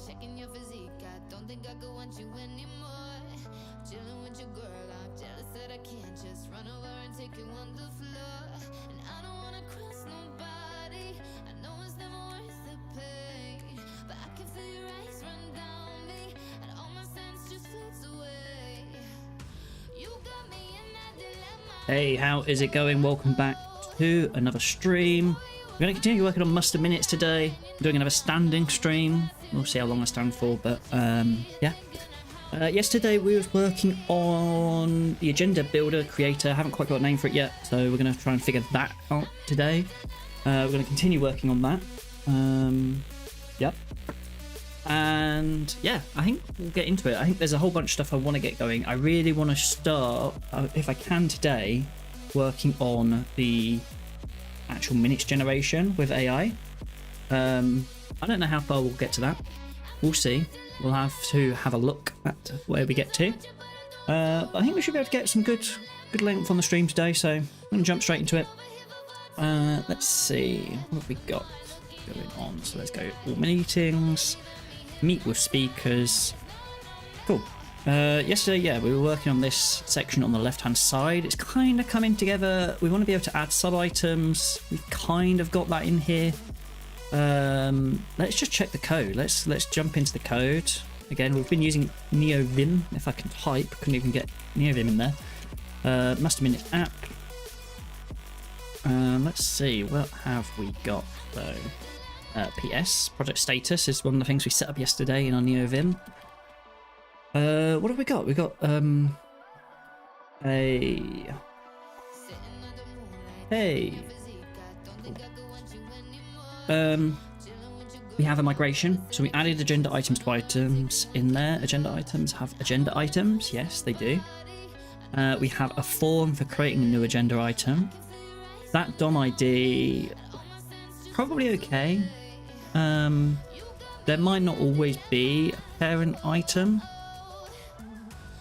Checking your physique, I don't think I could want you anymore. Chilling with your girl, I'm jealous that I can't just run over and take you on the floor. And I don't wanna cross nobody, I know it's never worth the pain, but I can feel your eyes run down me, and all my sense just floats away. You got me in that dilemma. Hey, how is it going? Welcome back to another stream. We're going to continue working on Muster Minutes today. I'm doing another standing stream. We'll see how long I stand for, but yeah. Yesterday we was working on the agenda builder creator. Haven't quite got a name for it yet, so we're going to try and figure that out today. We're going to continue working on that. Yep. And yeah, I think we'll get into it. I think there's a whole bunch of stuff I want to get going. I really want to start, if I can today, working on the actual minutes generation with AI. I don't know how far we'll get to that. We'll see. We'll have to have a look at where we get to. I think we should be able to get some good length on the stream today, so I'm going to jump straight into it. Let's see, what have we got going on? So let's go all meetings, meet with speakers. Cool. Yesterday, yeah, we were working on this section on the left-hand side. It's kind of coming together. We want to be able to add sub-items. We've kind of got that in here. Let's just check the code. Let's jump into the code. Again, we've been using NeoVim. If I can type, couldn't even get NeoVim in there. Muster Minutes app. Let's see, what have we got though? PS, project status is one of the things we set up yesterday in our NeoVim. What have we got? We got we have a migration, so we added agenda items to items in there. Agenda items have agenda items, yes they do. We have a form for creating a new agenda item. That DOM ID, probably okay. There might not always be a parent item,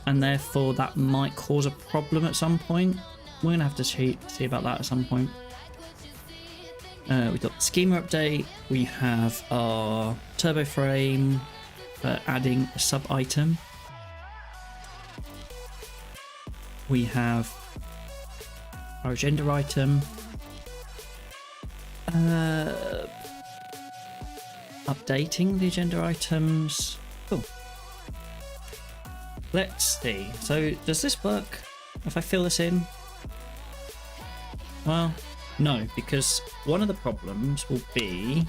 and therefore that might cause a problem at some point. We're gonna have to see about that at some point. We've got the schema update. We have our turbo frame for adding a sub item. We have our agenda item. Updating the agenda items. Cool. Let's see. So does this work if I fill this in? Well, no, because one of the problems will be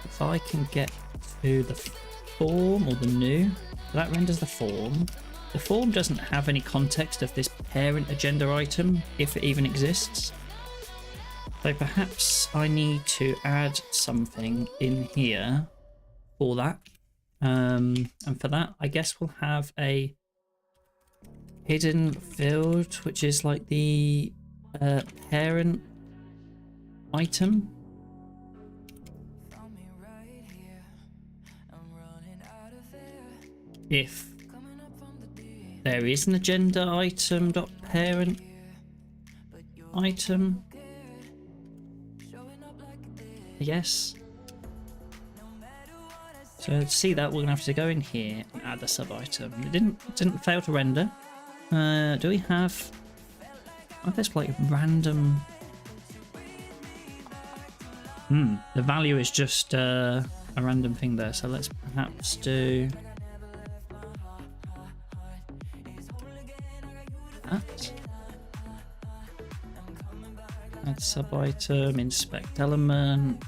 if I can get to the form or the new, that renders the form. The form doesn't have any context of this parent agenda item, if it even exists. So perhaps I need to add something in here for that. And for that, I guess we'll have a hidden field, which is like the parent item. If there is an agenda item dot parent item, yes. So to see that, we're gonna have to go in here and add the sub item. It didn't fail to render. Do we have? I guess like random. The value is just a random thing there. So let's perhaps do that. Add sub item, inspect element.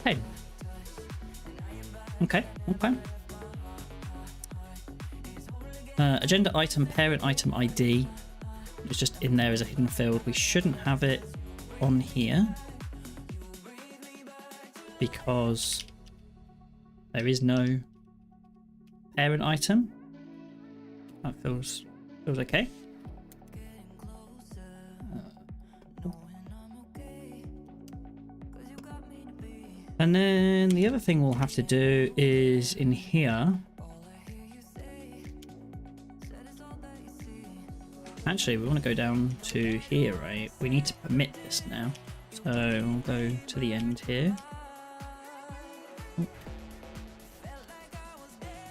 Hey. Okay. Agenda item, parent item ID. It's just in there as a hidden field. We shouldn't have it on here because there is no parent item. That feels okay. And then the other thing we'll have to do is in here. Actually, we want to go down to here, right? We need to permit this now. So So we'll go to the end here.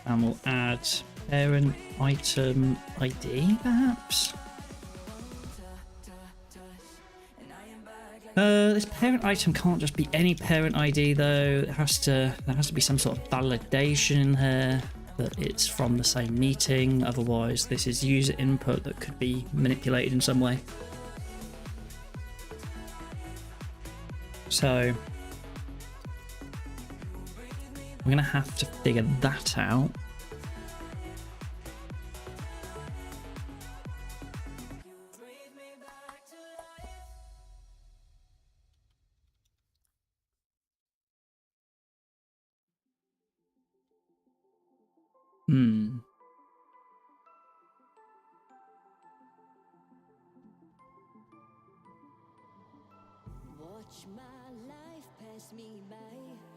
And we'll add parent item ID, perhaps. This parent item can't just be any parent ID though. There has to be some sort of validation in here that it's from the same meeting. Otherwise, this is user input that could be manipulated in some way. So we're gonna have to figure that out.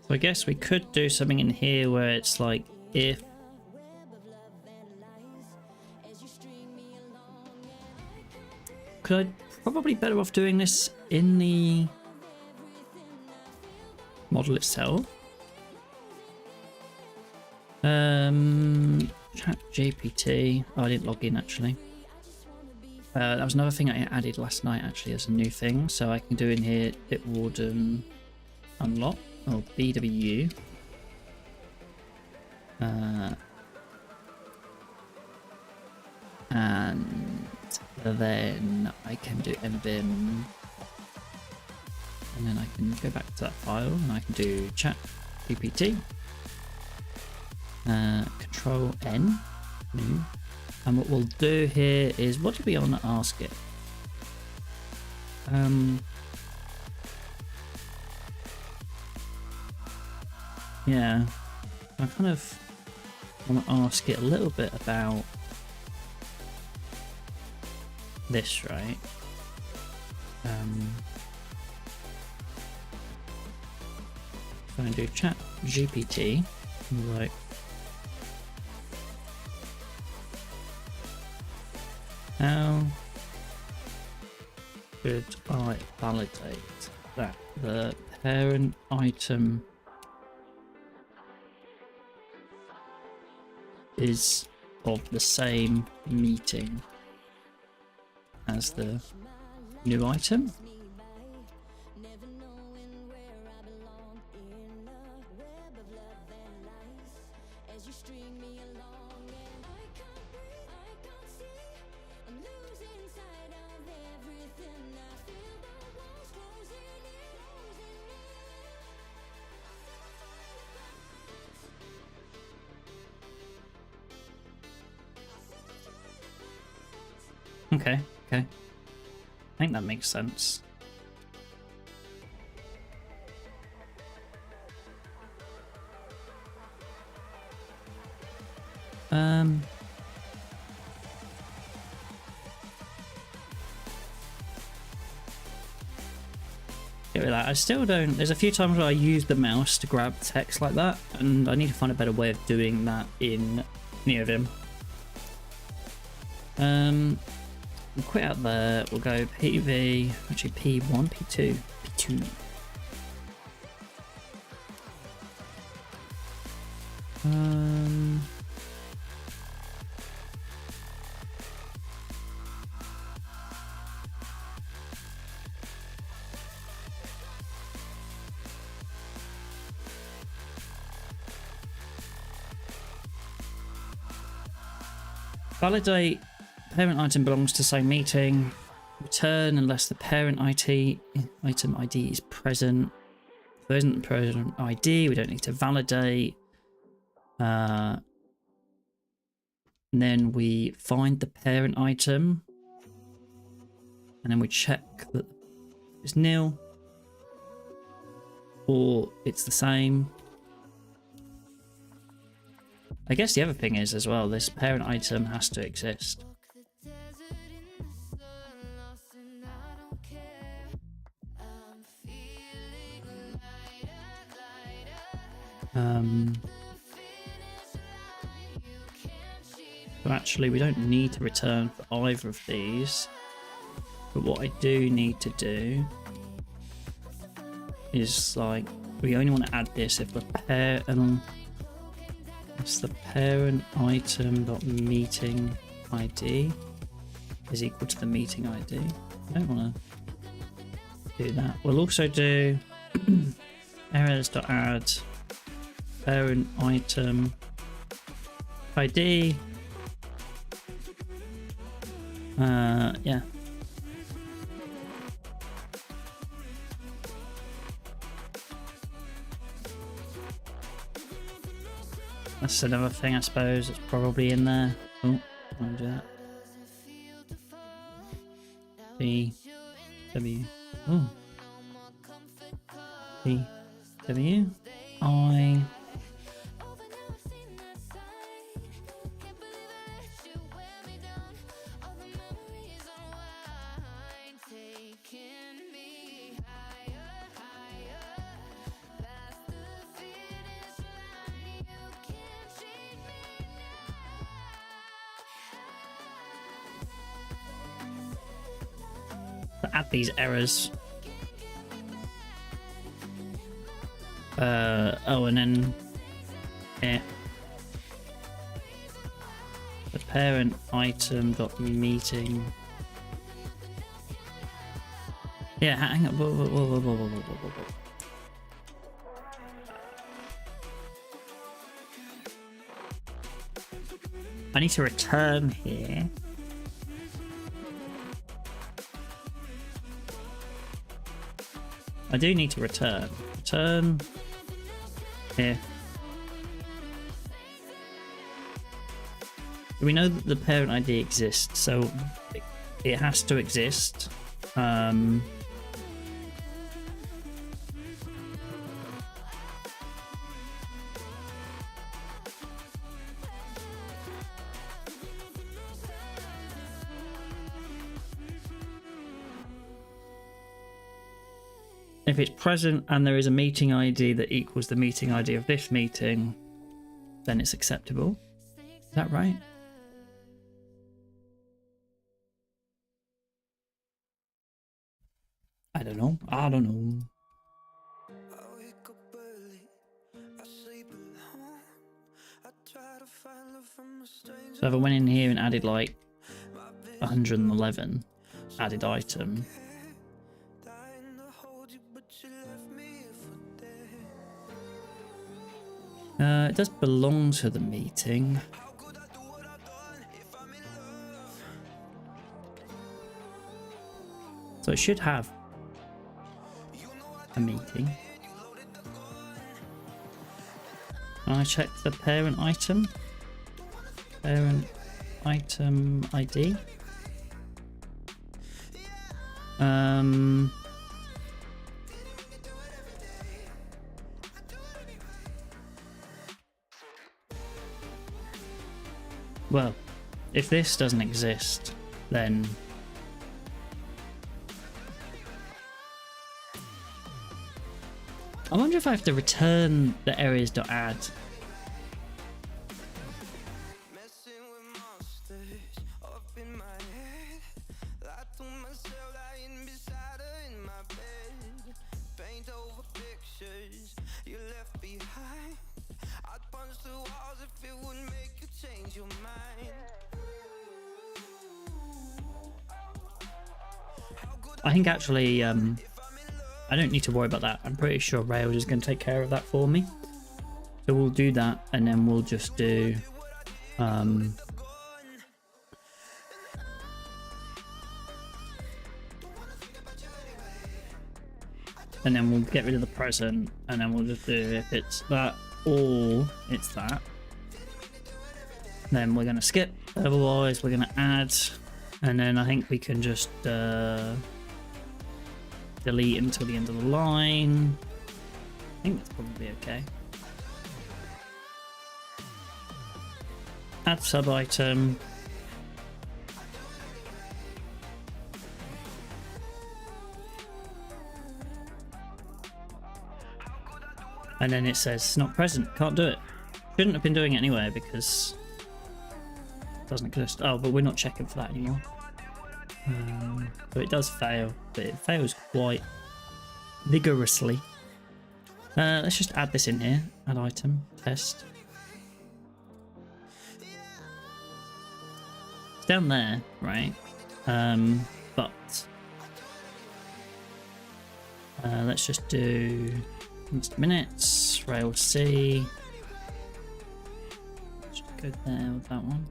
So I guess we could do something in here where it's like if could I probably better off doing this in the model itself. Chat GPT. Oh, I didn't log in actually. That was another thing I added last night actually as a new thing. So I can do in here Bitwarden unlock or BW. And then I can do nvim, and then I can go back to that file and I can do chat GPT. Control N, new. And what we'll do here is, what do we want to ask it? Yeah, I kind of want to ask it a little bit about this, right? So I'm going to do chat GPT, like, how should I validate that the parent item is of the same meeting as the new item? Okay, okay. I think that makes sense. Get rid of that. I still don't. There's a few times where I use the mouse to grab text like that, and I need to find a better way of doing that in NeoVim. We'll quit out there. We'll go PV, actually P1, P2, P2. Validate. Parent item belongs to same meeting. Return unless the parent item ID is present. If there isn't a present ID, we don't need to validate. And then we find the parent item. And then we check that it's nil. Or it's the same. I guess the other thing is as well, this parent item has to exist. So actually we don't need to return for either of these, but what I do need to do is like, we only want to add this if the parent, it's the parent item dot meeting ID is equal to the meeting ID. I don't want to do that. We'll also do errors dot add parent item ID. Yeah. That's another thing, I suppose. It's probably in there. Oh, I'll do that. B W. Oh. B W I. Add these errors. Oh, and then here, the parent item dot meeting. Yeah, hang on. Whoa. I need to return here. I do need to return. Return here. We know that the parent ID exists, so it has to exist. If it's present and there is a meeting ID that equals the meeting ID of this meeting, then it's acceptable. Is that right? I don't know. So if I went in here and added like 111 added item. It does belong to the meeting. So it should have a meeting. Can I check the parent item? Parent item ID. Well, if this doesn't exist, then I wonder if I have to return the errors.add. I think actually, I don't need to worry about that. I'm pretty sure Rails is going to take care of that for me. So we'll do that, and then we'll just do and then we'll get rid of the present, and then we'll just do if it's that or it's that. Then we're going to skip. Otherwise, we're going to add, and then I think we can just delete until the end of the line. I think that's probably okay. Add sub item. And then it says not present, can't do it. Shouldn't have been doing it anyway because it doesn't exist. Oh, but we're not checking for that anymore. So it does fail, but it fails quite vigorously. Let's just add this in here. Add item, test. It's down there, right? But let's just do minutes, rail C. Let's just go there with that one.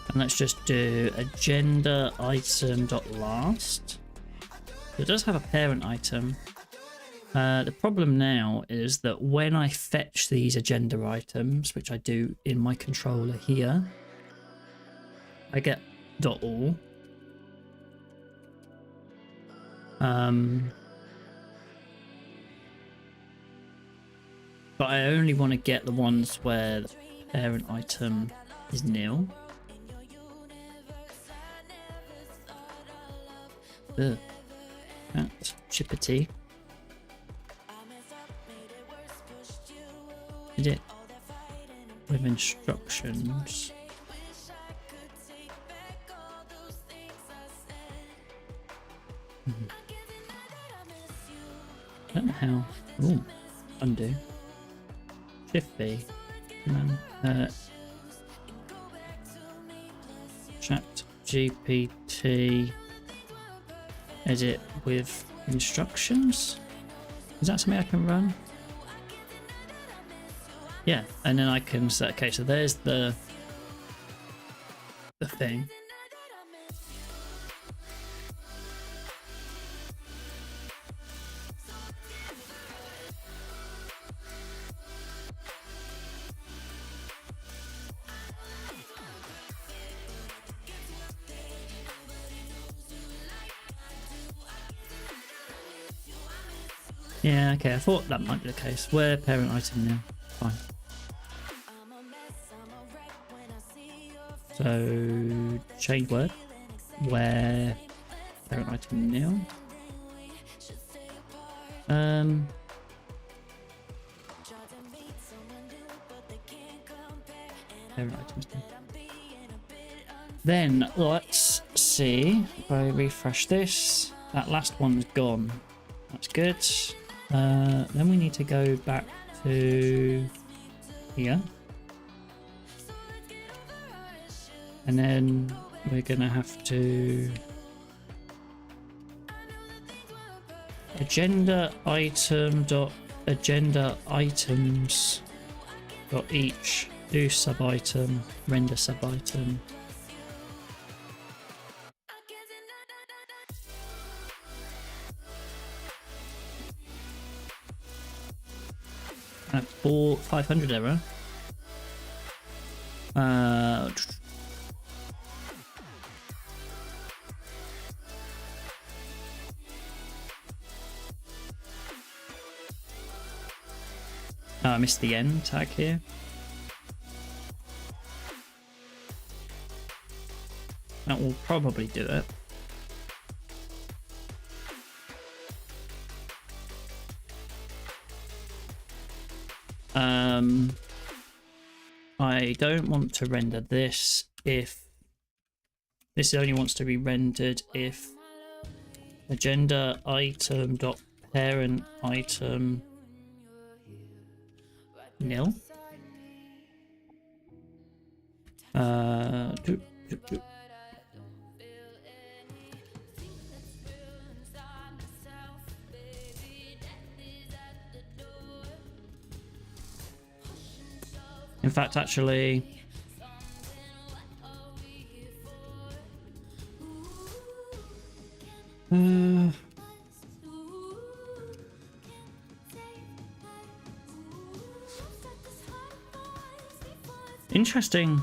And let's just do agenda item dot last. It does have a parent item. The problem now is that when I fetch these agenda items, which I do in my controller here, I get .all. But I only want to get the ones where the parent item is nil. Ugh. That's chippity. Did it with instructions? I don't know how. Ooh, undo. Shift B. Chat GPT. Edit with instructions. Is that something I can run? Yeah, and then I can set. Okay, so there's the thing. Yeah, okay, I thought that might be the case. Where parent item now? Fine. So, change word. Where parent item nil. Parent items nil. Then let's see if I refresh this. That last one's gone. That's good. Then we need to go back to here. And then we're gonna have to agenda item dot agenda items dot each do sub item render sub item. At 500 error. I missed the end tag here. That will probably do it. I don't want to render this if this only wants to be rendered if agenda item dot parent item nil. In fact, actually, interesting.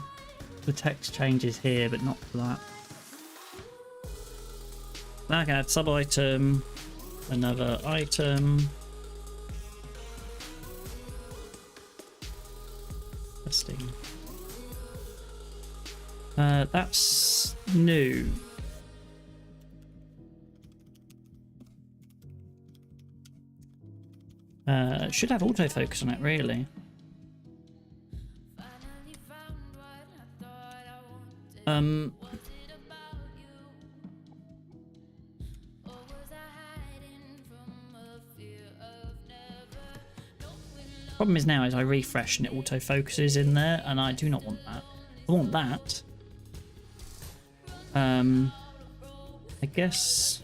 The text changes here, but not for that. Now I can add sub item, another item. That's new. It should have autofocus on it, really. Problem is now is I refresh and it auto focuses in there, and I do not want that. I want that. I guess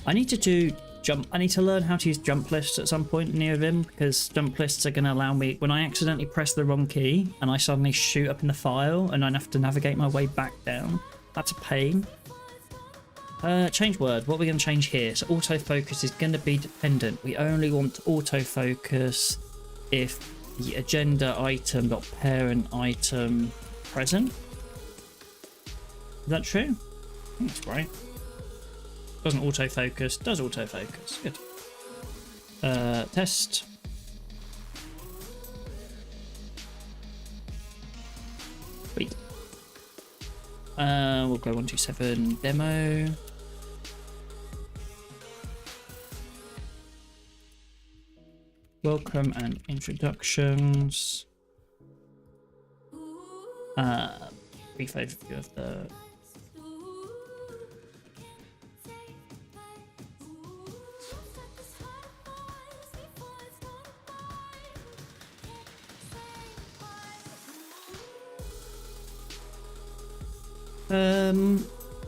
I need to do jump. I need to learn how to use jump lists at some point in NeoVim, because jump lists are going to allow me, when I accidentally press the wrong key and I suddenly shoot up in the file and I have to navigate my way back down. That's a pain. Change word. What are we going to change here? So autofocus is going to be dependent. We only want autofocus if the agenda item dot parent item present. Is that true? I think that's right. Doesn't autofocus. Does autofocus. Good. Test. Sweet. We'll go 127 demo. Welcome and introductions. Brief overview of the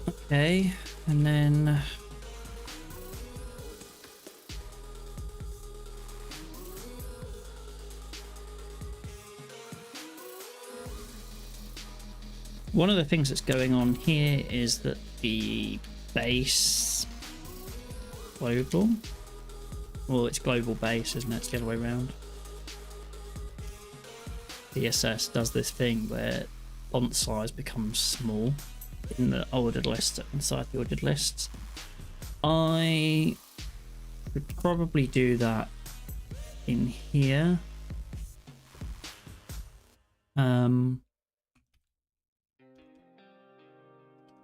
okay, and then one of the things that's going on here is that the base global, well, it's global base, isn't it? It's the other way around. CSS does this thing where font size becomes small in the ordered list, inside the ordered lists. I would probably do that in here.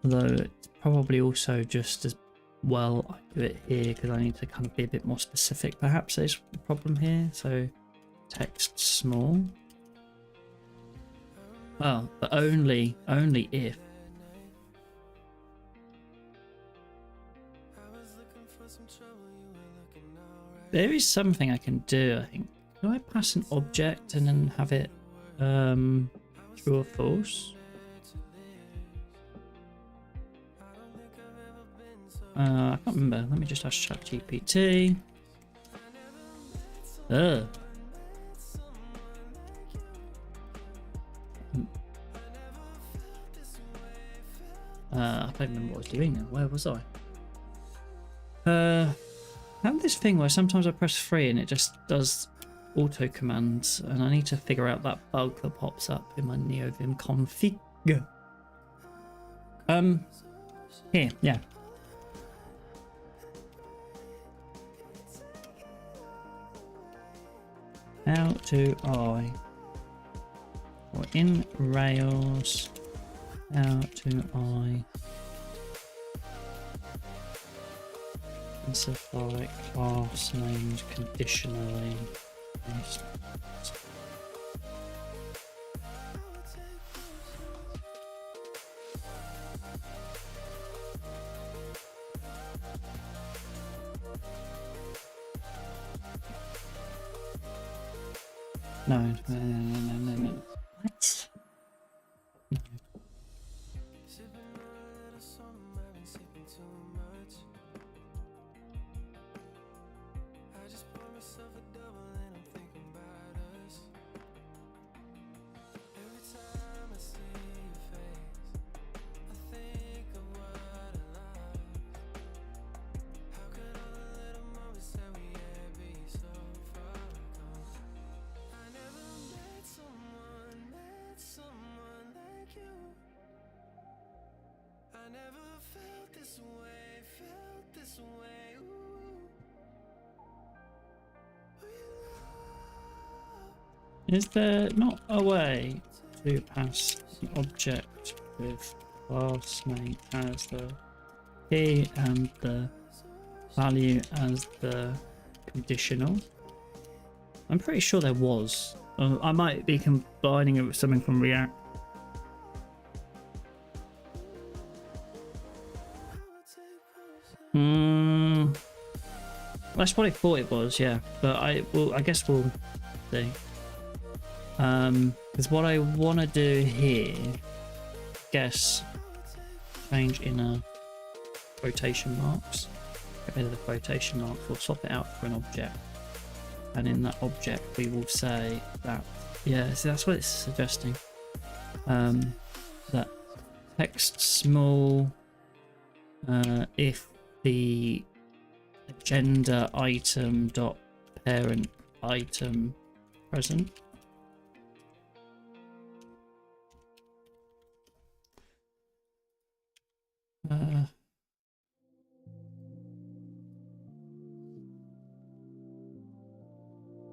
Although it's probably also just as well I do it here because I need to kind of be a bit more specific. Perhaps there's a problem here. So text small. Well, but only if. There is something I can do, I think. Do I pass an object and then have it true or false? I can't remember. Let me just ask ChatGPT. I don't remember what I was doing then. Where was I? I have this thing where sometimes I press 3 and it just does auto commands, and I need to figure out that bug that pops up in my NeoVim config. Here, yeah. How do I, or in Rails, how do I specify class names conditionally? No. What? No. Is there not a way to pass an object with class name as the key and the value as the conditional? I'm pretty sure there was. I might be combining it with something from React. That's what I thought it was, yeah. But I guess we'll see. Because what I want to do here, guess, change inner quotation marks. Get rid of the quotation marks. We'll swap it out for an object, and in that object we will say that, yeah. See, that's what it's suggesting. That text small if the agenda item dot parent item present.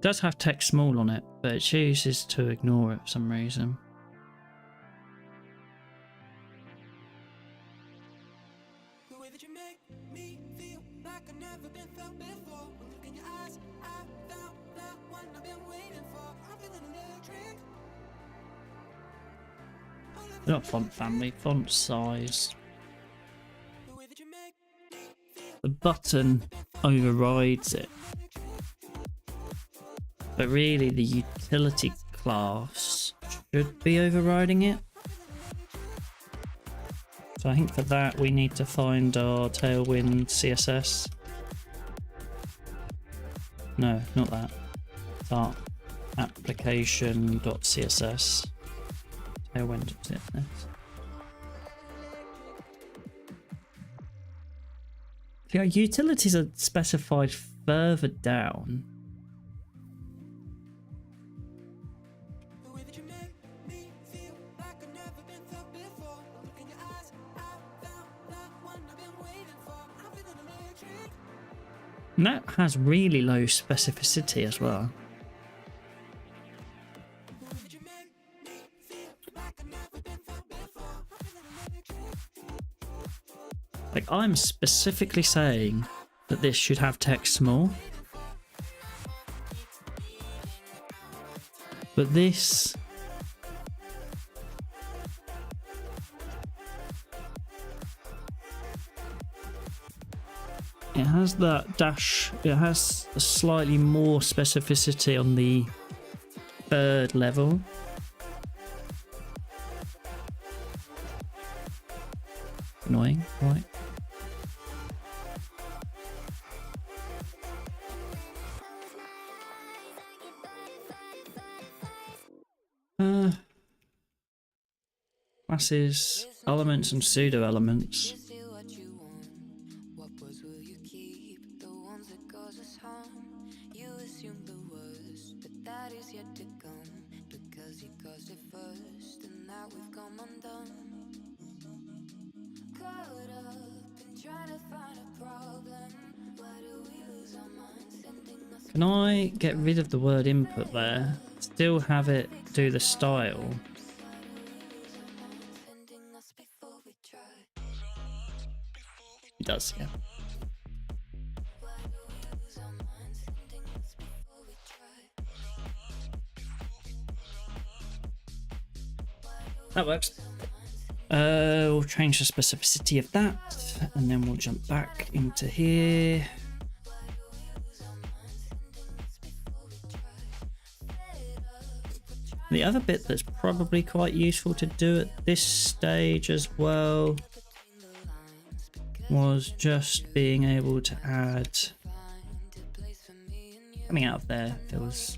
Does have text small on it, but it chooses to ignore it for some reason. Not font family, font size. The button overrides it. But really the utility class should be overriding it. So I think for that we need to find our Tailwind CSS. No, not that. It's our application.css. Tailwind is it? Yeah, utilities are specified further down. And that has really low specificity as well. Like, I'm specifically saying that this should have text small. But this... it has that dash, it has a slightly more specificity on the third level. Annoying, right? Classes, elements and pseudo elements. Can I get rid of the word input there? Still have it do the style. It does, yeah. That works. We'll change the specificity of that, and then we'll jump back into here. The other bit that's probably quite useful to do at this stage as well was just being able to add, coming out of there, there was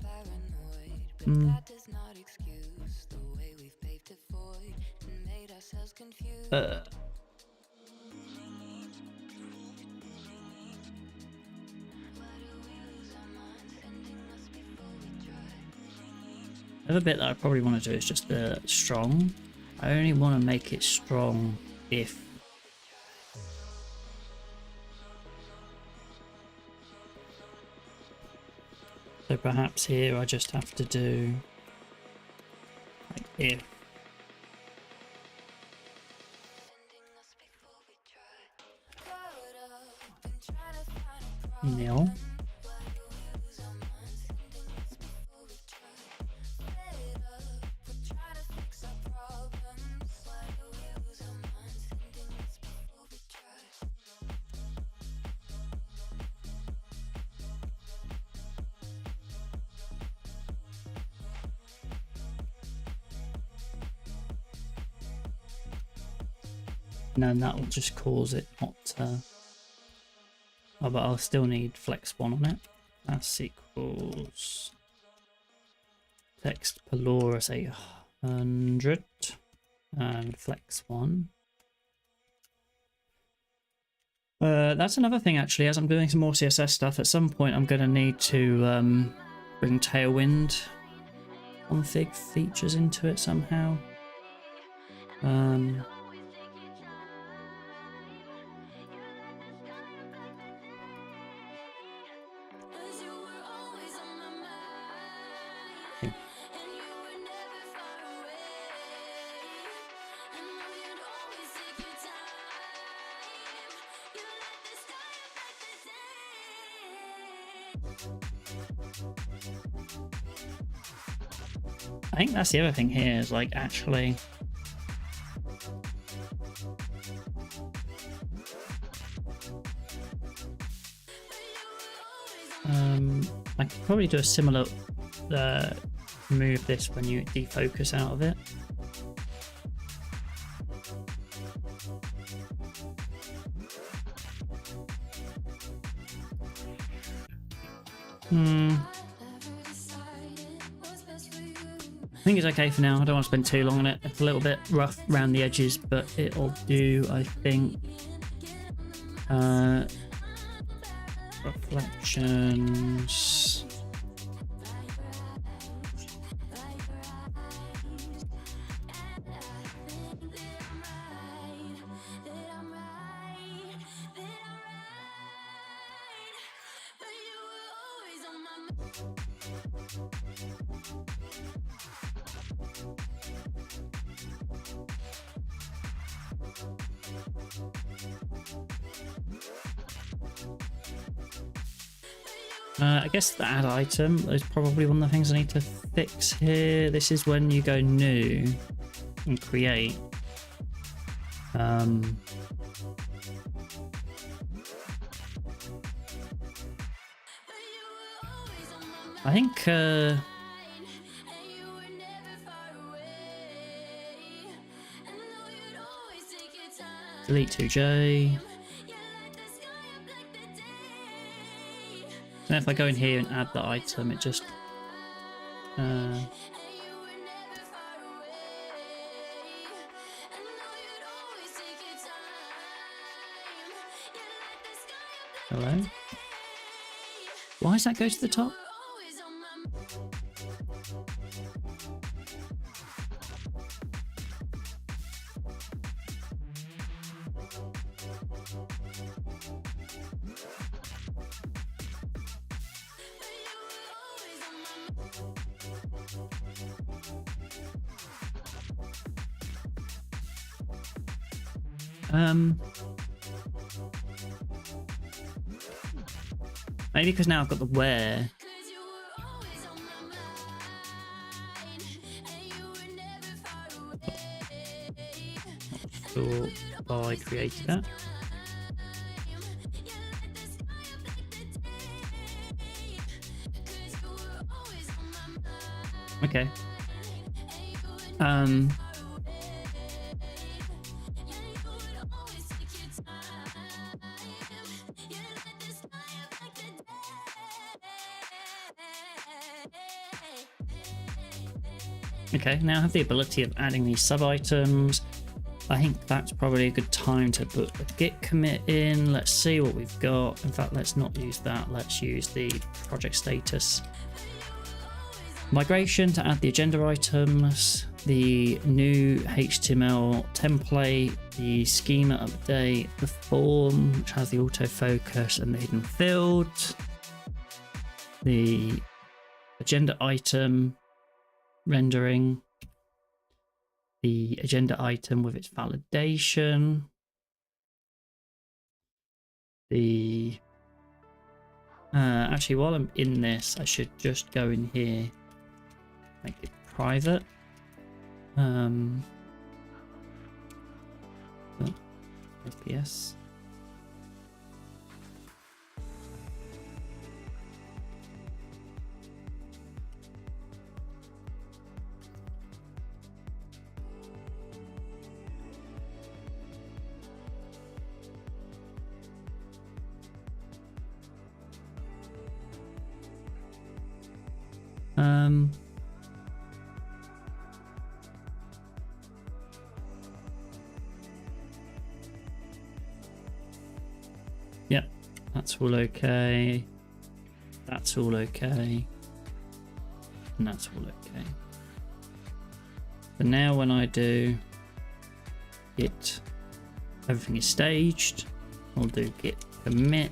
another bit that I probably want to do is just the strong. I only want to make it strong if so. Perhaps here I just have to do like if nil. And then that will just cause it not to... Oh, but I'll still need flex 1 on it. That's equals... Text Pelorus 800 and flex 1. That's another thing actually, as I'm doing some more CSS stuff, at some point I'm going to need to bring Tailwind config features into it somehow. I think that's the other thing here is like actually I could probably do a similar move this when you defocus out of it. I think it's okay for now. I don't want to spend too long on it. It's a little bit rough around the edges, but it'll do, I think. Reflections. I guess the add item is probably one of the things I need to fix here. This is when you go new and create. I think delete 2J. And if I go in here and add the item, it just hello? Why does that go to the top? Maybe because now I've got the where. Not sure I created that. Okay. Okay, now I have the ability of adding these sub-items. I think that's probably a good time to put a git commit in. Let's see what we've got. In fact, let's not use that. Let's use the project status. Migration to add the agenda items, the new HTML template, the schema update, the form, which has the autofocus and the hidden field, the agenda item rendering, the agenda item with its validation, the actually while I'm in this I should just go in here, make it private. FPS. Um, yep, that's all okay. That's all okay. And that's all okay. So now when I do git, everything is staged. I'll do git commit.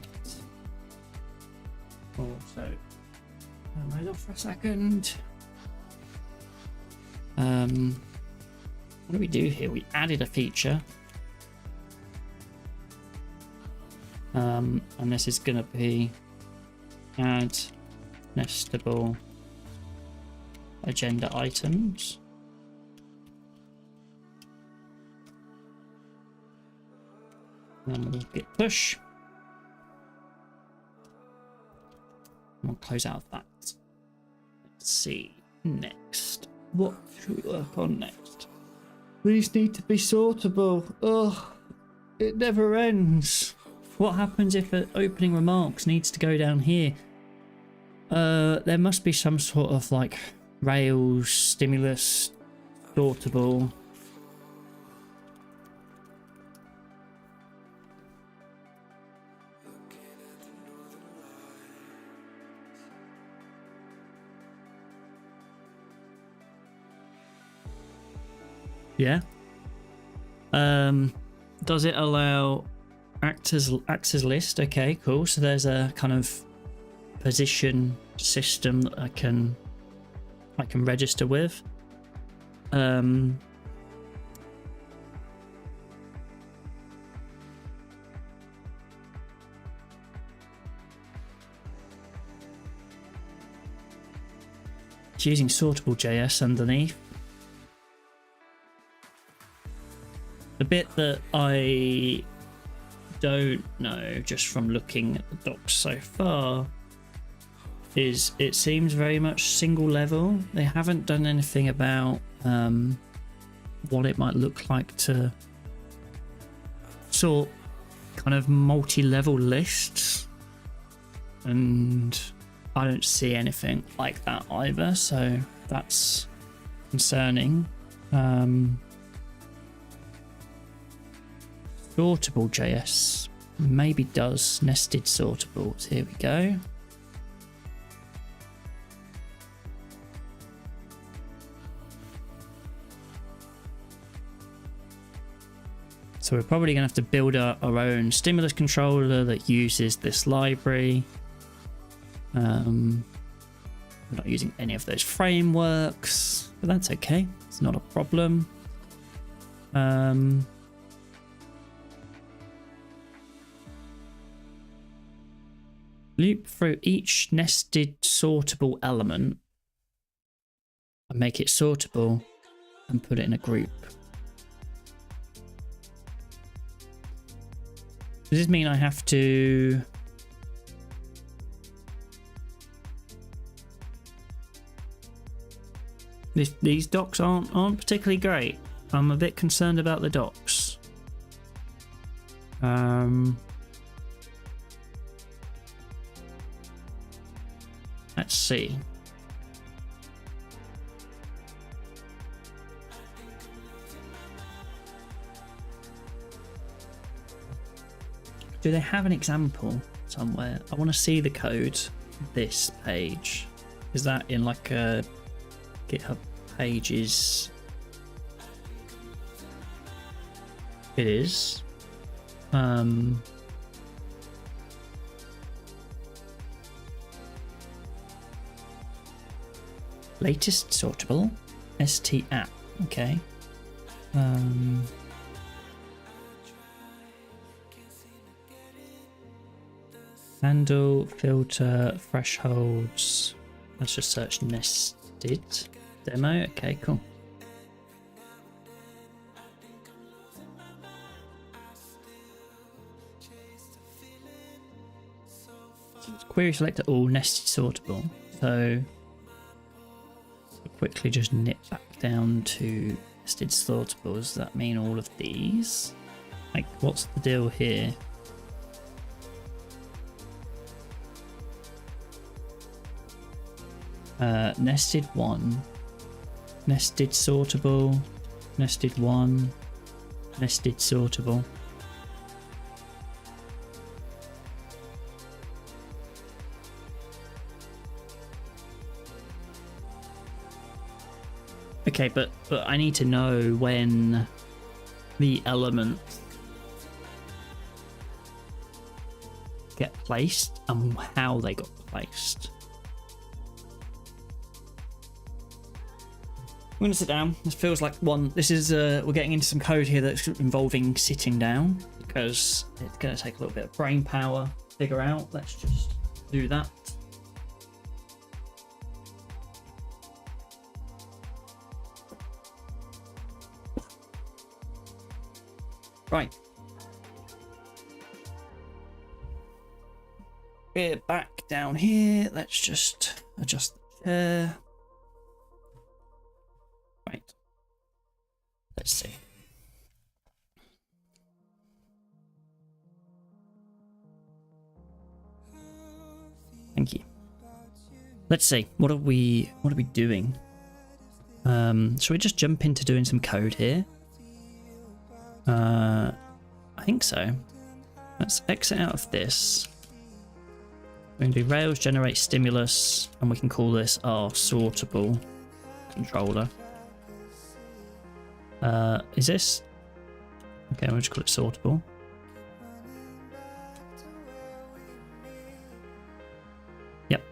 Also, turn those off for a second. What do we do here? We added a feature. And this is going to be add nestable agenda items. And then we'll git push. And we'll close out that. Let's see. Next. What should we work on next? These need to be sortable. Ugh. It never ends. What happens if an opening remarks needs to go down here? There must be some sort of like Rails stimulus sortable. Yeah. Does it allow actors list? Okay, cool. So there's a kind of position system that I can register with. It's using sortable JS underneath. The bit that I don't know, just from looking at the docs so far, is it seems very much single level. They haven't done anything about what it might look like to sort kind of multi-level lists, and I don't see anything like that either, so that's concerning. Sortable JS maybe does nested sortables. Here we go. So we're probably going to have to build our own stimulus controller that uses this library. We're not using any of those frameworks, but that's okay. It's not a problem. Loop through each nested sortable element and make it sortable and put it in a group. Does this mean I have to these docs aren't particularly great. I'm a bit concerned about the docs. Let's see. Do they have an example somewhere? I want to see the code. This page. Is that in like a GitHub pages? It is. Latest sortable st app. Okay. Handle, filter, thresholds. Let's just search nested demo. Okay, cool. So it's query selector all nested sortable. So quickly just nip back down to nested sortables. Does that mean all of these? Like, what's the deal here? Nested one, nested sortable, nested one, nested sortable. Okay, but I need to know when the elements get placed and how they got placed. I'm going to sit down. This feels like one. This is we're getting into some code here that's involving sitting down because it's going to take a little bit of brain power to figure out. Let's just do that. Right. We're back down here. Let's just adjust the chair. Right. Let's see. Thank you. Let's see. What are we doing? Shall we just jump into doing some code here? I think so. Let's exit out of this. We're going to do Rails generate stimulus, and we can call this our sortable controller. Is this? Okay, we'll just call it sortable. Yep.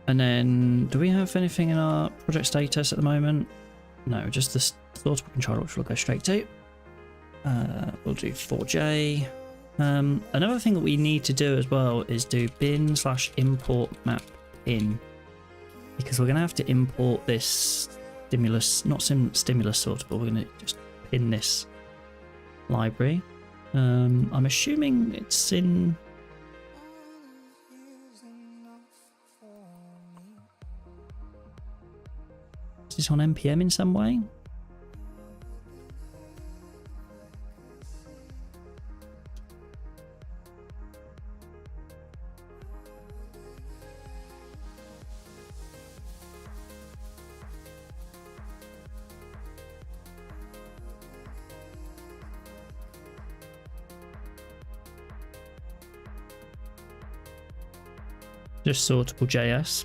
And then, do we have anything in our project status at the moment? No, just the sortable controller, which we'll go straight to. We'll do 4J. Another thing that we need to do as well is do bin/import map in, because we're going to have to import this stimulus, not stimulus sortable. We're going to just pin this library. I'm assuming it's in. Is this on npm in some way? Just sortable JS.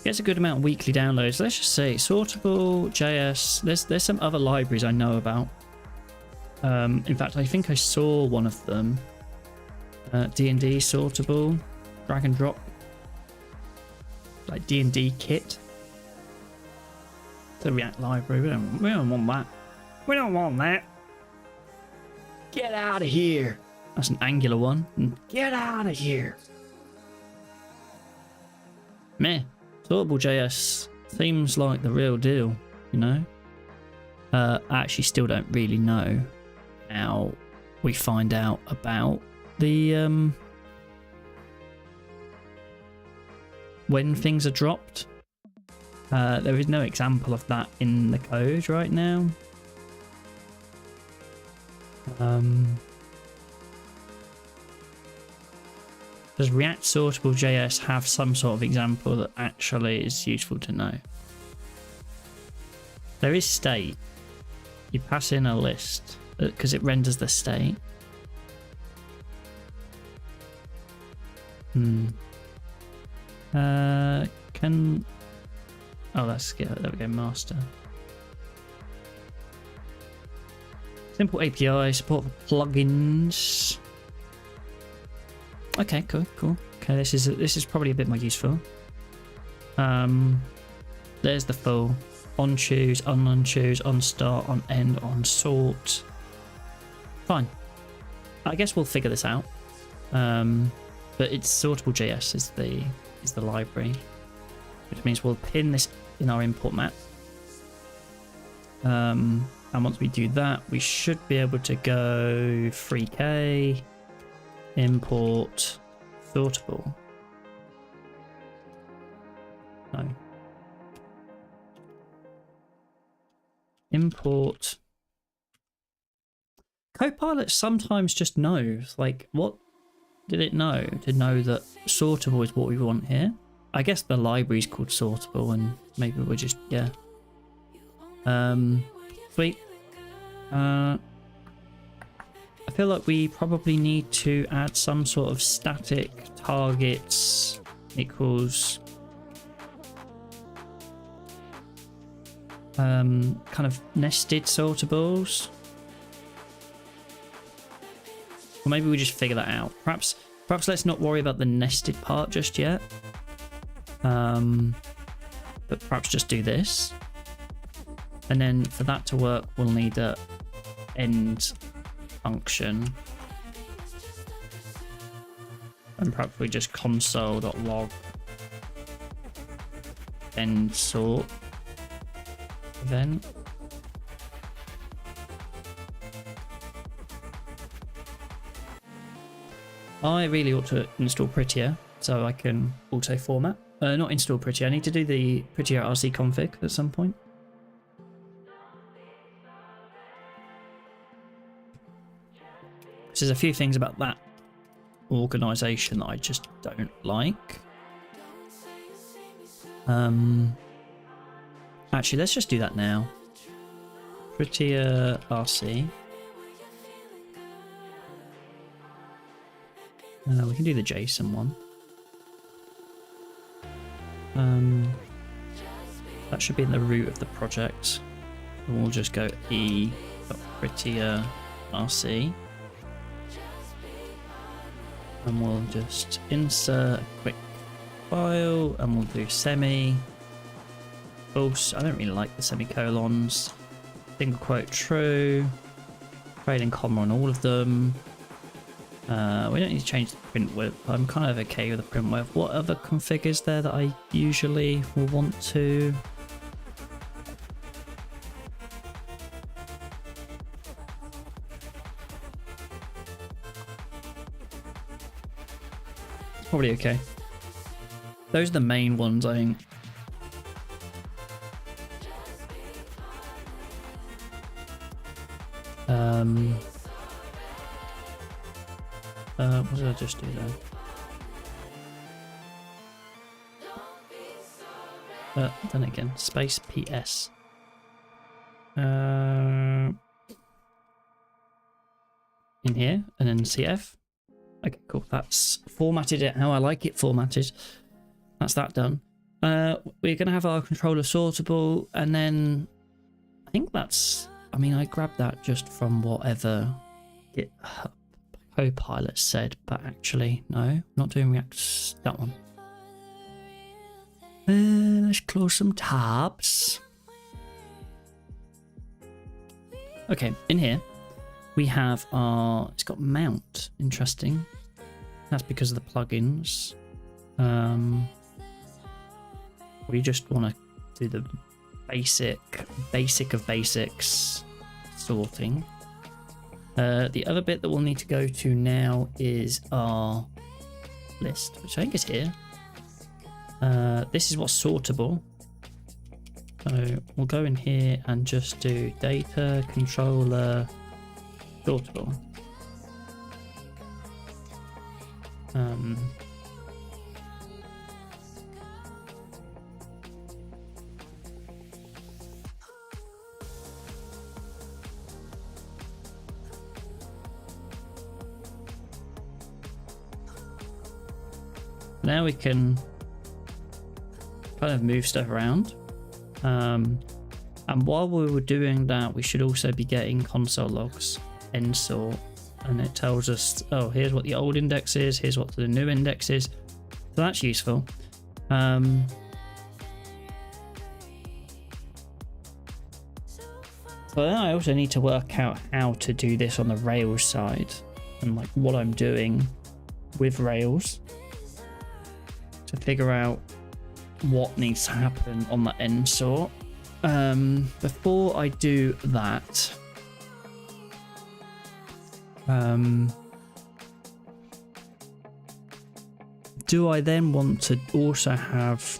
Gets a good amount of weekly downloads. Let's just say sortable JS. There's some other libraries I know about. In fact, I think I saw one of them. D&D sortable, drag and drop, like D&D kit. The React library. We don't want that. We don't want that. Get out of here. That's an Angular one. Get out of here. Meh. Sortable JS seems like the real deal, you know? I actually still don't really know how we find out about the when things are dropped. There is no example of that in the code right now. Does React sortable JS have some sort of example that actually is useful to know? There is state. You pass in a list because it renders the state. Can... Oh, let's get... There we go, master. Simple API, support for plugins. Okay, cool. Okay, this is probably a bit more useful. There's the full on choose, unchoose, on start, on end, on sort. Fine. I guess we'll figure this out. But it's sortable JS is the library, which means we'll pin this in our import map. And once we do that, we should be able to go 3k. Import sortable. No. Import. Copilot sometimes just knows. Like, what did it know to know that sortable is what we want here? I guess the library's called sortable, and maybe we're just, yeah. Sweet. I feel like we probably need to add some sort of static targets equals kind of nested sortables. Or maybe we just figure that out. Perhaps let's not worry about the nested part just yet. But perhaps just do this. And then for that to work, we'll need a end function. And perhaps we just console.log end sort event. I really ought to install Prettier so I can auto format. Not install Prettier, I need to do the Prettier RC config at some point. There's a few things about that organization that I just don't like. Actually, let's just do that now. Prettier RC. We can do the JSON one. That should be in the root of the project. And we'll just go e.prettier RC. And we'll just insert a quick file, and we'll do semi. False. I don't really like the semicolons. Single quote true. Trading comma on all of them. We don't need to change the print width. I'm kind of okay with the print width. What other config is there that I usually will want to? Probably okay. Those are the main ones, I think. What did I just do there? Then again, space PS. In here, and then CF. Okay, cool. That's formatted it how I like it formatted. That's that done. We're going to have our controller sortable, and then I think that's... I mean, I grabbed that just from whatever GitHub Copilot said, but actually, no, not doing React. That one. Let's close some tabs. Okay, in here we have our... It's got mount. Interesting. That's because of the plugins. We just want to do the basic of basics sorting. The other bit that we'll need to go to now is our list, which I think is here. This is what's sortable. So we'll go in here and just do data controller sortable. Now we can kind of move stuff around. And while we were doing that, we should also be getting console logs end sort, and it tells us, oh, here's what the old index is, here's what the new index is. So that's useful. So then I also need to work out how to do this on the Rails side, and like what I'm doing with Rails to figure out what needs to happen on the end sort. Before I do that, do I then want to also have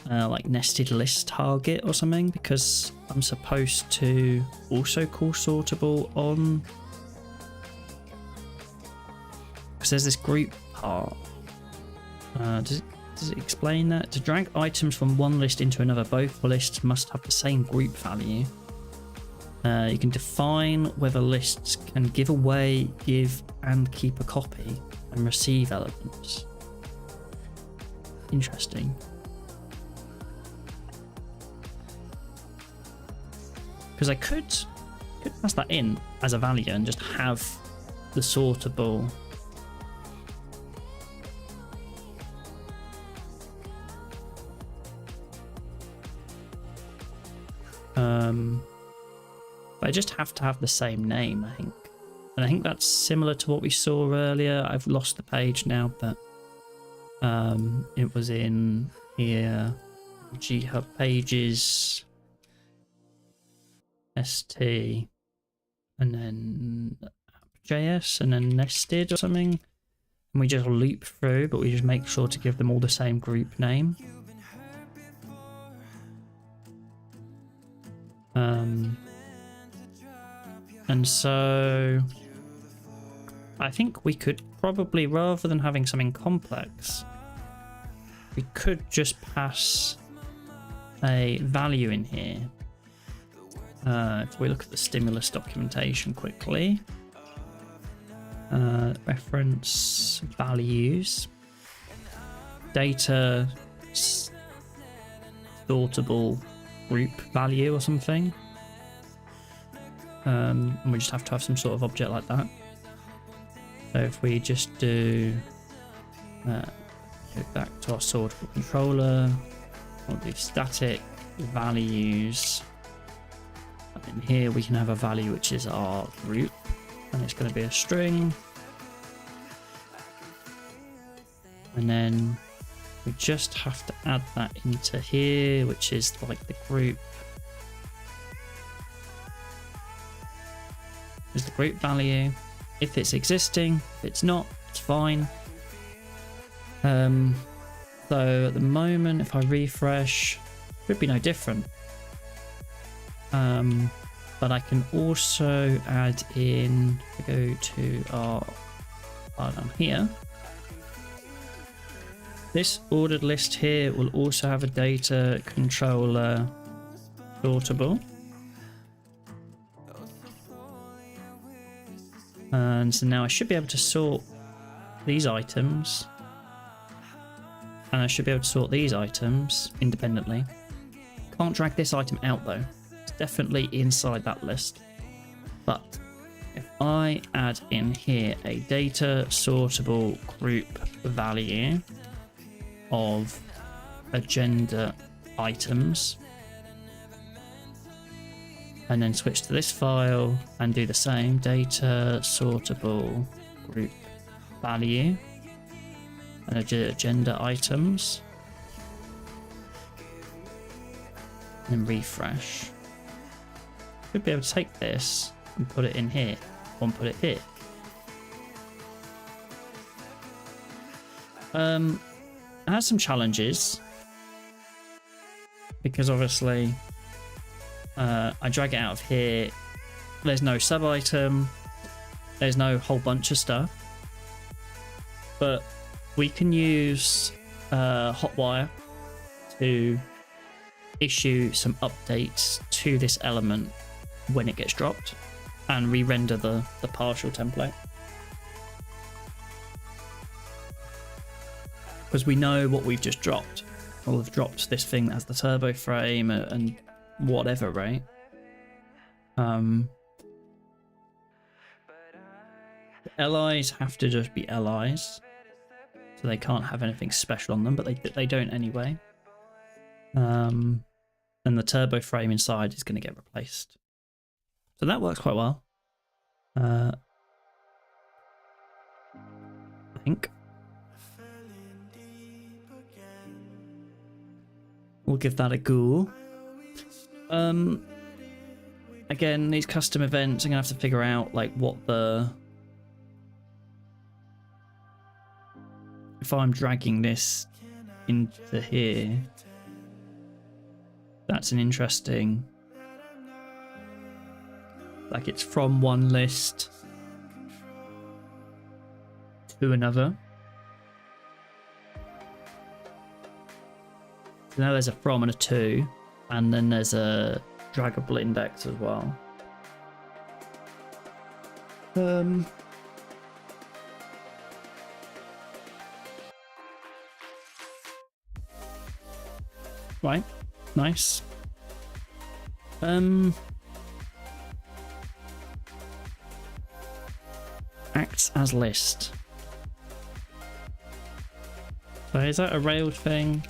like nested list target or something, because I'm supposed to also call sortable on because there's this group part. Does it explain that? To drag items from one list into another, both lists must have the same group value. You can define whether lists can give away, give, and keep a copy and receive elements. Interesting. Because I could pass that in as a value and just have the sortable. But I just have to have the same name, I think. And I think that's similar to what we saw earlier. I've lost the page now, but it was in here. GHub pages, ST, and then JS, and then nested or something. And we just loop through, but we just make sure to give them all the same group name. And so I think we could probably, rather than having something complex, we could just pass a value in here. If we look at the stimulus documentation quickly, reference values, data sortable group value or something. And we just have to have some sort of object like that. So if we just do go back to our sortable controller, we'll do static values. And in here we can have a value which is our group, and it's going to be a string. And then we just have to add that into here, which is like the group. Is the group value. If it's existing, if it's not, it's fine. So at the moment, if I refresh, it would be no different. But I can also add in, go to our down here. This ordered list here will also have a data controller sortable. And so now I should be able to sort these items. And I should be able to sort these items independently. Can't drag this item out though. It's definitely inside that list. But if I add in here a data sortable group value of agenda items, and then switch to this file and do the same, data sortable group value and agenda items, and then refresh. Should be able to take this and put it in here, or put it here. It has some challenges because obviously I drag it out of here, there's no sub item, there's no whole bunch of stuff, but we can use Hotwire to issue some updates to this element when it gets dropped and re-render the partial template, because we know what we've just dropped. Well, we've dropped this thing as the turbo frame and whatever, right? The LIs have to just be LIs, so they can't have anything special on them, but they don't anyway. And the turbo frame inside is going to get replaced, so that works quite well. I think we'll give that a go. Again, these custom events, I'm gonna have to figure out like what if I'm dragging this into here, that's an interesting, like it's from one list to another. So now there's a from and a to, and then there's a draggable index as well. Right, nice. Acts as list. So is that a Rails thing?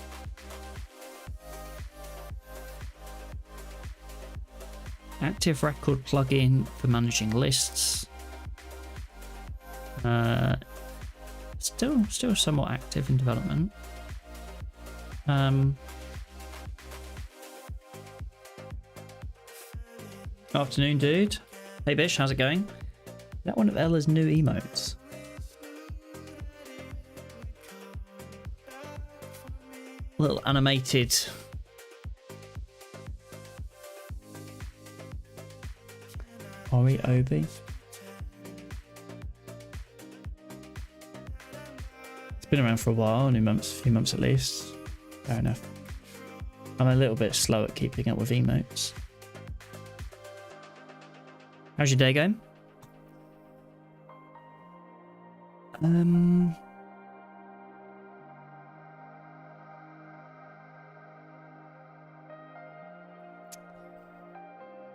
Active record plugin for managing lists. Still somewhat active in development. Afternoon, dude. Hey, Bish, how's it going? Is that one of Ella's new emotes? Little animated. Ori Obi. It's been around for a while, a few months at least. Fair enough. I'm a little bit slow at keeping up with emotes. How's your day going?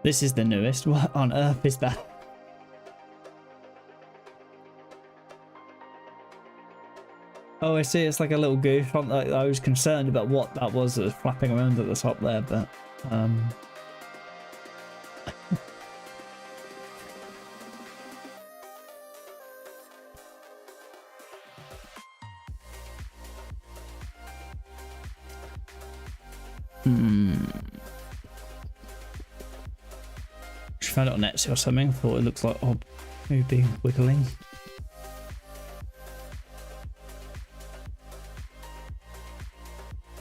This is the newest. What on earth is that? Oh, I see. It's like a little goof. I was concerned about what that was that was flapping around at the top there, but She found it on Etsy or something. Thought it looks like odd. Maybe wiggling.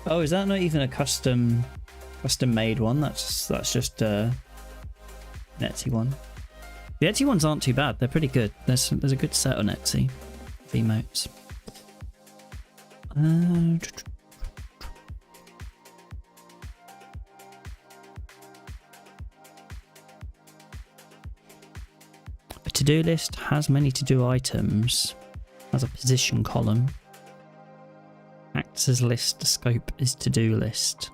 Oh, is that not even a custom made one? That's just an Etsy one. The Etsy ones aren't too bad. They're pretty good. There's a good set on Etsy of emotes. A to-do list has many to-do items. Has a position column. Acts as list. Scope is to-do list.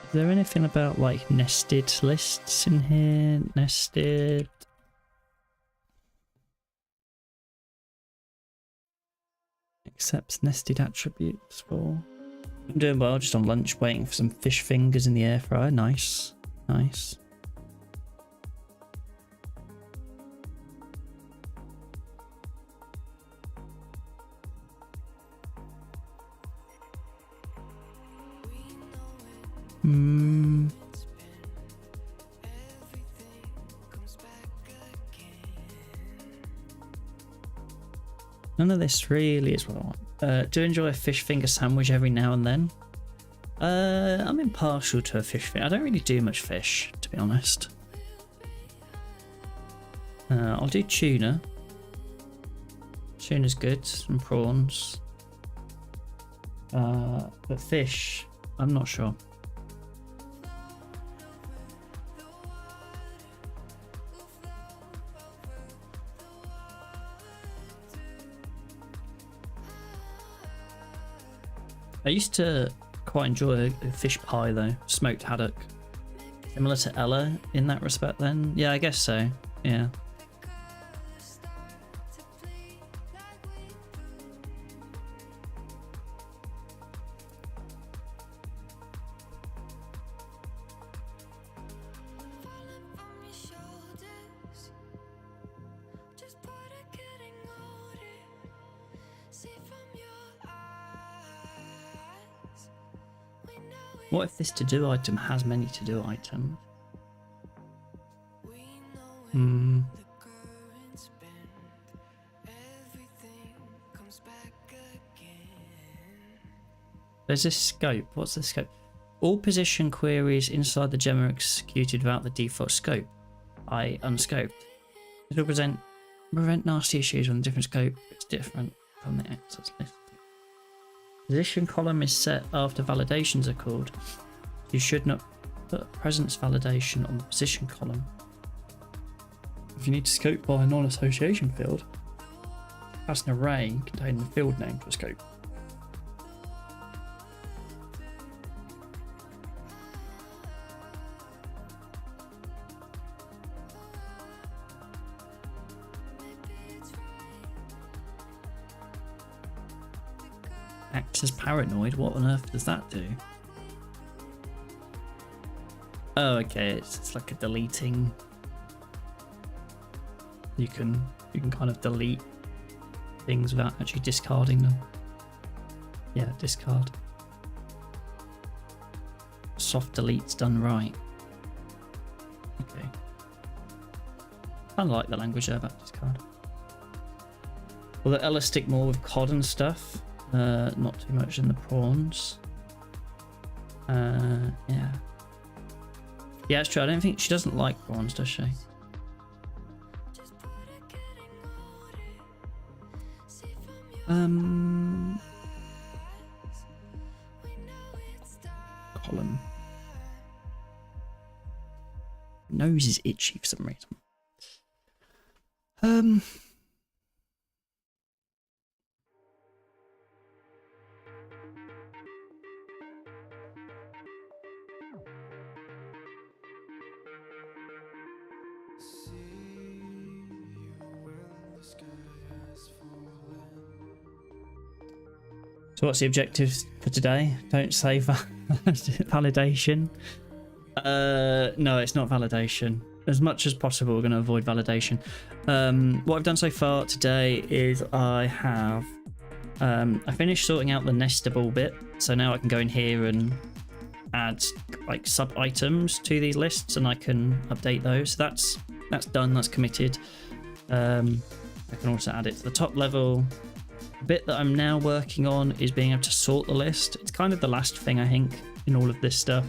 Is there anything about like nested lists in here? Nested. Accepts nested attributes for. I'm doing well, just on lunch, waiting for some fish fingers in the air fryer. Nice, nice. None of this really is what I want. Do enjoy a fish finger sandwich every now and then. I'm impartial to a fish finger. I don't really do much fish, to be honest. I'll do tuna. Tuna's good, and prawns. But fish, I'm not sure. I used to quite enjoy a fish pie though, smoked haddock. Similar to Ella in that respect then? Yeah, I guess so, yeah. What if this to-do item has many to-do items? There's this scope. What's the scope? All position queries inside the gem are executed without the default scope, i.e. unscoped. It will prevent nasty issues when the different scope is different from the access list. Position column is set after validations are called. You should not put a presence validation on the position column. If you need to scope by a non-association field, pass an array containing the field name to a scope. Acts as paranoid? What on earth does that do? Oh, okay, it's like a deleting. You can kind of delete things without actually discarding them. Yeah, discard. Soft delete's done right. Okay. I like the language there about discard. Will the Ella stick more with cod and stuff? Not too much in the prawns. Yeah. Yeah, it's true. I don't think she doesn't like prawns, does she? Column. Nose is itchy for some reason. So what's the objective for today? Don't say validation. No, it's not validation. As much as possible, we're going to avoid validation. What I've done so far today is I finished sorting out the nestable bit. So now I can go in here and add like sub items to these lists, and I can update those. So that's done. That's committed. I can also add it to the top level. The bit that I'm now working on is being able to sort the list. It's kind of the last thing, I think, in all of this stuff.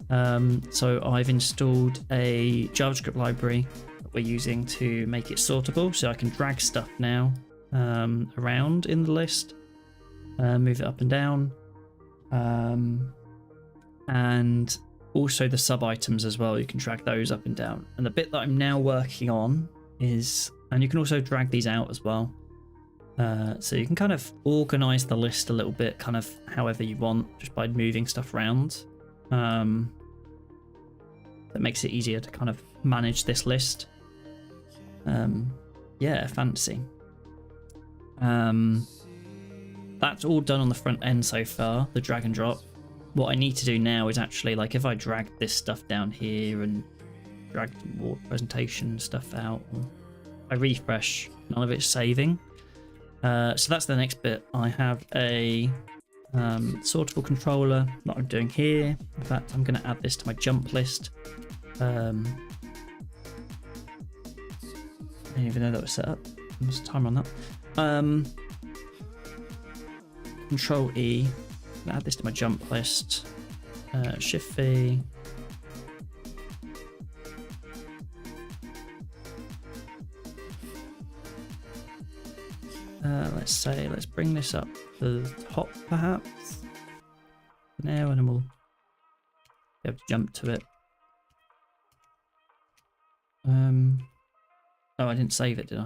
So I've installed a JavaScript library that we're using to make it sortable, so I can drag stuff now around in the list, move it up and down, and also the sub items as well. You can drag those up and down. And the bit that I'm now working on is, and you can also drag these out as well. So you can kind of organize the list a little bit, kind of however you want, just by moving stuff around. That makes it easier to kind of manage this list. Yeah, fancy. That's all done on the front end so far, the drag and drop. What I need to do now is actually, like, if I drag this stuff down here and drag more presentation stuff out, I refresh, none of it's saving. So that's the next bit. I have a sortable controller that I'm doing here. In fact, I'm going to add this to my jump list. I didn't even know that was set up. There's a timer on that. Control E. I'm going to add this to my jump list. Shift V. Let's bring this up to the top perhaps now, and then we'll be able to jump to it. Oh, I didn't save it, did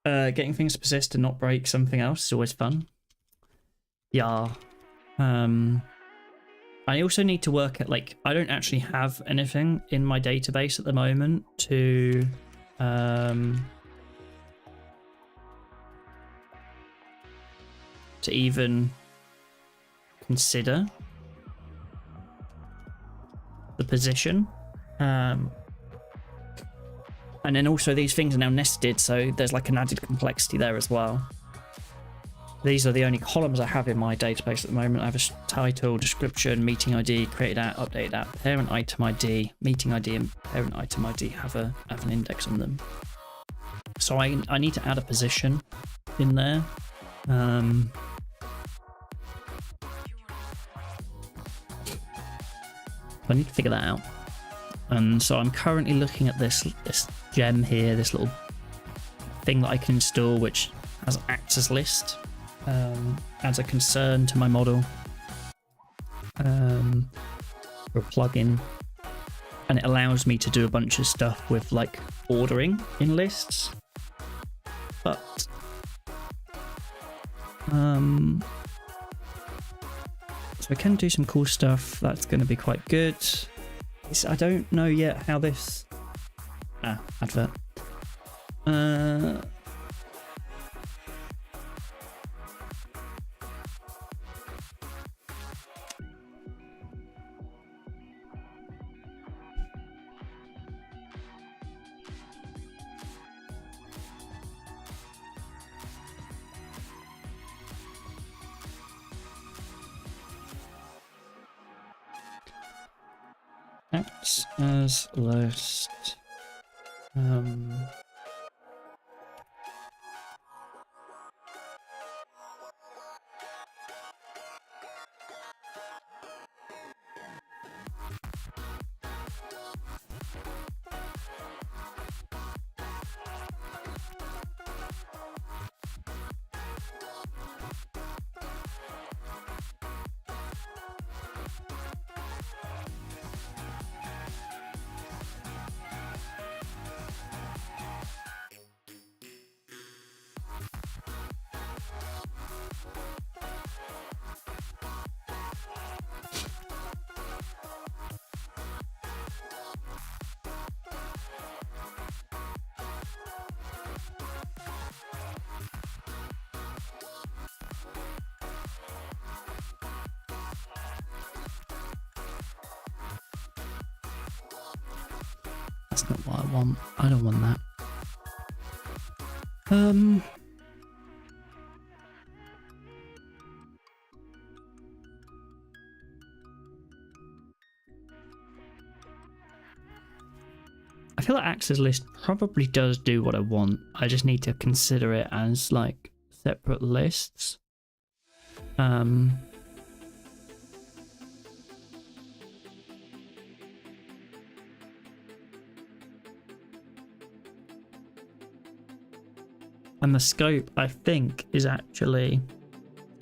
I? Getting things to persist and not break something else is always fun. Yeah. I also need to work at, like, I don't actually have anything in my database at the moment to even consider the position. And then also these things are now nested, so there's like an added complexity there as well. These are the only columns I have in my database at the moment. I have a title, description, meeting ID, created app, updated app, parent item ID, meeting ID, and parent item ID have an index on them. So I need to add a position in there. I need to figure that out. And so I'm currently looking at this gem here, this little thing that I can install, which has acts as list, adds a concern to my model, or a plugin, and it allows me to do a bunch of stuff with like ordering in lists. But so I can do some cool stuff. That's going to be quite good. I don't know yet how this advert. Acts as list. That's not what I want. I don't want that. I feel like Axe's list probably does do what I want. I just need to consider it as like separate lists. And the scope, I think, is actually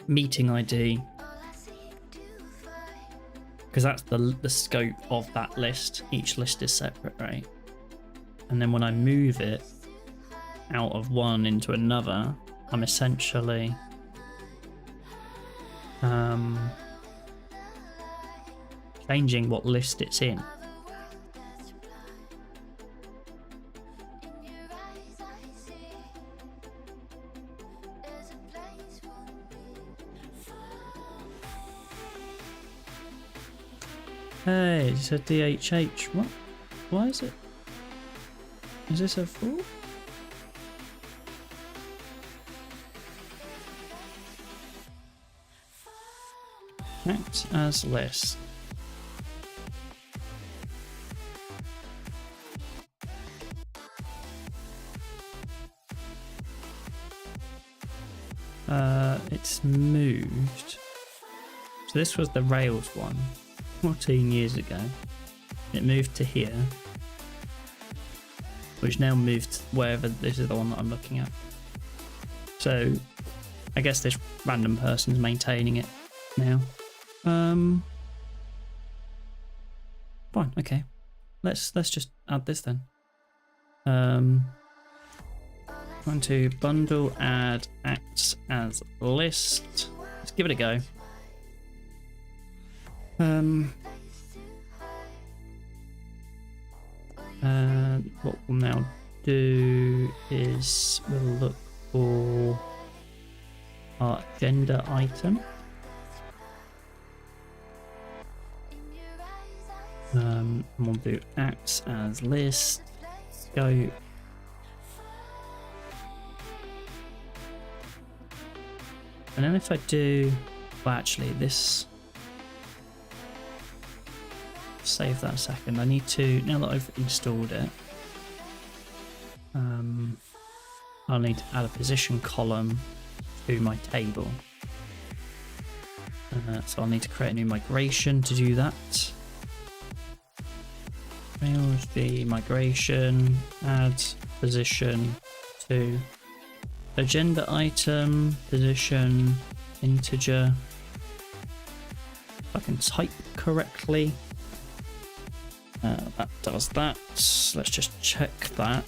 meeting ID, because that's the scope of that list. Each list is separate, right? And then when I move it out of one into another, I'm essentially changing what list it's in. Hey, it's a DHH. What? Why is it? Is this a fool? Act as list. It's moved. So this was the Rails one 14 years ago. It moved to here, which now moved wherever. This is the one that I'm looking at. So I guess this random person's maintaining it now. Fine, okay. Let's just add this then. Want to bundle add acts as list. Let's give it a go. What we'll now do is we'll look for our agenda item. And we'll do acts as list, scope. And then if I do, well, actually this, save that a second. I need to, now that I've installed it, I'll need to add a position column to my table. So I'll need to create a new migration to do that. Rails the migration, add position to agenda item, position, integer. If I can type correctly. That does that. Let's just check that.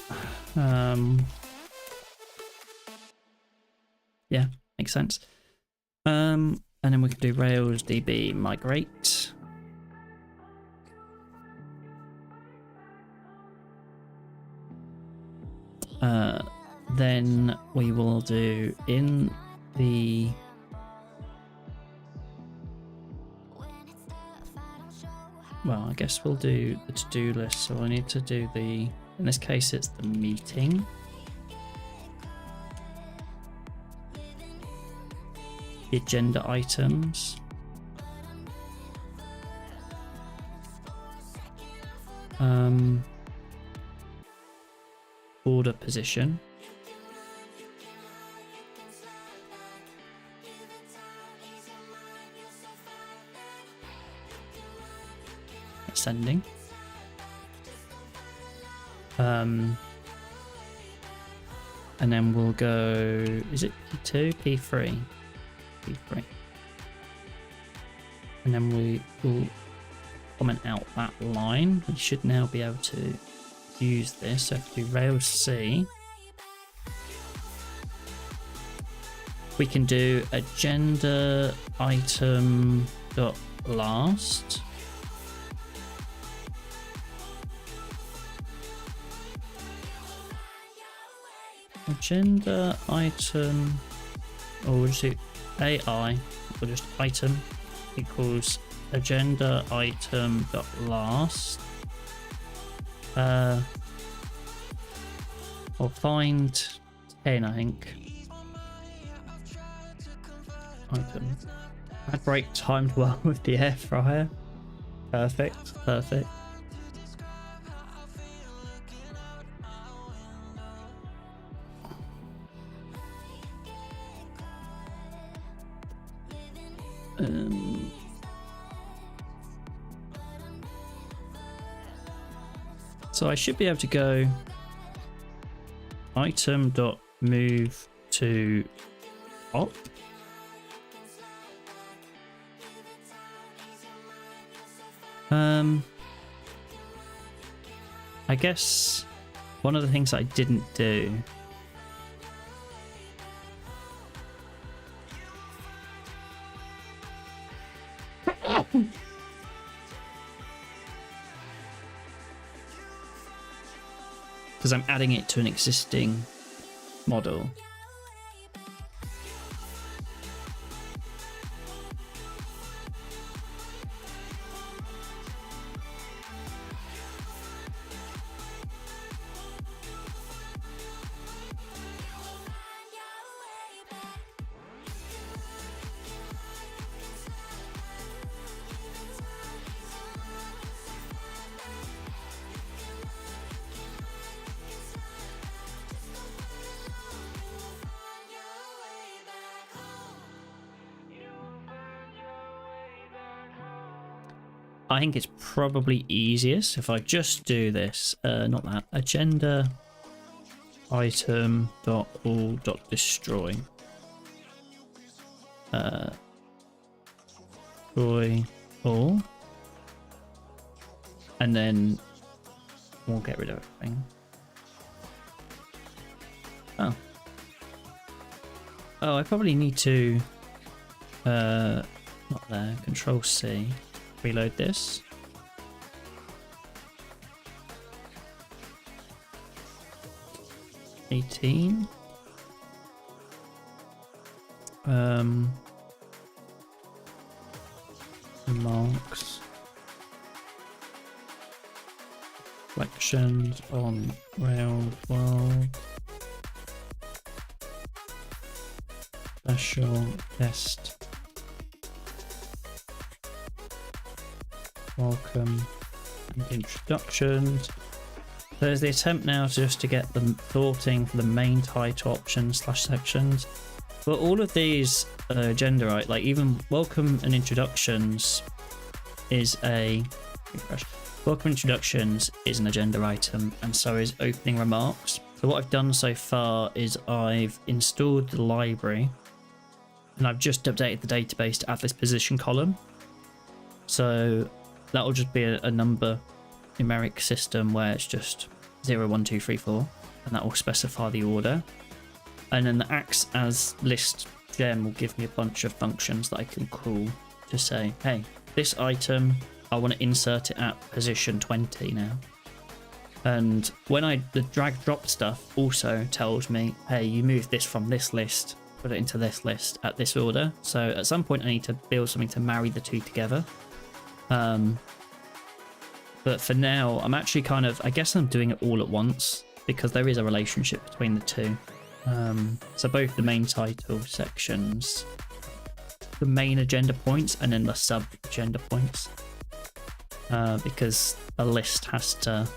Yeah, makes sense. And then we can do Rails DB migrate. Then we will do in the I guess we'll do the to-do list. So I need to do in this case it's the meeting. The agenda items. Order position. Ascending. And then we'll go, is it P2? P3? P3. And then we will comment out that line. We should now be able to use this. So if we do Rails C, we can do agenda item dot last. Agenda item, or we'll just do AI, or just item equals agenda item dot last. Or find 10, I think. Item. That break timed well with the air fryer. Perfect, perfect. So I should be able to go item dot move to op. I guess one of the things I didn't do because I'm adding it to an existing model. I think it's probably easiest if I just do this, not that, agenda item dot all dot destroy. Destroy all. And then we'll get rid of everything. Oh. Oh, I probably need to, not there, Control C. Reload this. $18. Marks. Reflections on Rails World. Special guest. Welcome and introductions. There's the attempt now just to get the sorting for the main title options / sections. But all of these agenda, right? Like even welcome and introductions is a refresh. Welcome introductions is an agenda item, and so is opening remarks. So what I've done so far is I've installed the library, and I've just updated the database to add this position column. So that will just be a number numeric system where it's just 0, 1, 2, 3, 4, and that will specify the order. And then the acts as list gem will give me a bunch of functions that I can call to say, hey, this item, I want to insert it at position 20 now. And when the drag drop stuff also tells me, hey, you move this from this list, put it into this list at this order. So at some point I need to build something to marry the two together. But for now, I'm actually kind of, I guess I'm doing it all at once because there is a relationship between the two. So both the main title sections, the main agenda points, and then the sub agenda points. Because a list has to,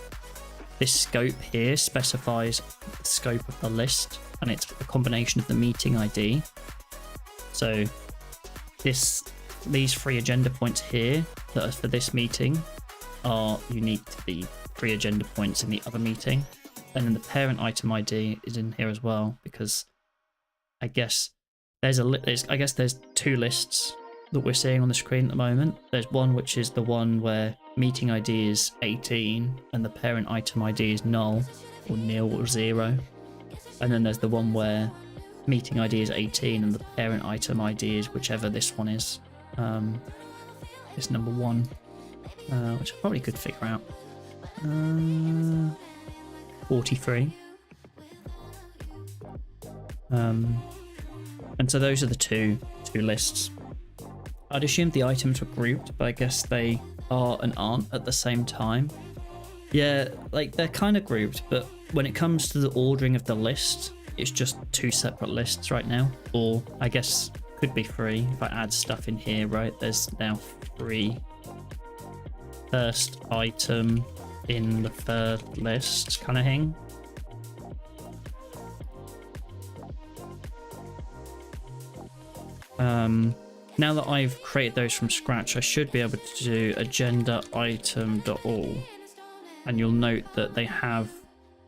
this scope here specifies the scope of the list, and it's a combination of the meeting ID. So these 3 agenda points here that are for this meeting are unique to the 3 agenda points in the other meeting. And then the parent item ID is in here as well, because I guess there's there's 2 lists that we're seeing on the screen at the moment. There's one which is the one where meeting ID is 18 and the parent item ID is null or nil or 0. And then there's the one where meeting ID is 18 and the parent item ID is whichever this one is. It's number 1, which I probably could figure out. 43. And so those are the two lists. I'd assume the items were grouped, but I guess they are and aren't at the same time. Yeah, like they're kind of grouped, but when it comes to the ordering of the list, it's just 2 separate lists right now. Or I guess could be 3 if I add stuff in here, right? There's now 3 first item in the 3rd list kind of thing. Now that I've created those from scratch, I should be able to do agenda item.all, and you'll note that they have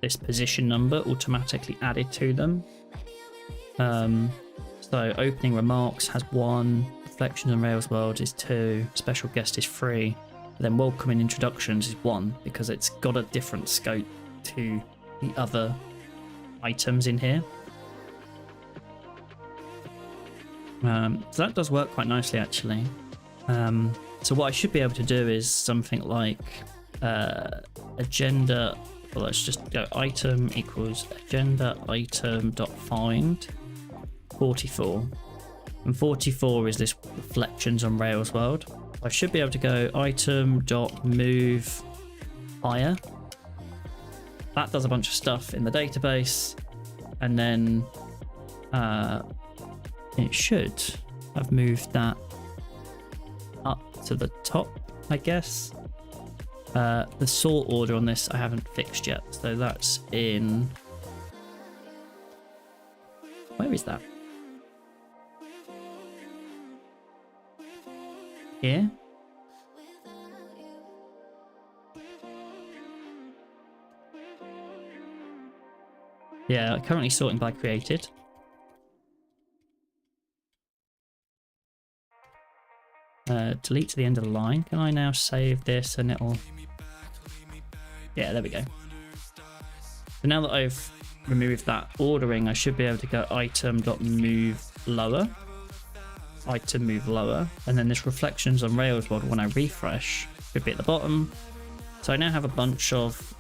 this position number automatically added to them. So opening remarks has 1, reflections on Rails World is 2, special guest is 3, and then welcome and introductions is 1 because it's got a different scope to the other items in here. So that does work quite nicely actually. So what I should be able to do is something like agenda, well, let's just go item equals agenda item dot find 44, and 44 is this reflections on Rails World. I should be able to go item dot move higher. That does a bunch of stuff in the database, and then it should have moved that up to the top, I guess. The sort order on this I haven't fixed yet, so that's in... Where is that? Here? Yeah, currently sorting by created. Delete to the end of the line. Can I now save this and it'll... Yeah, there we go. So now that I've removed that ordering, I should be able to go item.move lower. Item move lower. And then this reflections on Rails World, when I refresh, should be at the bottom. So I now have a bunch of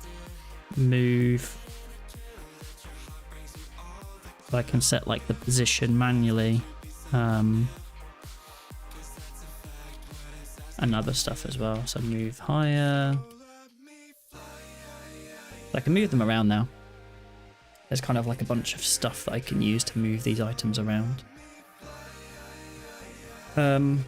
move. I can set like the position manually. And other stuff as well. So move higher. I can move them around now. There's kind of like a bunch of stuff that I can use to move these items around. And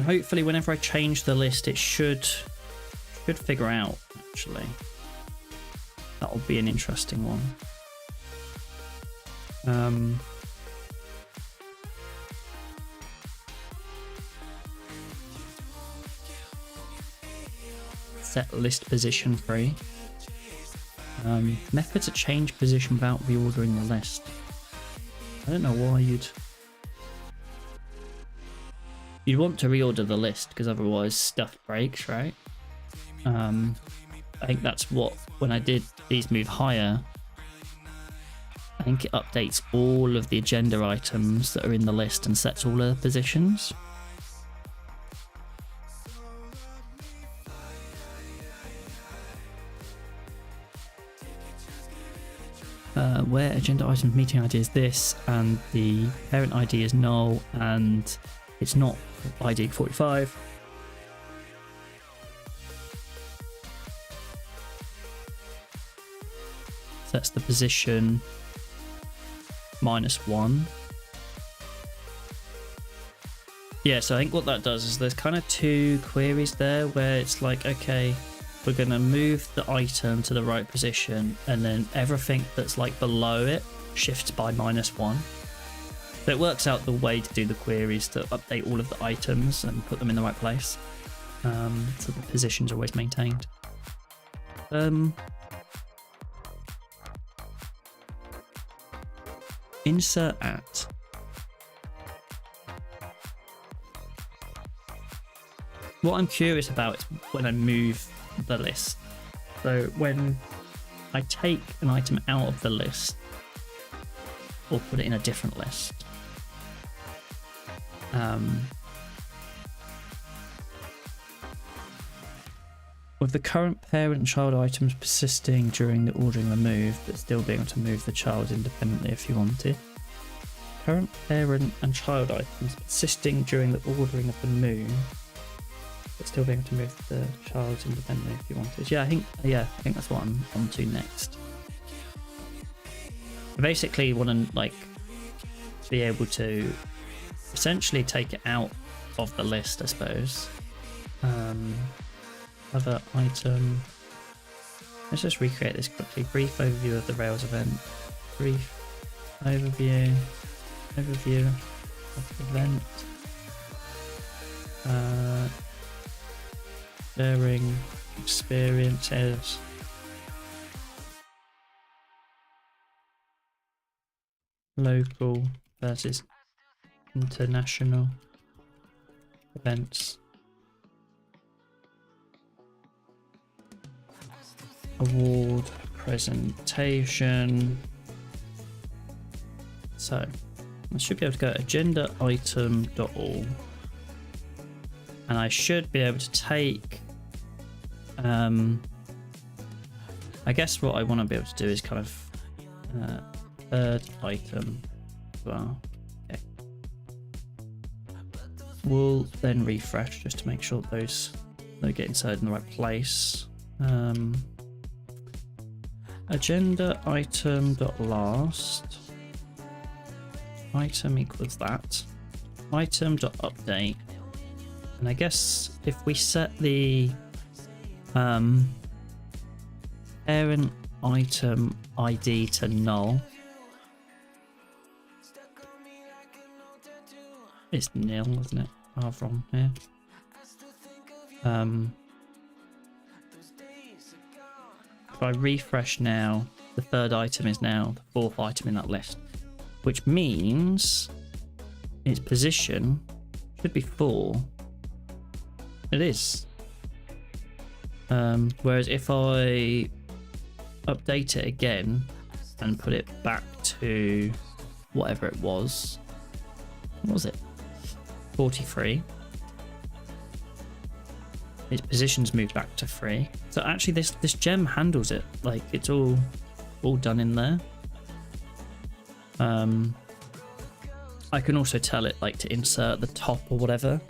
hopefully whenever I change the list, it should figure out actually. That'll be an interesting one. Set list position free. Method to change position without reordering the list. I don't know why you'd want to reorder the list, because otherwise stuff breaks, right? I think that's what, when I did these move higher, I think it updates all of the agenda items that are in the list and sets all the positions. Where agenda items meeting ID is this, and the parent ID is null, and it's not ID 45. Sets the position -1. Yeah, so I think what that does is there's kind of two queries there where it's like, okay, we're going to move the item to the right position, and then everything that's like below it shifts by -1. So it works out the way to do the queries to update all of the items and put them in the right place. So the position's always maintained. Insert at. What I'm curious about is when I move the list. So when I take an item out of the list or put it in a different list, with the current parent and child items persisting during the ordering of the move, but still being able to move the child independently if you wanted. Current parent and child items persisting during the ordering of the move, but still being able to move the child independently if you wanted. I think that's what I'm on to next. I basically want to like be able to essentially take it out of the list, I suppose. Other item. Let's just recreate this quickly. Brief overview of the Rails event. Brief overview of the event. Sharing experiences. Local versus international events. Award presentation. So I should be able to go agenda item.all, and I should be able to take I guess what I want to be able to do is kind of third item as well. Okay. We'll then refresh just to make sure those they get inserted in the right place. Agenda item dot last item equals that item dot update, and I guess if we set the parent item ID to null, it's nil, isn't it? From here. If I refresh now, the third item is now the fourth item in that list, which means its position should be 4. It is. Whereas if I update it again and put it back to whatever it was, what was it? 43. Its position's moved back to 3. So actually this gem handles it. Like it's all done in there. I can also tell it like to insert the top or whatever.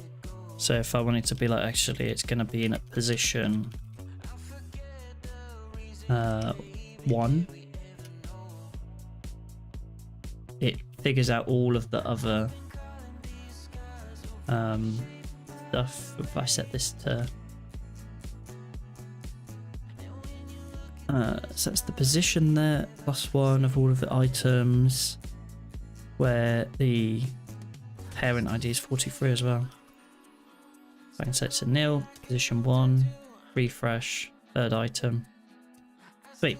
So if I wanted to be like, actually it's going to be in a position 1, it figures out all of the other stuff. If I set this to Sets the position there, +1 of all of the items, where the parent ID is 43 as well. I can set it to nil, position 1, refresh, third item. Sweet.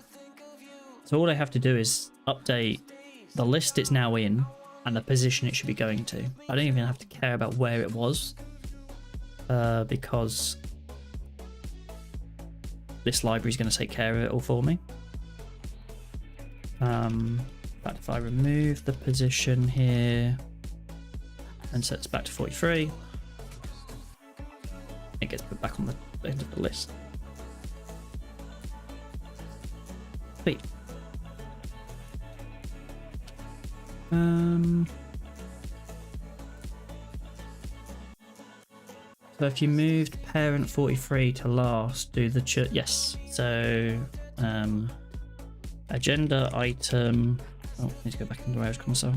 So all I have to do is update the list it's now in and the position it should be going to. I don't even have to care about where it was, because this library is going to take care of it all for me. In fact, if I remove the position here and set this back to 43, it gets put back on the end of the list. Sweet. So if you moved parent 43 to last, do the yes. So agenda item. Oh, I need to go back into Rails console.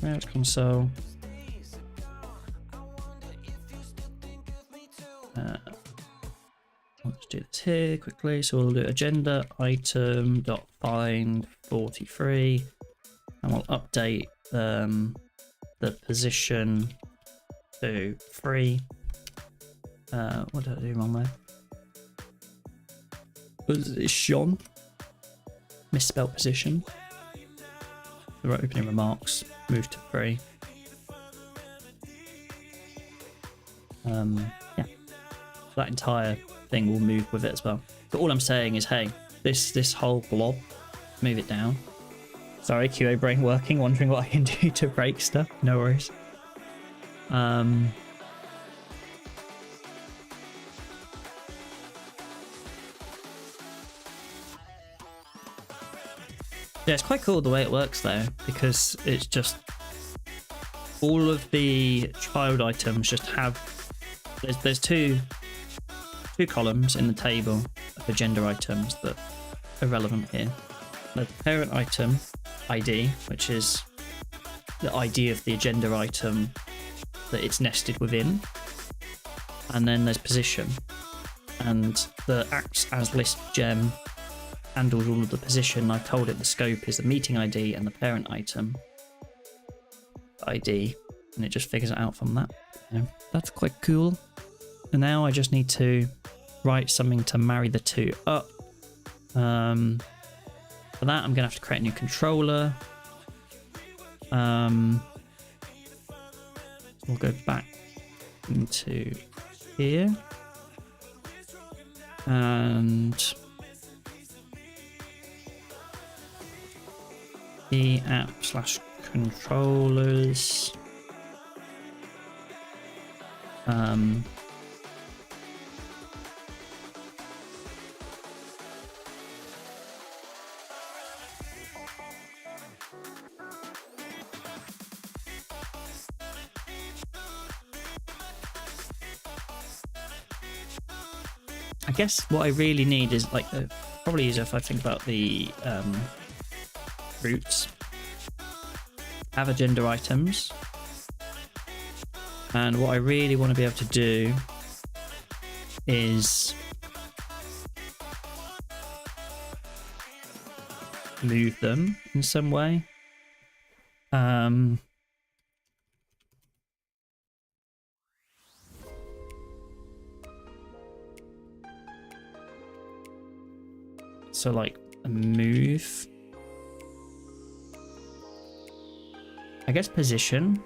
Rails console. Let's do this here quickly. So we'll do agenda item dot find 43, and we'll update the position to 3. What did I do wrong there? Was it Sean? Misspelled position. The right opening remarks. Move to 3. Yeah. That entire thing will move with it as well. But all I'm saying is, hey, this whole blob, move it down. Sorry, QA brain working, wondering what I can do to break stuff. No worries. Yeah, it's quite cool the way it works though, because it's just all of the child items just have there's two columns in the table of agenda items that are relevant here. The parent item ID, which is the ID of the agenda item that it's nested within, and then there's position, and the acts as list gem handles all of the position. I told it the scope is the meeting ID and the parent item ID, and it just figures it out from that. Yeah, that's quite cool. And now I just need to write something to marry the two up. For that, I'm gonna have to create a new controller. We'll go back into here and the app/controllers. I guess what I really need is like probably easier if I think about the roots. Have agenda items, and what I really want to be able to do is move them in some way. So like a move. I guess position.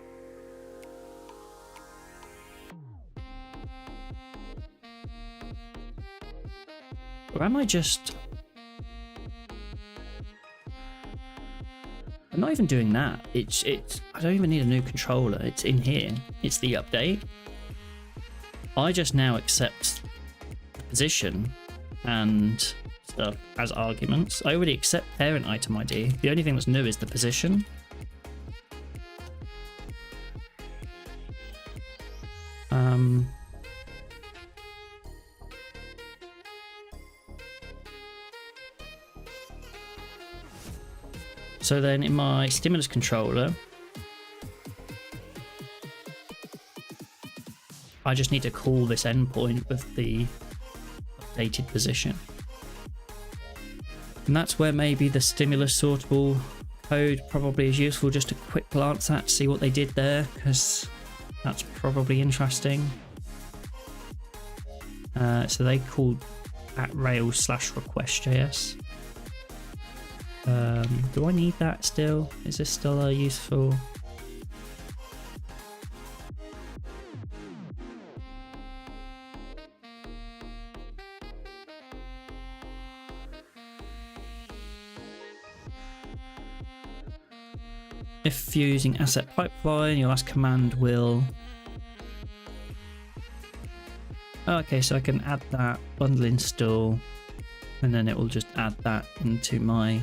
Or am I just... I'm not even doing that. It's I don't even need a new controller. It's in here. It's the update. I just now accept the position and stuff as arguments. I already accept parent item ID. The only thing that's new is the position. So then in my stimulus controller, I just need to call this endpoint with the updated position. And that's where maybe the stimulus sortable code probably is useful, just a quick glance at, see what they did there, because that's probably interesting. So they called at Rails/request.js. Do I need that still? Is this still a useful? If you're using asset pipeline, your last command will... Oh, okay, so I can add that, bundle install, and then it will just add that into my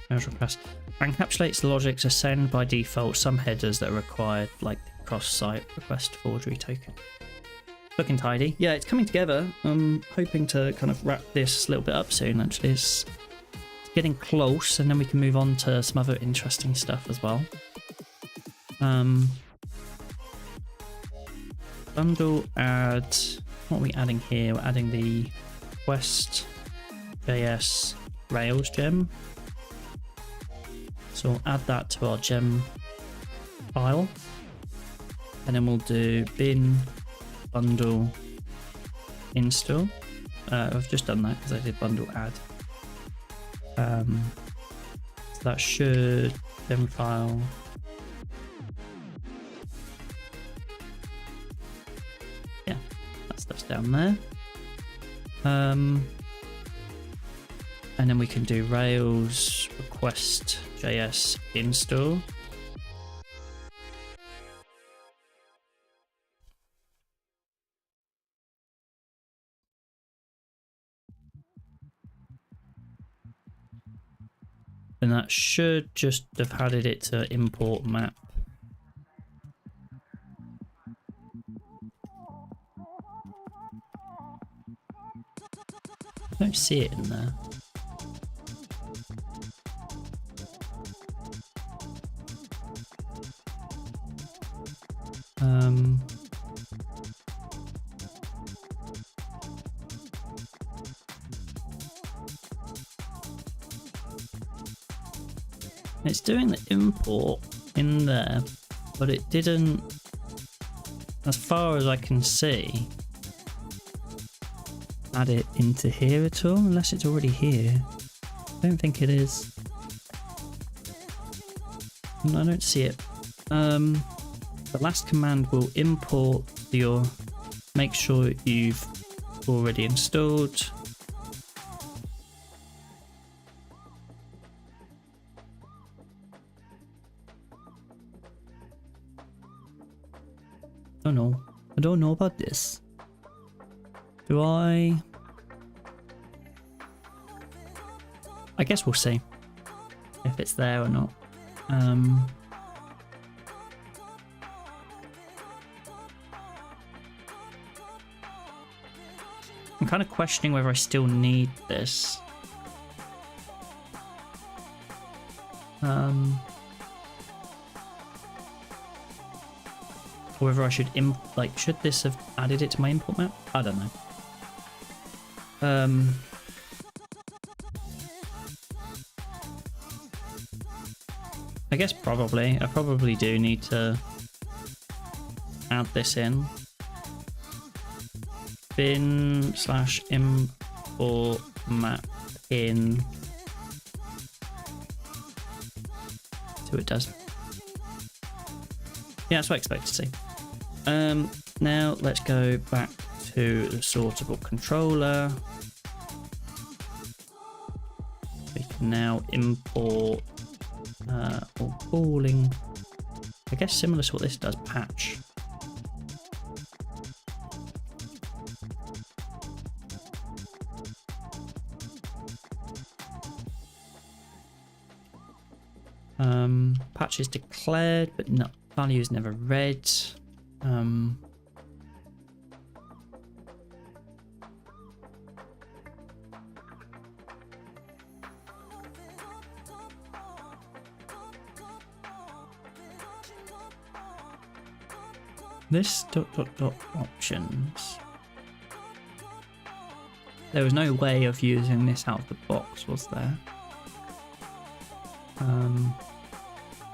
merge request. Encapsulates the logic to send by default some headers that are required, like the cross-site request forgery token. Looking tidy. Yeah, it's coming together. I'm hoping to kind of wrap this a little bit up soon, actually. It's getting close, and then we can move on to some other interesting stuff as well. Bundle add, what are we adding here? We're adding the Quest.js Rails gem. So we'll add that to our gem file, and then we'll do bin bundle install. I've just done that because I did bundle add. So that should gem file. Yeah, that stuff's down there. And then we can do Rails request.js install. And that should just have added it to import map. I don't see it in there. It's doing the import in there, but it didn't, as far as I can see, add it into here at all, unless it's already here. I don't think it is. No, I don't see it. The last command will import your, make sure you've already installed. I don't know about this. Do I guess we'll see if it's there or not. I'm kind of questioning whether I still need this. Or whether I should should this have added it to my import map? I don't know. I guess probably. I probably do need to add this in. bin/import map in. See what it does. Yeah, that's what I expect to see. Now let's go back to the sortable controller. We can now import or calling, I guess similar to what this does, patch. Patch is declared, but no, value is never read. This ... options. There was no way of using this out of the box, was there?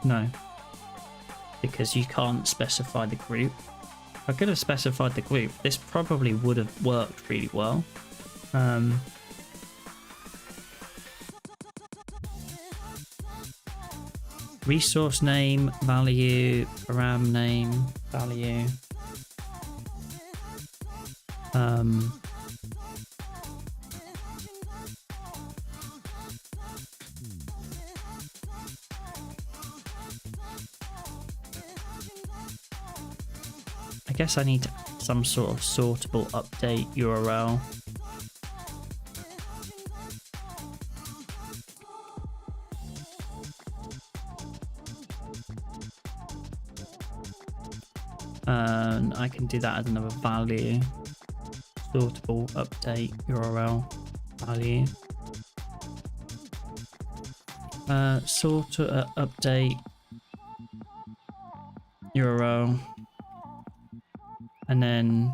No. Because you can't specify the group. If I could have specified the group, this probably would have worked really well. Resource name, value, param name, value. I guess I need some sort of sortable update URL. And I can do that as another value. Sortable update URL value. Update URL. And then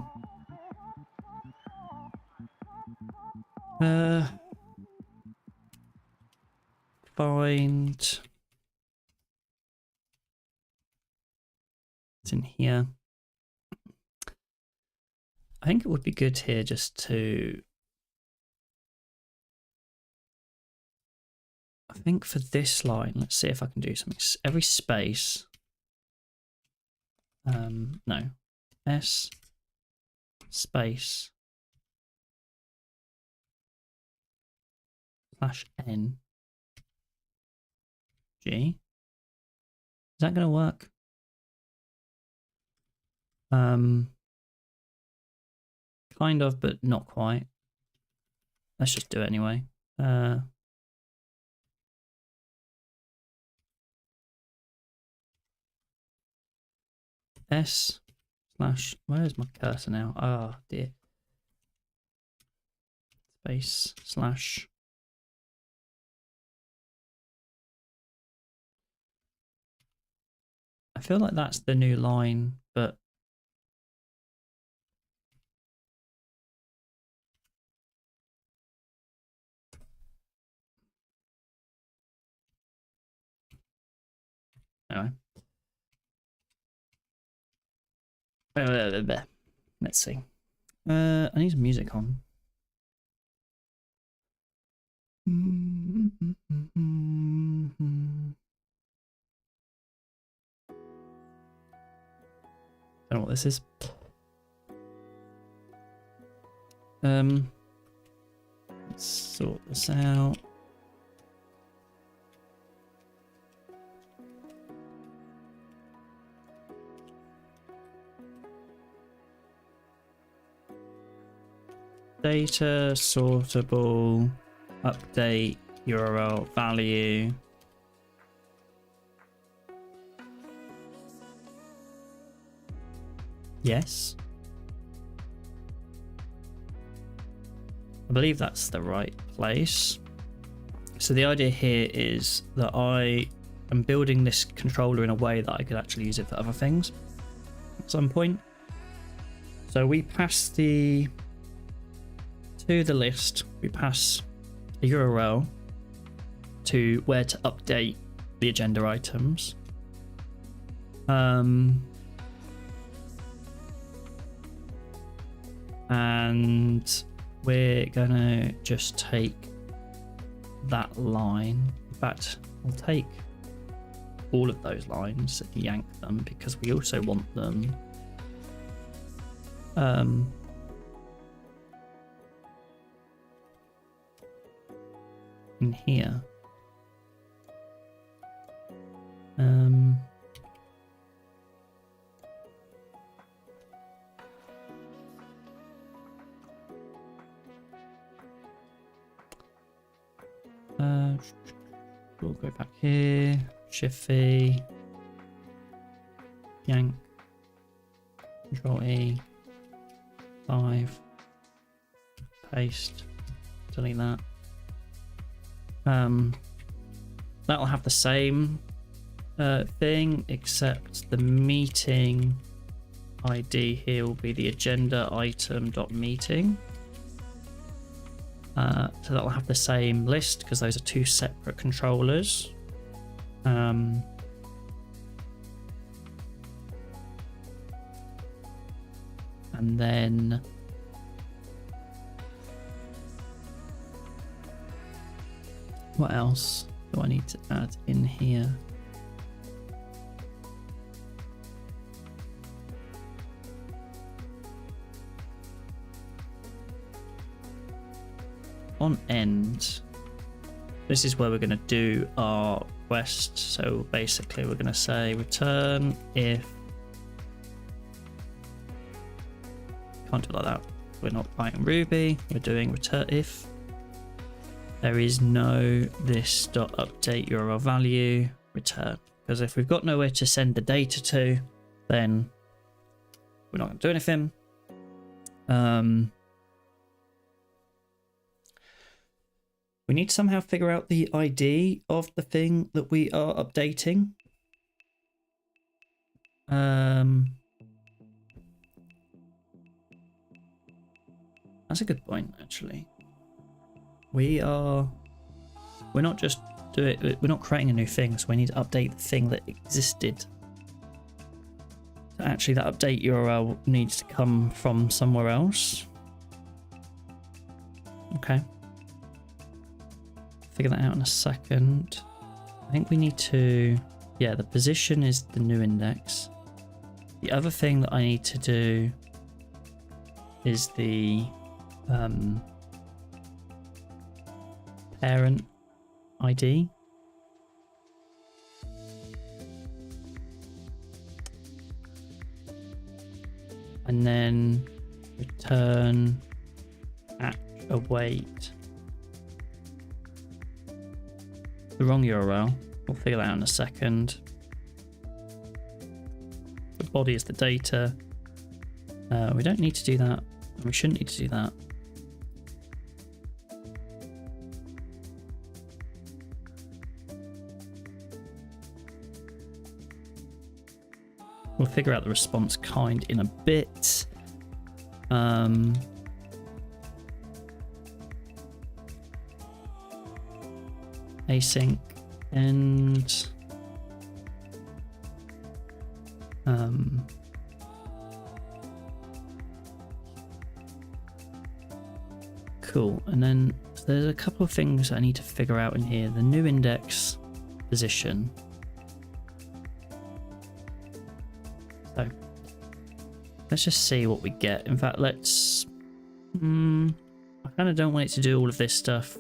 find it's in here. I think it would be good here just to, I think for this line, let's see if I can do something. Every space, no, S space /N G. Is that going to work? Kind of, but not quite. Let's just do it anyway. S / where's my cursor now? Oh dear. Space / I feel like that's the new line, but anyway. Let's see. I need some music on. Don't know what this is. Let's sort this out. Data sortable update URL value. Yes. I believe that's the right place. So the idea here is that I am building this controller in a way that I could actually use it for other things at some point. So we pass to the list, we pass a URL to where to update the agenda items. And we're gonna just take that line. In fact, we'll take all of those lines and yank them because we also want them in here. We'll go back here, Shift V, yank, Control E, 5, paste, delete that. That'll have the same thing, except the meeting ID here will be the agenda item.meeting. So that'll have the same list because those are two separate controllers. And then what else do I need to add in here? On end, this is where we're going to do our quest. So basically we're going to say return if, can't do it like that, we're not writing Ruby, we're doing return if there is no this.update URL value, return. Because if we've got nowhere to send the data to, then we're not going to do anything. We need to somehow figure out the ID of the thing that we are updating. That's a good point, actually. We're not just we're not creating a new thing, so we need to update the thing that existed. So actually, that update URL needs to come from somewhere else. Okay. Figure that out in a second. I think we need to, yeah, the position is the new index. The other thing that I need to do is the parent ID. And then return await. The wrong URL. We'll figure that out in a second. The body is the data. We don't need to do that. We shouldn't need to do that. We'll figure out the response kind in a bit. Async end. Cool. And then there's a couple of things I need to figure out in here. The new index position. So let's just see what we get. In fact, let's I kind of don't want it to do all of this stuff,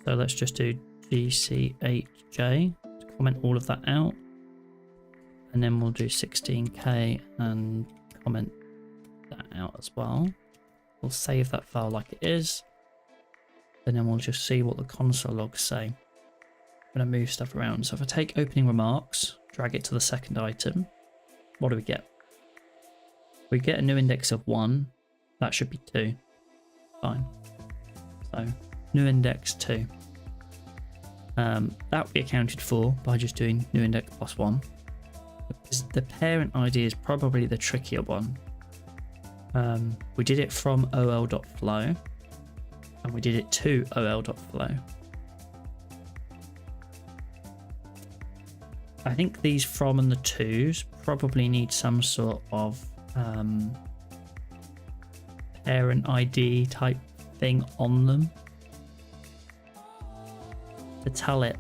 so let's just do GCHJ to comment all of that out, and then we'll do 16k and comment that out as well. We'll save that file like it is, and then we'll just see what the console logs say. I'm going to move stuff around. So if I take opening remarks, drag it to the second item, what do we get? We get a new index of 1. That should be 2. Fine. So new index 2. That would be accounted for by just doing new index plus 1. The parent ID is probably the trickier one. We did it from ol.flow, and we did it to ol.flow. I think these from and the tos probably need some sort of parent ID type thing on them to tell it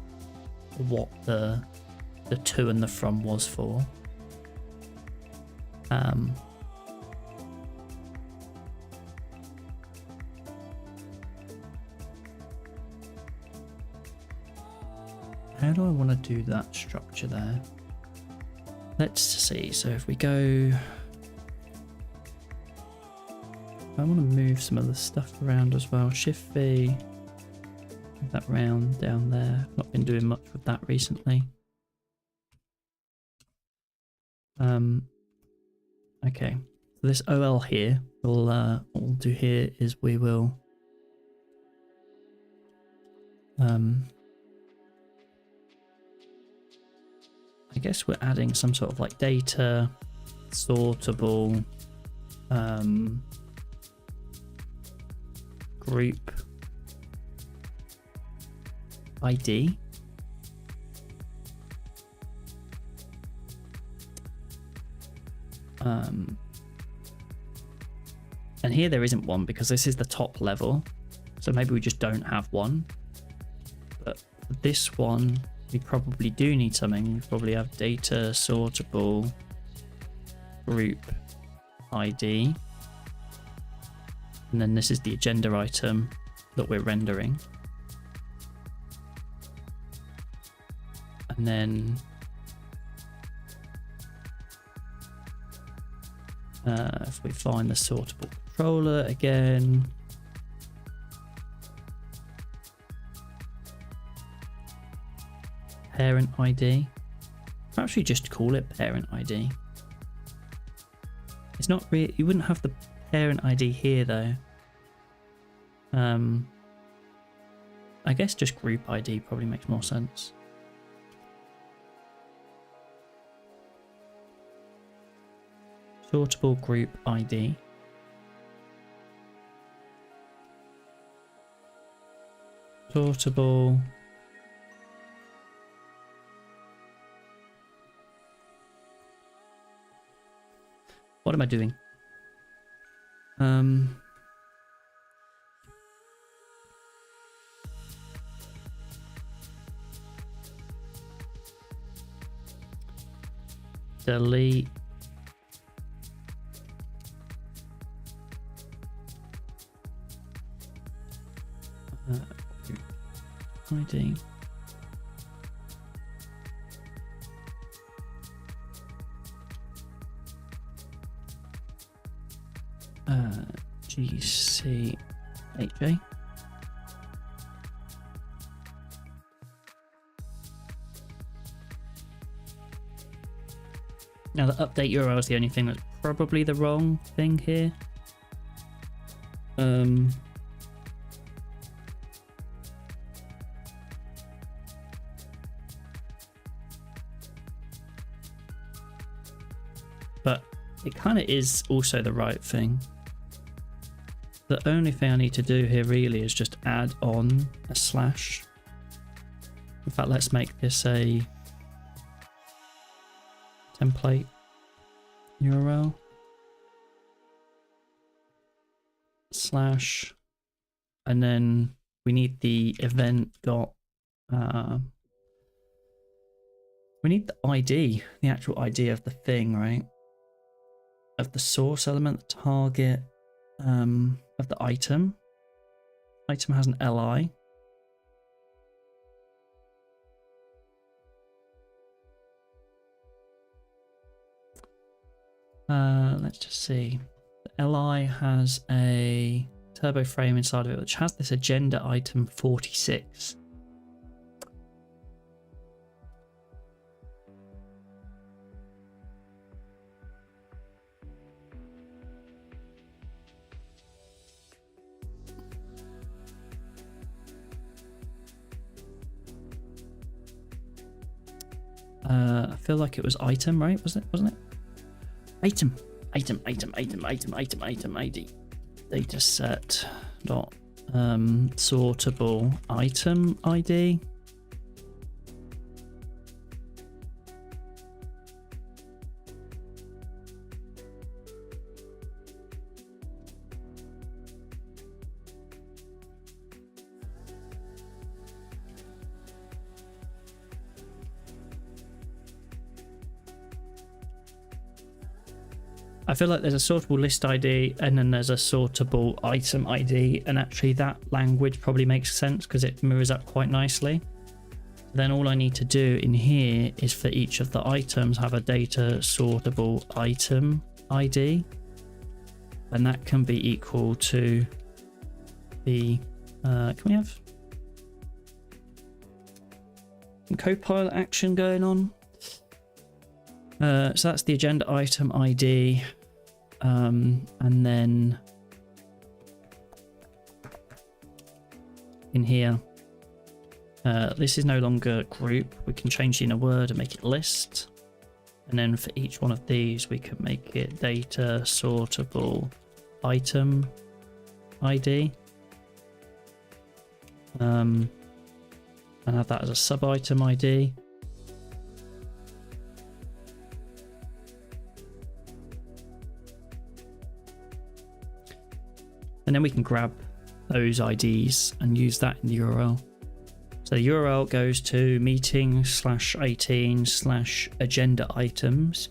what the to and the from was for. How do I want to do that structure there? Let's see. So if we go, I want to move some of the stuff around as well. Shift V, move that round down there. Not been doing much with that recently. Okay, so this OL here, what we'll do here is we will I guess we're adding some sort of like data, sortable, group ID. And here there isn't one because this is the top level. So maybe we just don't have one. But for this one, we probably do need something. We probably have data sortable group ID. And then this is the agenda item that we're rendering. And then if we find the sortable controller again, parent ID. Perhaps we just call it parent ID. It's not really, you wouldn't have the parent ID here though. I guess just group ID probably makes more sense. Sortable group ID. Sortable. What am I doing? Delete. ID. GCHA. Now the update URL is the only thing that's probably the wrong thing here. But it kind of is also the right thing. The only thing I need to do here really is just add on a slash. In fact, let's make this a template URL. Slash. And then we need the event dot we need the ID, the actual ID of the thing, right? Of the source element, the target, of the item. Item has an LI. Let's just see. The LI has a turbo frame inside of it, which has this agenda item 46. I feel like it was item, right? Wasn't it? Item ID. Data set dot sortable item ID. I feel like there's a sortable list ID and then there's a sortable item ID, and actually that language probably makes sense because it mirrors up quite nicely. Then all I need to do in here is for each of the items have a data sortable item ID, and that can be equal to the can we have some Copilot action going on? So that's the agenda item ID, and then in here, this is no longer group. We can change the inner word and make it list, and then for each one of these we can make it data sortable item ID. and have that as a sub item ID. And then we can grab those IDs and use that in the URL. So the URL goes to meeting/18/agenda items,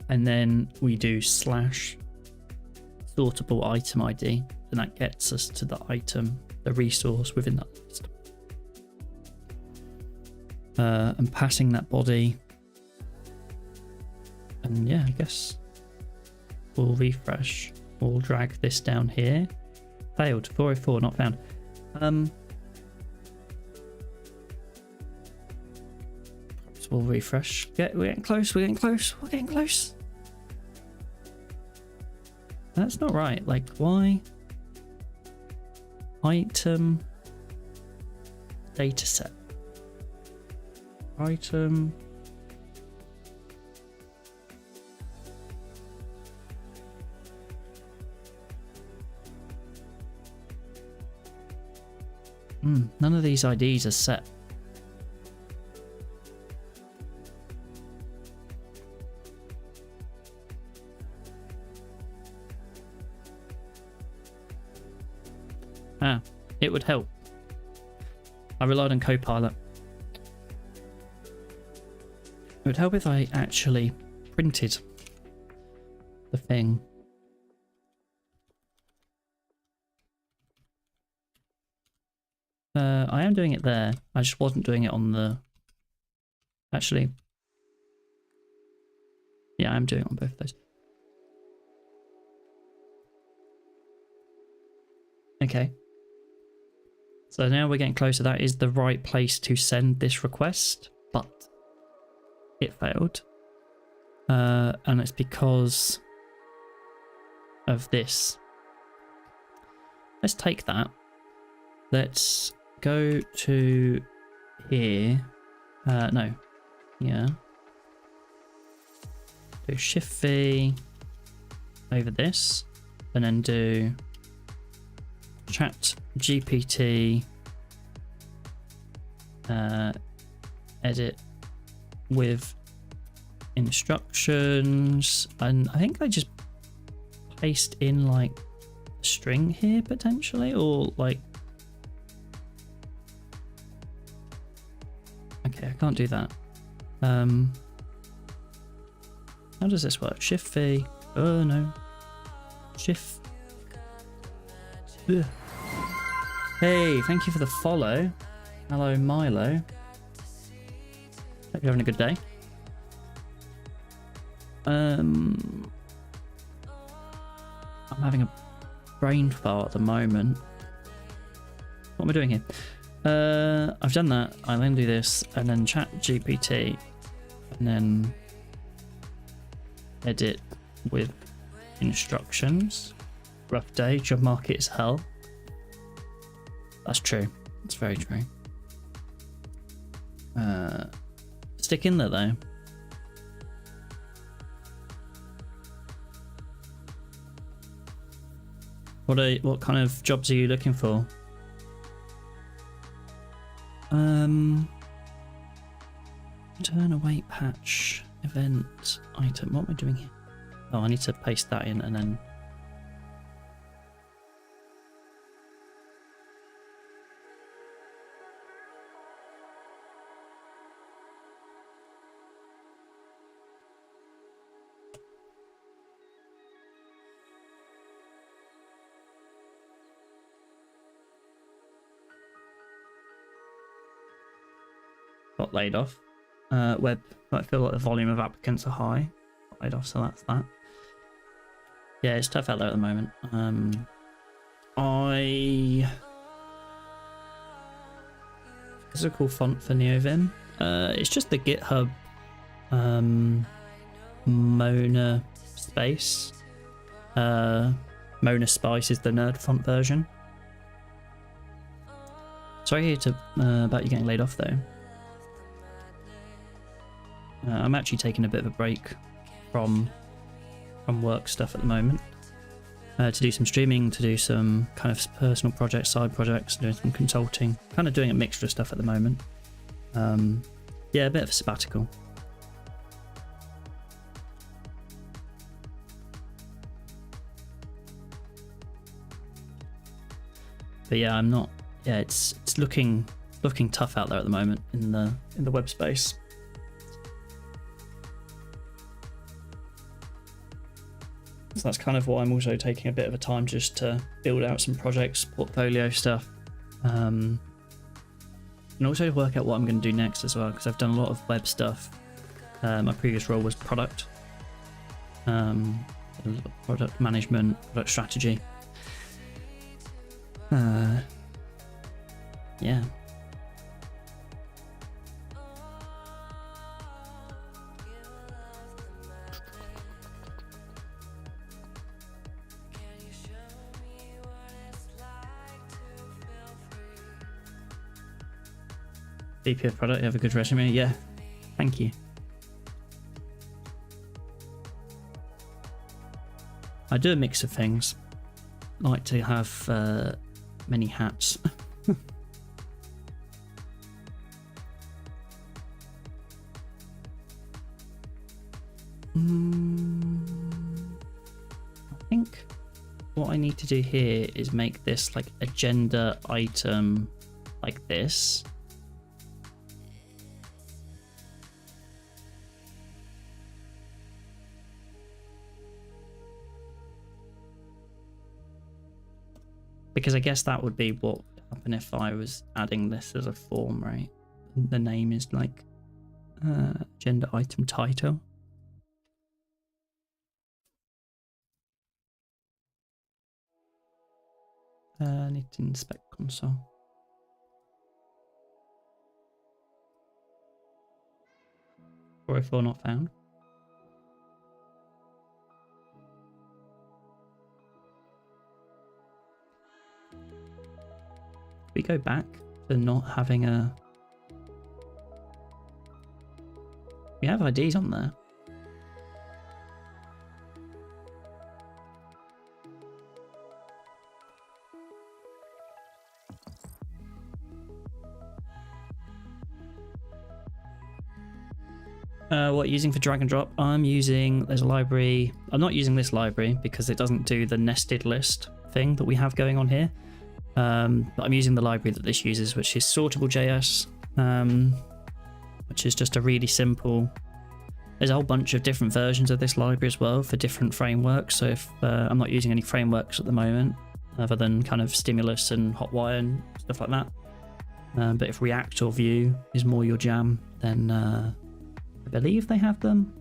and then we do /sortable item ID, and that gets us to the item, the resource within that list. And passing that body, and yeah, I guess we'll refresh. We'll drag this down here. Failed. 404 not found. We'll refresh. We're getting close. We're getting close. We're getting close. That's not right. Like, why? Item. Dataset. Item. None of these IDs are set. It would help. I relied on Copilot. It would help if I actually printed the thing. I am doing it there. I just wasn't doing it on the... Actually... Yeah, I'm doing it on both of those. Okay. So now we're getting closer. That is the right place to send this request, but it failed. And it's because of this. Let's take that. Let's go to here. No. Yeah. Do Shift V over this, and then do Chat GPT edit with instructions, and I think I just paste in like a string here potentially, or like, okay, I can't do that. How does this work? Shift V. Oh no. Shift. Ugh. Hey, thank you for the follow. Hello, Milo. Hope you're having a good day. I'm having a brain fart at the moment. What am I doing here? I've done that. I then do this, and then Chat GPT, and then edit with instructions. Rough day, job market is hell. That's true. That's very true. Stick in there though. What kind of jobs are you looking for? Turn await patch event item. What am I doing here? Oh, I need to paste that in and then. Got laid off. Web might feel like the volume of applicants are high. Got laid off, so that's that. Yeah, it's tough out there at the moment. This is a cool font for NeoVim. It's just the GitHub Mona Space. Mona Spice is the nerd font version. Sorry to hear about you getting laid off though. I'm actually taking a bit of a break from work stuff at the moment. to do some streaming, to do some kind of personal projects, side projects, doing some consulting, kind of doing a mixture of stuff at the moment. Yeah, a bit of a sabbatical. But yeah, I'm not. Yeah, it's looking tough out there at the moment in the web space. So that's kind of why I'm also taking a bit of a time just to build out some projects, portfolio stuff, and also to work out what I'm going to do next as well, because I've done a lot of web stuff. My previous role was product, product management, product strategy. Yeah. VP of product, you have a good resume. Yeah, thank you. I do a mix of things. Like to have many hats. I think what I need to do here is make this like agenda item like this. Because I guess that would be what would happen if I was adding this as a form, right? The name is like agenda item title. I need to inspect console. Or if or not found. We go back to not having a... We have IDs on there. What using for drag and drop? I'm using, there's a library. I'm not using this library because it doesn't do the nested list thing that we have going on here. But I'm using the library that this uses, which is sortable.js, which is just a really simple... There's a whole bunch of different versions of this library as well for different frameworks. So if I'm not using any frameworks at the moment, other than kind of Stimulus and Hotwire and stuff like that. But if React or Vue is more your jam, then I believe they have them.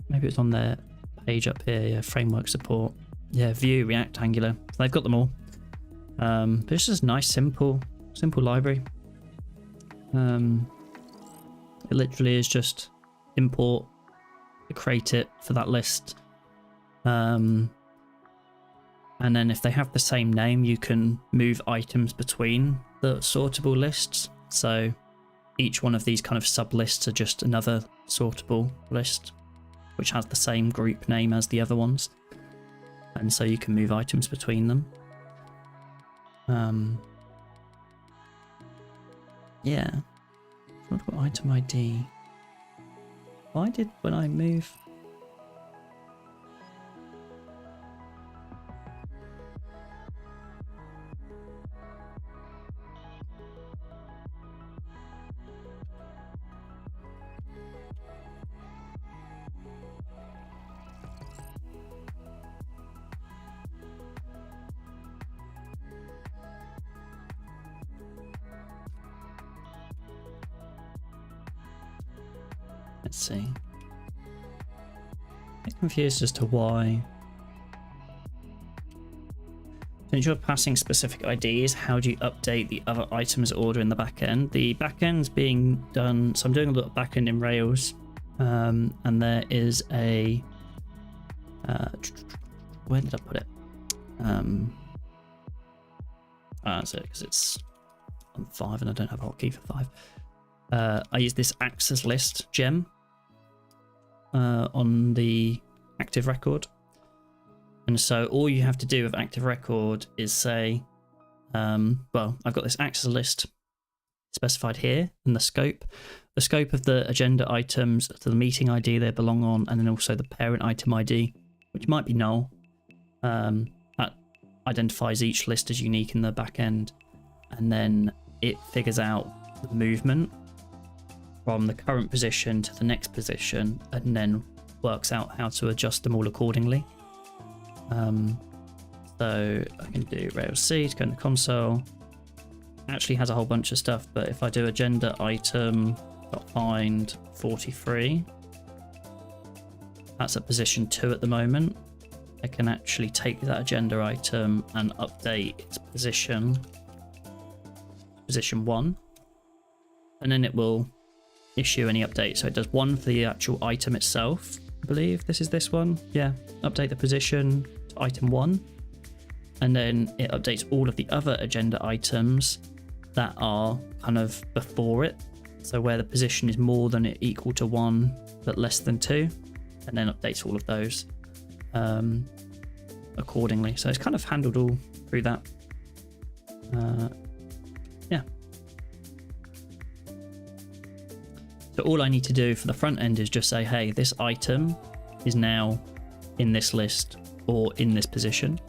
Maybe it's on their page up here. Yeah, framework support. Yeah, Vue, React, Angular. They've got them all. But it's just a nice, simple library. It literally is just import, create it for that list. And then if they have the same name, you can move items between the sortable lists. So each one of these kind of sub lists are just another sortable list, which has the same group name as the other ones. And so you can move items between them. Yeah. What about item ID? Why did when I move? Let's see. I'm confused as to why. Since you're passing specific IDs, how do you update the other items order in the backend? The backend's being done, so I'm doing a little backend in Rails, and there is a where did I put it? That's it, because it's on 5 and I don't have a hotkey for 5. I use this access list gem on the active record, And so all you have to do with active record is say, well, I've got this access list specified here in the scope of the agenda items, to the meeting ID they belong on, and then also the parent item ID, which might be null. That identifies each list as unique in the back end, and then it figures out the movement from the current position to the next position, and then works out how to adjust them all accordingly. So I can do Rails C to go in the console. Actually has a whole bunch of stuff, but if I do agenda item find 43, that's at position 2 at the moment. I can actually take that agenda item and update its position 1, and then it will issue any update. So it does one for the actual item itself. I believe this is this one. Yeah, update the position to item 1, and then it updates all of the other agenda items that are kind of before it. So where the position is more than it equal to 1 but less than 2, and then updates all of those accordingly. So it's kind of handled all through that. Yeah. So all I need to do for the front end is just say, hey, this item is now in this list or in this position.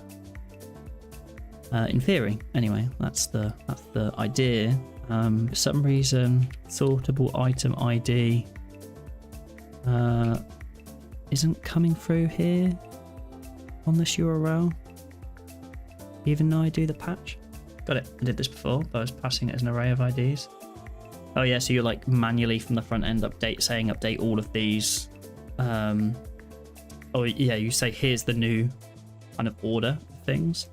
In theory, anyway, that's the idea. For some reason, sortable item ID isn't coming through here on this URL, even though I do the patch. Got it. I did this before, but I was passing it as an array of IDs. Oh yeah, so you're like manually from the front end update all of these. Oh yeah, you say here's the new kind of order of things.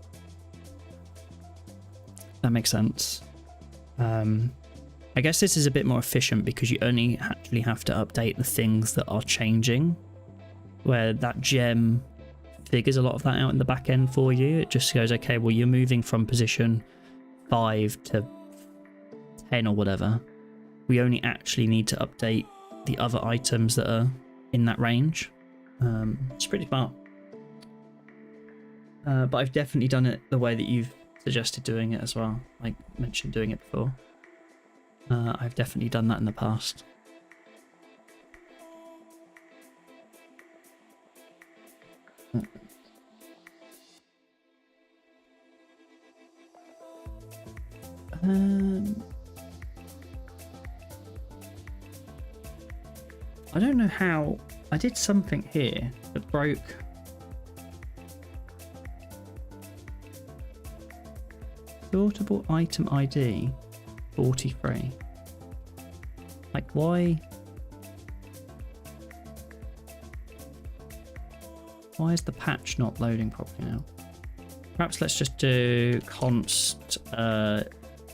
That makes sense. I guess this is a bit more efficient because you only actually have to update the things that are changing, where that gem figures a lot of that out in the back end for you. It just goes, okay, well, you're moving from position 5 to 10 or whatever. We only actually need to update the other items that are in that range. It's pretty smart. But I've definitely done it the way that you've suggested doing it as well. I mentioned doing it before. I've definitely done that in the past. I don't know how. I did something here that broke. Sortable item ID 43. Like, why? Why is the patch not loading properly now? Perhaps let's just do const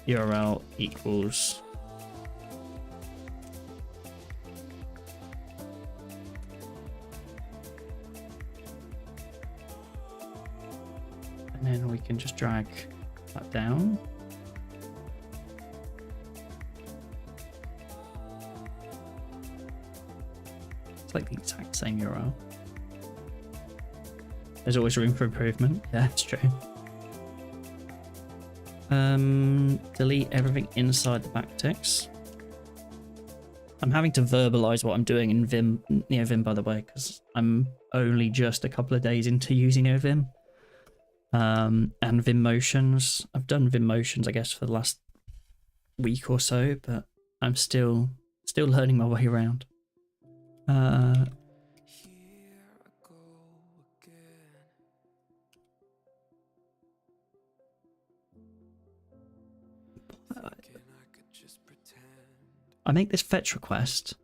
URL equals and then we can just drag that down. It's like the exact same URL. There's always room for improvement. Yeah, it's true. Delete everything inside the backticks. I'm having to verbalize what I'm doing in Vim, Vim, by the way, because I'm only just a couple of days into using Vim. And Vim motions. I've done Vim motions, I guess, for the last week or so, but I'm still learning my way around. I make this fetch request.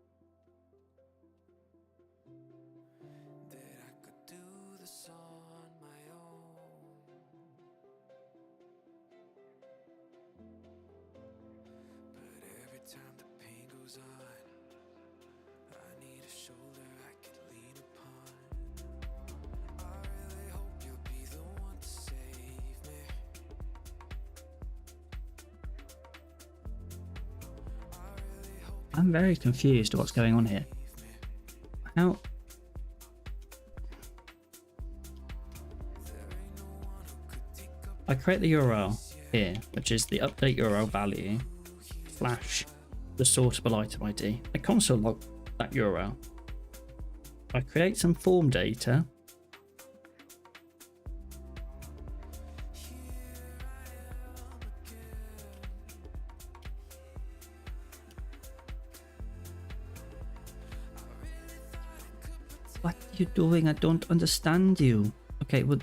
I'm very confused at what's going on here. How? I create the URL here, which is the update URL value slash the sortable item ID. I console log that URL. I create some form data. What are you doing? I don't understand you. Okay, well,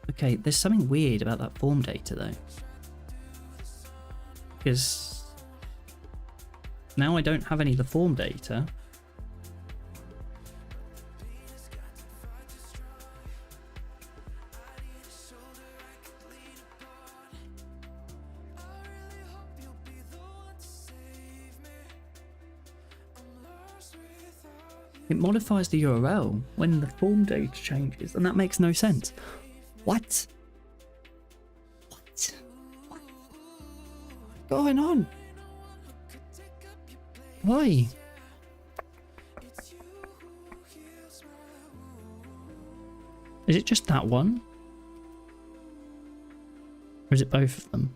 okay, there's something weird about that form data though. Because now I don't have any of the form data. It modifies the URL when the form data changes, and that makes no sense. What? What's going on? Why? Is it just that one? Or is it both of them?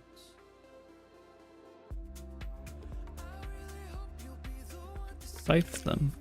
Both of them.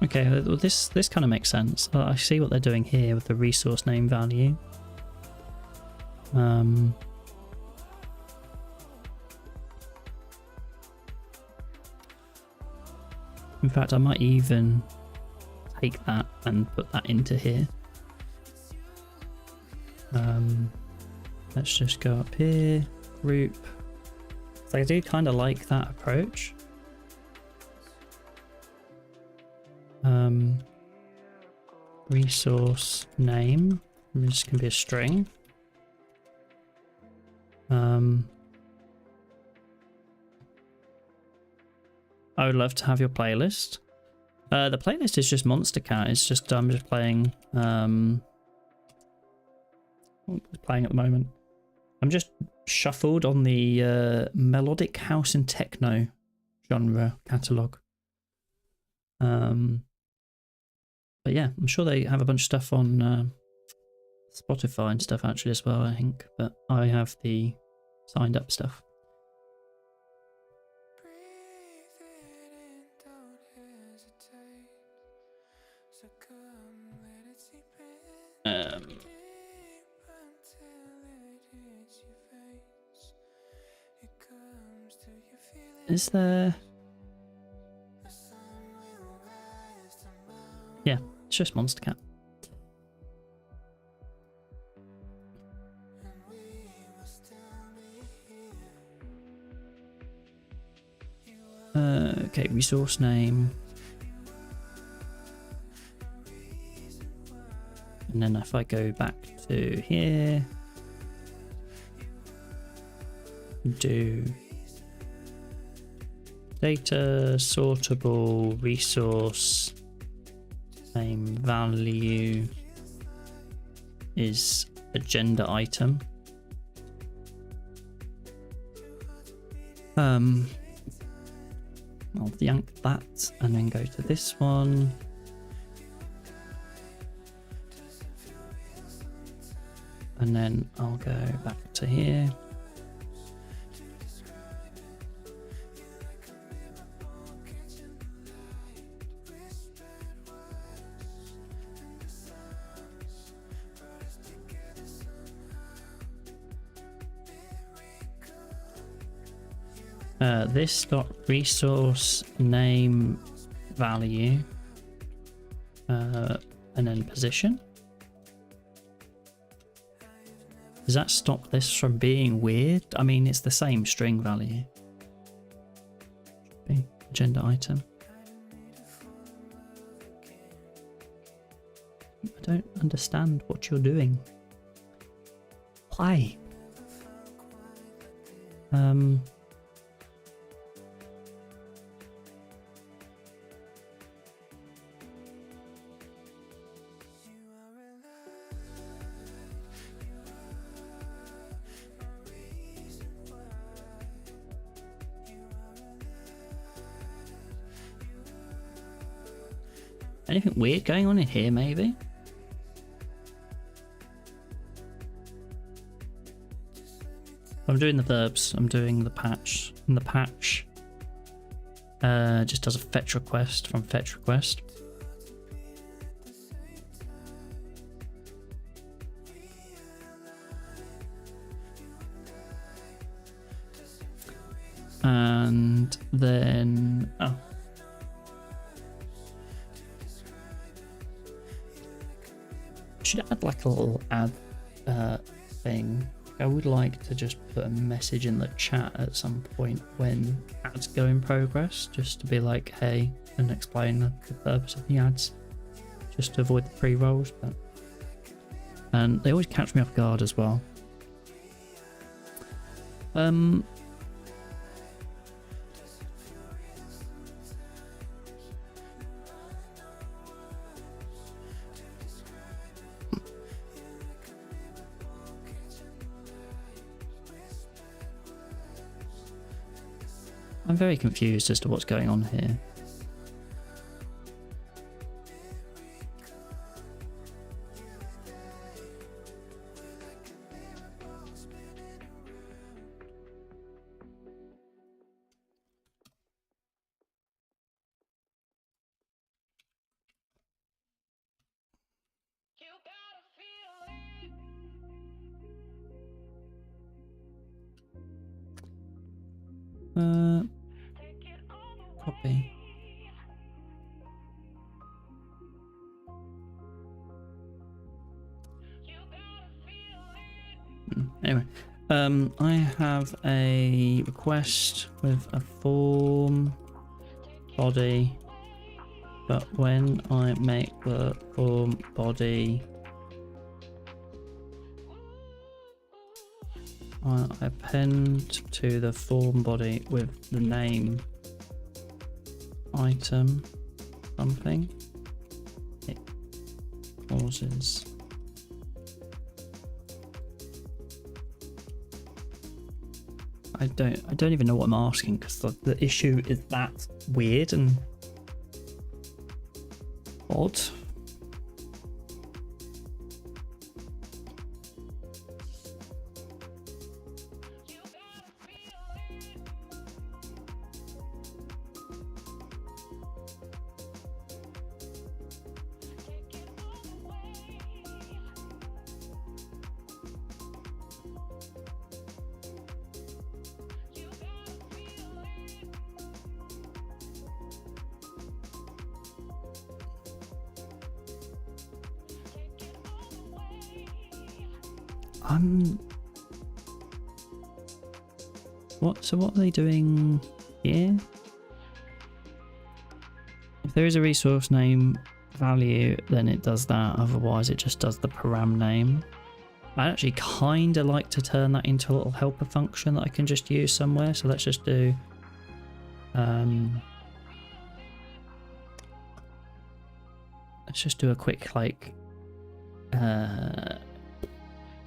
Okay, well, this kind of makes sense. I see what they're doing here with the resource name value. In fact, I might even take that and put that into here. Let's just go up here, group. So I do kind of like that approach. Resource name, this can be a string. I would love to have your playlist. The playlist is just Monster Cat. It's just I'm just playing. What am I playing at the moment? I'm just shuffled on the melodic house and techno genre catalog. But yeah, I'm sure they have a bunch of stuff on Spotify and stuff actually as well, I think. But I have the signed up stuff. Is there... Yeah, it's just Monster Cat. Okay, resource name. And then if I go back to here, do data sortable resource name value is agenda item. I'll yank that and then go to this one. And then I'll go back to here. This dot resource name value and then position. Does that stop this from being weird? I mean, it's the same string value. Agenda item. I don't understand what you're doing. Why? Anything weird going on in here, maybe? I'm doing the verbs. I'm doing the patch. And the patch just does a fetch request from fetch request. And then... oh. Should add like a little add thing. I would like to just put a message in the chat at some point when ads go in progress, just to be like, hey, and explain the purpose of the ads, just to avoid the pre-rolls. But and they always catch me off guard as well. I'm very confused as to what's going on here. Copy. Anyway, I have a request with a form body, but when I make the form body, I append to the form body with the name item something. It causes I don't even know what I'm asking, because the issue is that weird and odd. What are they doing here? If there is a resource name value, then it does that. Otherwise, it just does the param name. I actually kind of like to turn that into a little helper function that I can just use somewhere. So let's just do let's just do a quick like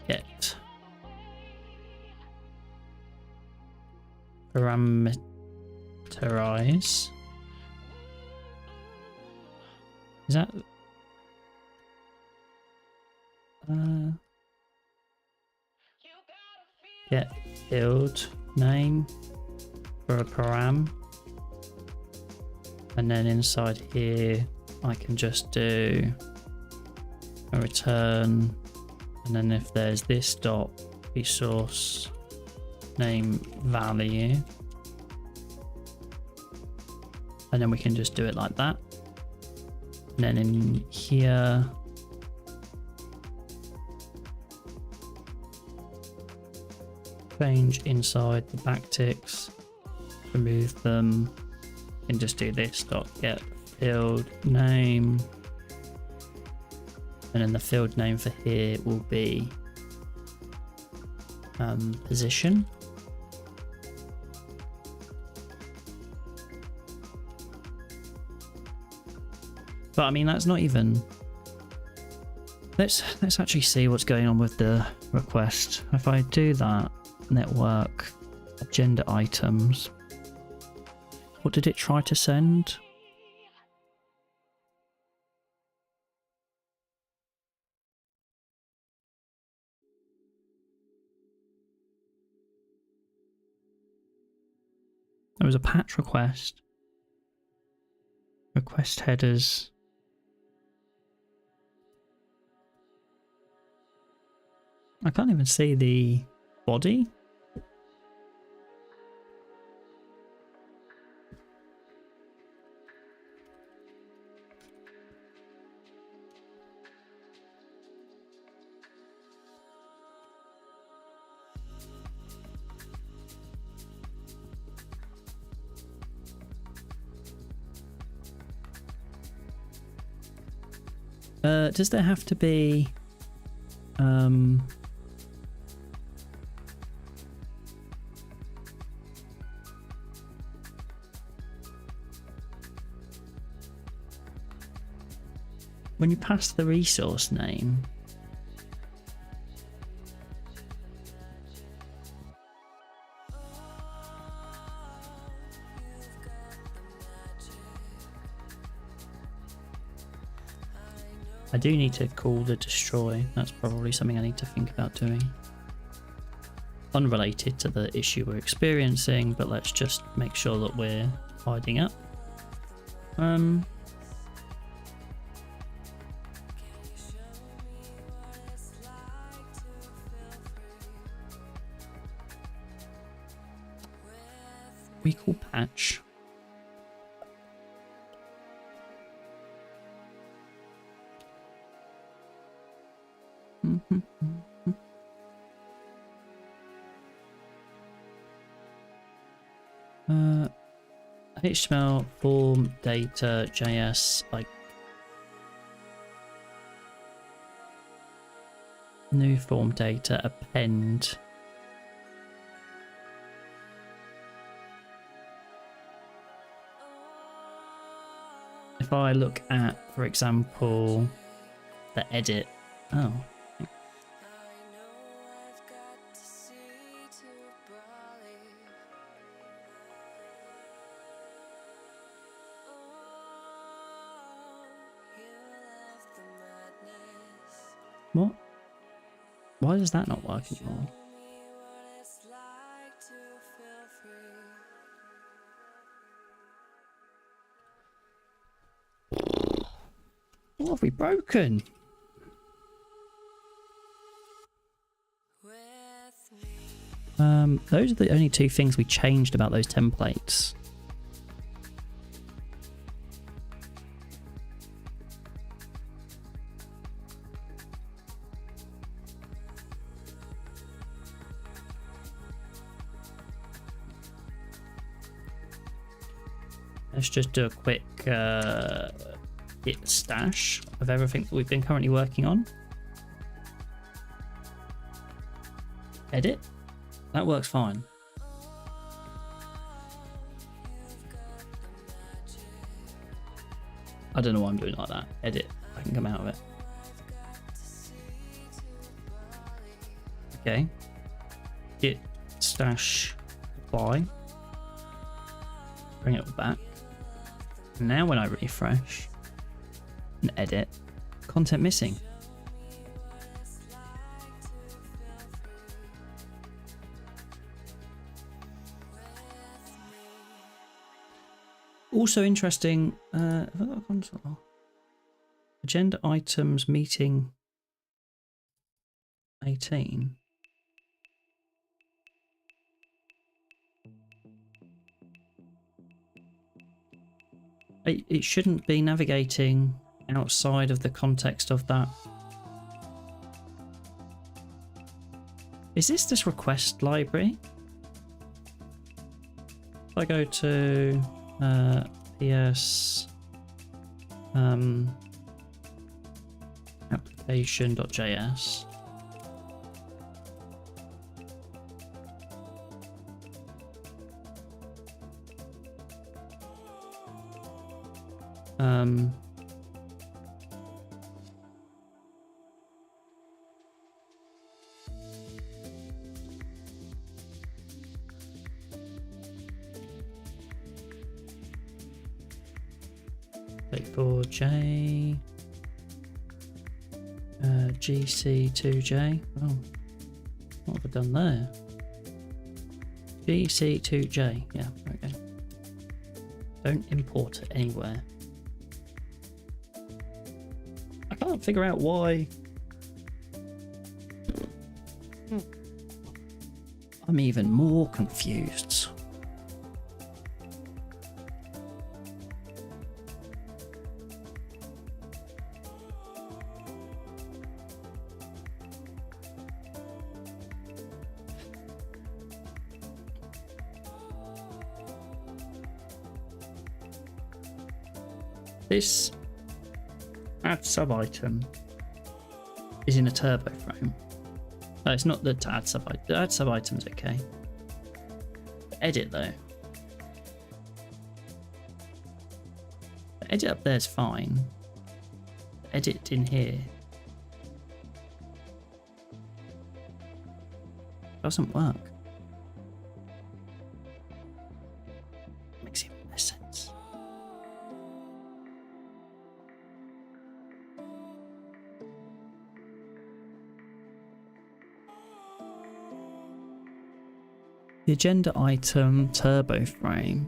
get parameterize. Is that get build name for a param, and then inside here I can just do a return, and then if there's this dot resource name value, and then we can just do it like that. And then in here change inside the backticks, remove them, and just do this dot get field name, and then the field name for here will be position. But I mean, that's not even... Let's actually see what's going on with the request. If I do that, network, agenda items, what did it try to send? There was a patch request. Request headers. I can't even see the body. Does there have to be when you pass the resource name, I do need to call the destroy. That's probably something I need to think about doing. Unrelated to the issue we're experiencing, but let's just make sure that we're hiding up. We call patch. HTML form data JS, like new form data append. If I look at, for example, the edit, oh. What? Why is that not working anymore? What have we broken? Those are the only two things we changed about those templates. Let's just do a quick git stash of everything that we've been currently working on. Edit. That works fine. I don't know why I'm doing it like that. Edit. I can come out of it. Okay. Git stash apply. Bring it all back. Now when I refresh and edit, content missing. Also interesting, agenda items meeting 18. It shouldn't be navigating outside of the context of that. Is this request library? If I go to PS application.js, J, GC2J. Oh, what have I done there? GC2J. Yeah, okay. Don't import it anywhere. I can't figure out why. I'm even more confused. This add sub item is in a turbo frame. No, it's not the add sub item. The add sub item's okay. The edit though. The edit up there is fine. The edit in here doesn't work. Makes even less sense. The agenda item turbo frame.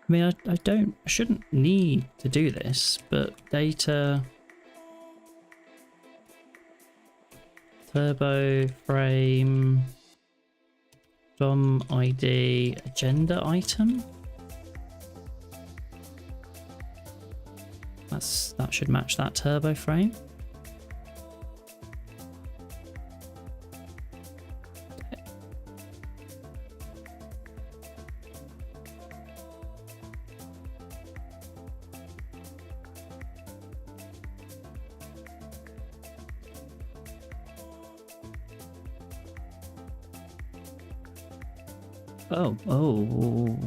I mean, I shouldn't need to do this, but data turbo frame DOM ID agenda item. That should match that turbo frame. Oh,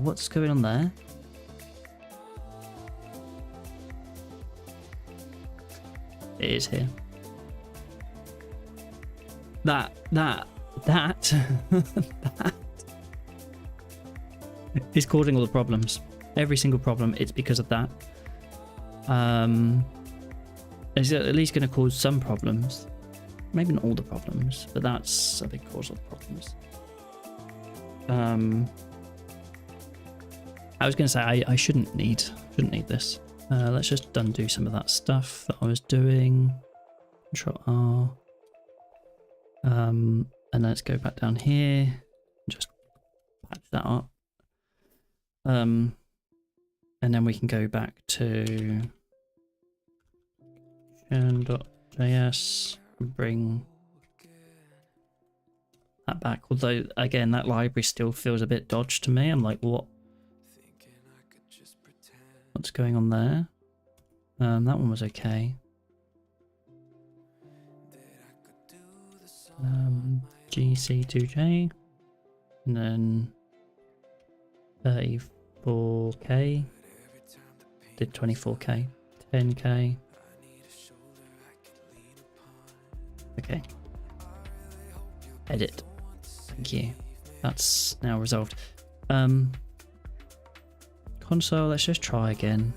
what's going on there? It is here. That is causing all the problems. Every single problem, it's because of that. It's at least going to cause some problems. Maybe not all the problems, but that's a big cause of the problems. I was going to say I shouldn't need this. Let's just undo some of that stuff that I was doing. Control R. And let's go back down here and just patch that up. And then we can go back to .js and bring that back. Although again, that library still feels a bit dodged to me. I'm like, what's going on there? That one was okay. GC2J, and then 34k, did 24k, 10k. Okay. Edit. Thank you. That's now resolved. Console, let's just try again.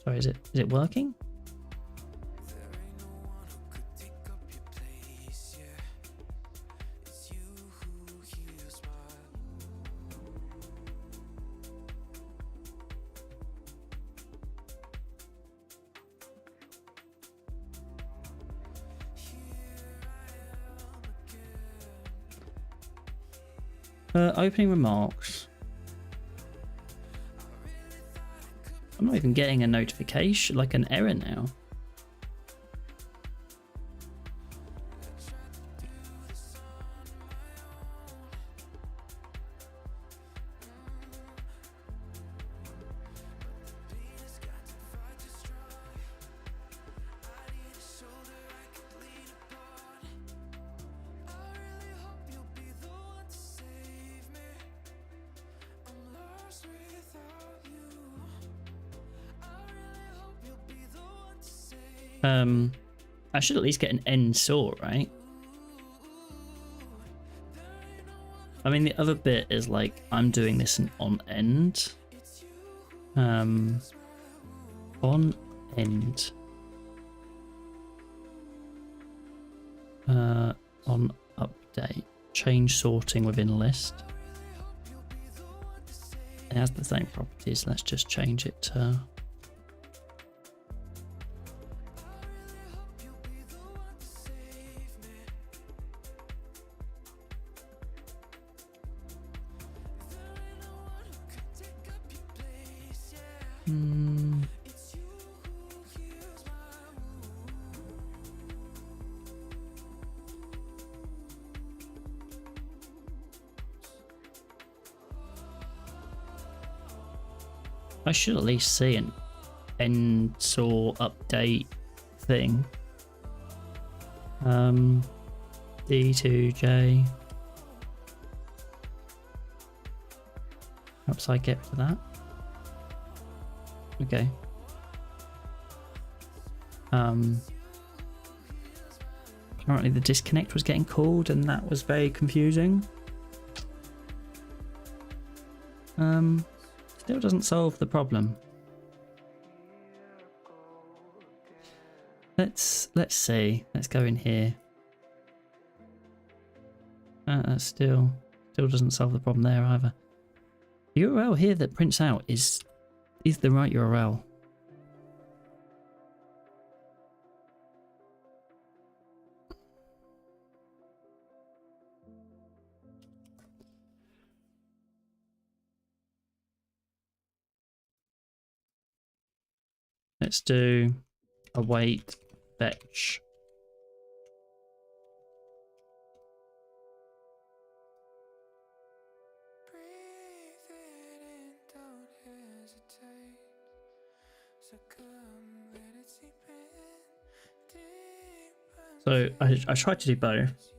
Sorry, is it working? Opening remarks. I'm not even getting a notification, like an error now. I should at least get an end sort, right? I mean, the other bit is like I'm doing this on end. On end. On update. Change sorting within list. It has the same properties. Let's just change it to. I should at least see an end sort update thing. D2J. Perhaps I get to that. Okay. Apparently the disconnect was getting called and that was very confusing. Still doesn't solve the problem. Let's see. Let's go in here. Still doesn't solve the problem there either. The URL here that prints out is the right URL. Let's do await fetch. So I tried to do both,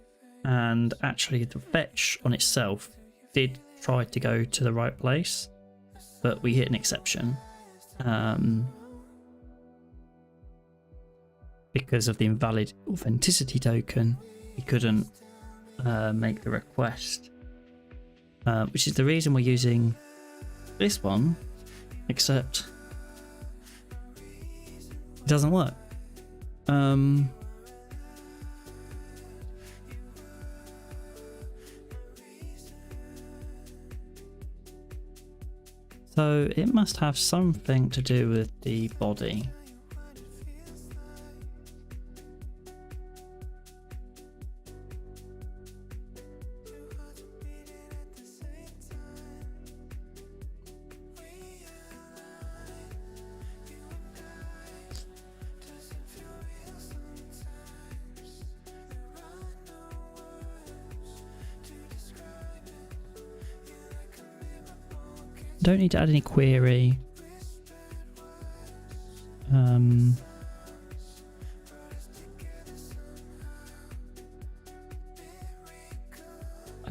and actually the fetch on itself did try to go to the right place, but we hit an exception. Because of the invalid authenticity token, we couldn't make the request, which is the reason we're using this one, except it doesn't work. So it must have something to do with the body. Don't need to add any query. I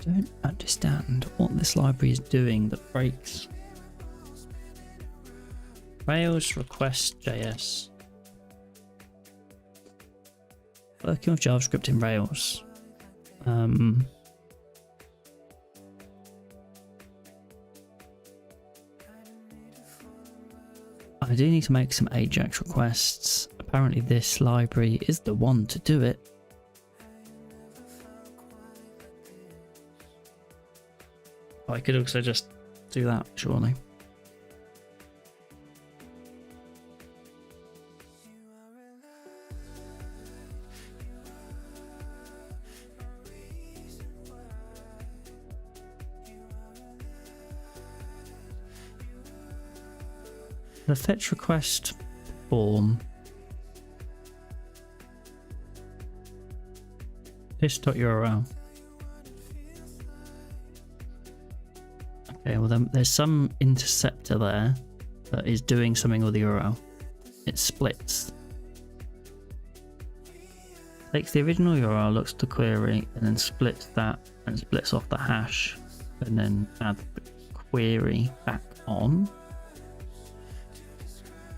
don't understand what this library is doing that breaks. Rails request JS. Working with JavaScript in Rails. I do need to make some AJAX requests. Apparently this library is the one to do it. I could also just do that, surely. The fetch request form. This.url. Okay, well then there's some interceptor there that is doing something with the URL. It splits. Takes the original URL, looks at the query, and then splits that and splits off the hash, and then adds the query back on.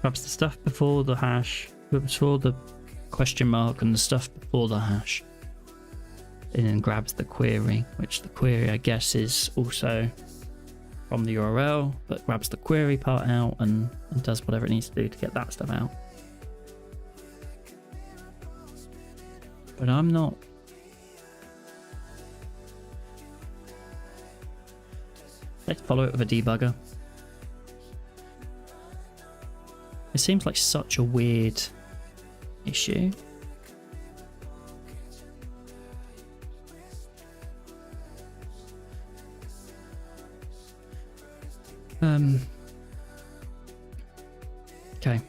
Grabs the stuff before the hash, before the question mark and the stuff before the hash. And then grabs the query, which the query I guess is also from the URL, but grabs the query part out and does whatever it needs to do to get that stuff out. But I'm not... Let's follow it with a debugger. It seems like such a weird issue. Okay.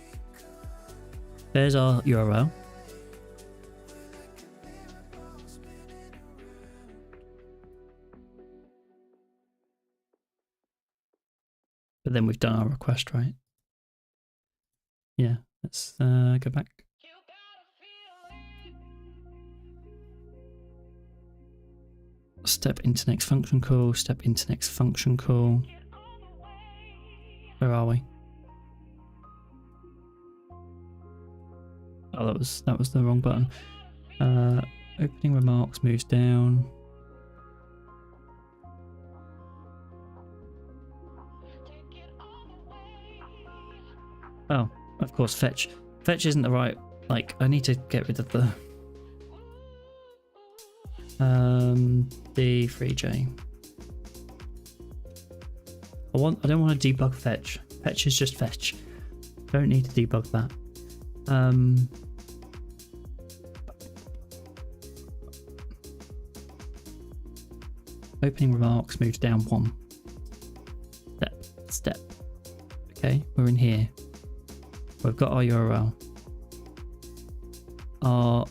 There's our URL. But then we've done our request, right? Yeah, let's go back. Step into next function call, step into next function call. Where are we? Oh, that was the wrong button. Opening remarks moves down. Oh, of course, fetch. Fetch isn't the right, like, I need to get rid of the D3J. I don't want to debug fetch. Fetch is just fetch. Don't need to debug that. Opening remarks moves down 1. Step. Okay, we're in here. We've got our URL. Our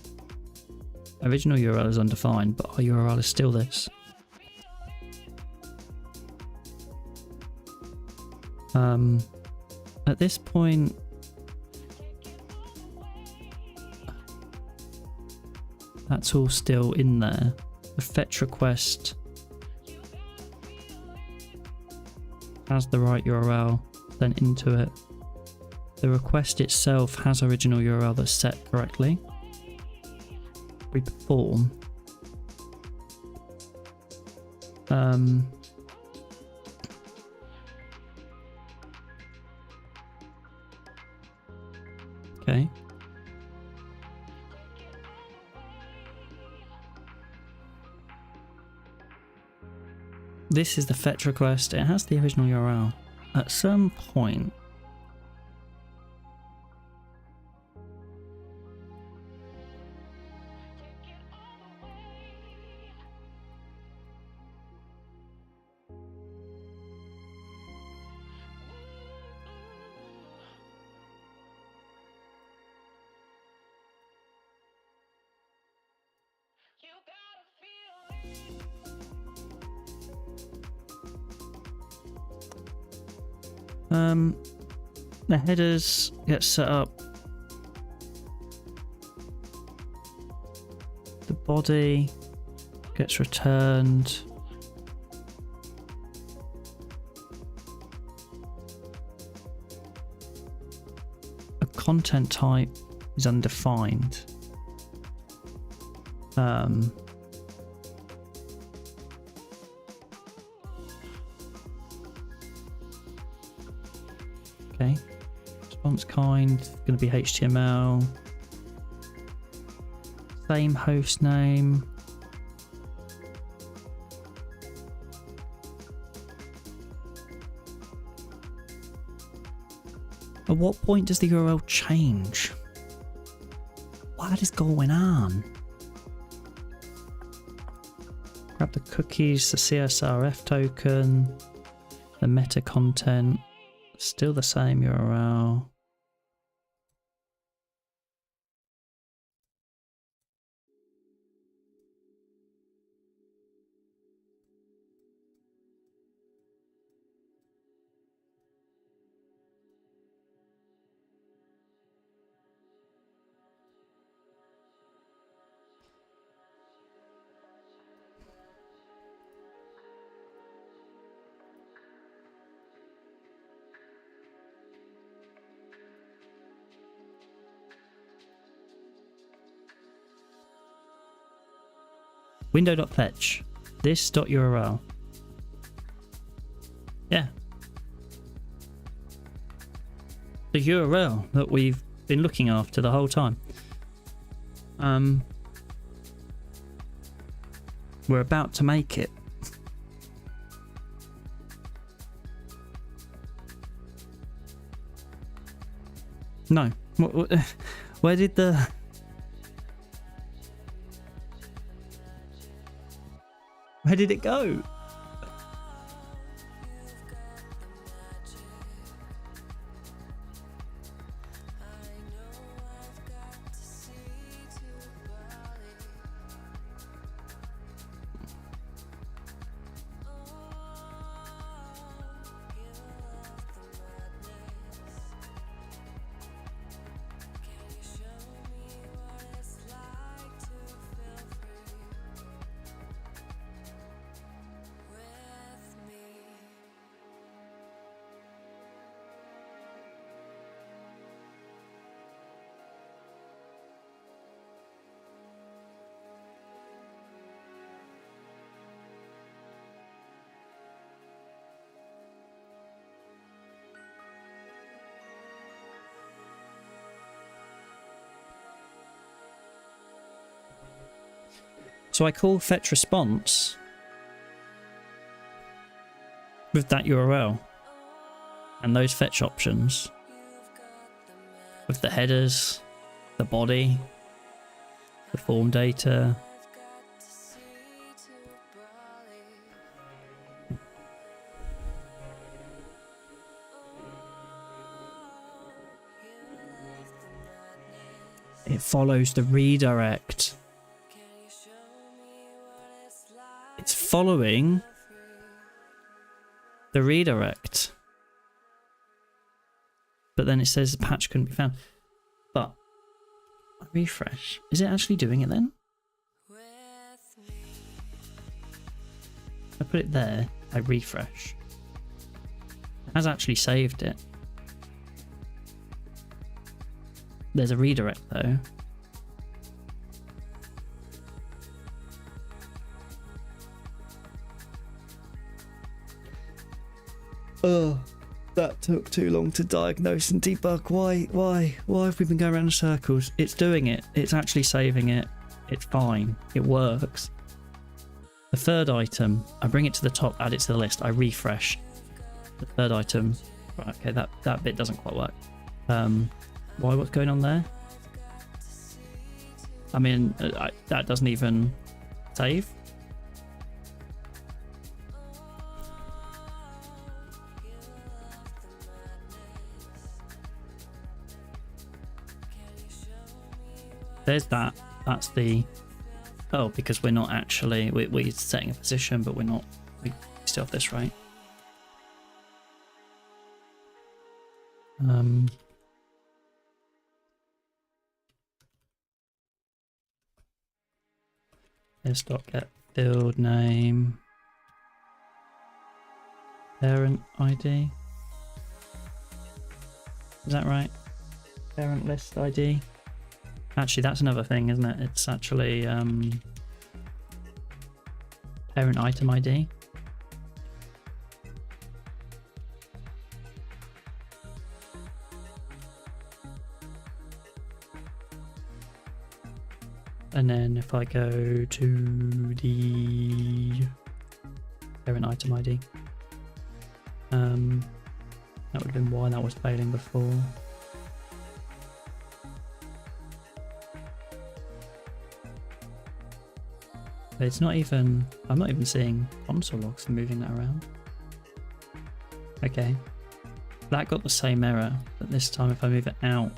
original URL is undefined, but our URL is still this. At this point, that's all still in there. The fetch request has the right URL sent into it. The request itself has original URL that's set correctly. We perform. Okay. This is the fetch request. It has the original URL. At some point, the headers get set up. The body gets returned. A content type is undefined. Okay, response kind going to be HTML. Same host name. At what point does the URL change? What is going on? Grab the cookies, the CSRF token, the meta content. Still the same URL. window.fetch this.url. Yeah. The URL that we've been looking after the whole time. We're about to make it. No. Where did the... Where did it go? So I call fetch response with that URL and those fetch options with the headers, the body, the form data. It follows the redirect. It's following the redirect. But then it says the patch couldn't be found. But I refresh. Is it actually doing it then? I put it there. I refresh. It has actually saved it. There's a redirect though. Oh, that took too long to diagnose and debug. Why have we been going around in circles? It's doing it. It's actually saving it. It's fine. It works. The third item, I bring it to the top, add it to the list. I refresh the third item. Right, okay, that bit doesn't quite work. Why? What's going on there? I mean, that doesn't even save. There's that. That's the... Oh, because we're not actually... We're setting a position, but we're not... We still have this, right? Let's get field name. Parent ID. Is that right? Parent list ID. Actually, that's another thing, isn't it? It's actually parent item ID. And then if I go to the parent item ID, that would have been why that was failing before. But it's not even, I'm not even seeing console logs moving that around. Okay. That got the same error, but this time if I move it out,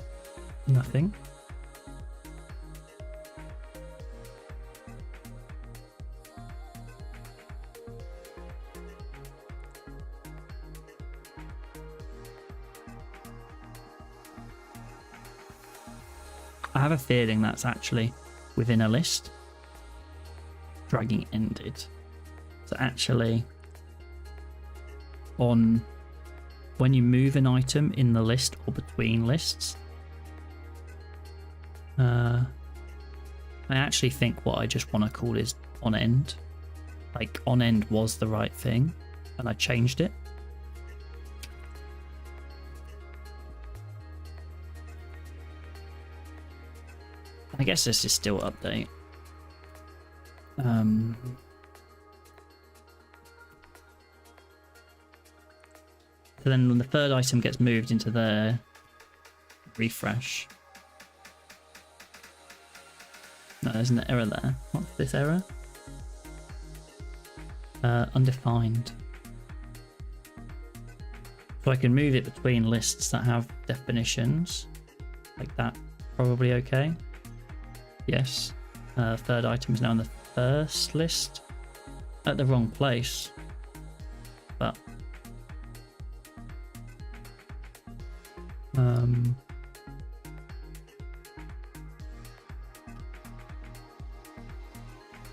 nothing. I have a feeling that's actually within a list. Dragging ended. So actually, when you move an item in the list or between lists, I actually think what I just want to call is on end. Like on end was the right thing, and I changed it. I guess this is still update. So then when the third item gets moved into there, refresh. No, there's an error there. What's this error? Undefined. So I can move it between lists that have definitions. Like that. Probably okay. Yes. Third item is now in the first list. At the wrong place. But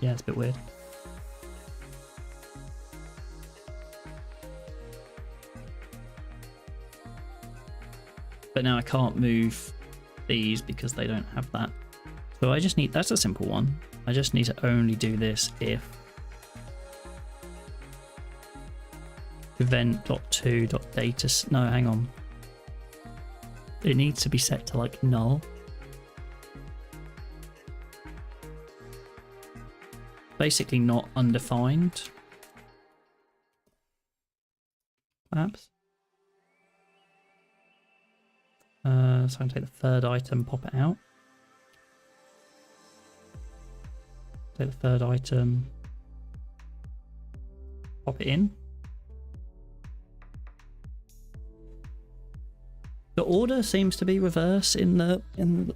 yeah, it's a bit weird. But now I can't move these because they don't have that. So I just need, that's a simple one. I just need to only do this if event.to.data, no, hang on. It needs to be set to like null. Basically not undefined. Perhaps. So I'm going to take the third item, pop it out. Take the third item, pop it in. The order seems to be reverse in the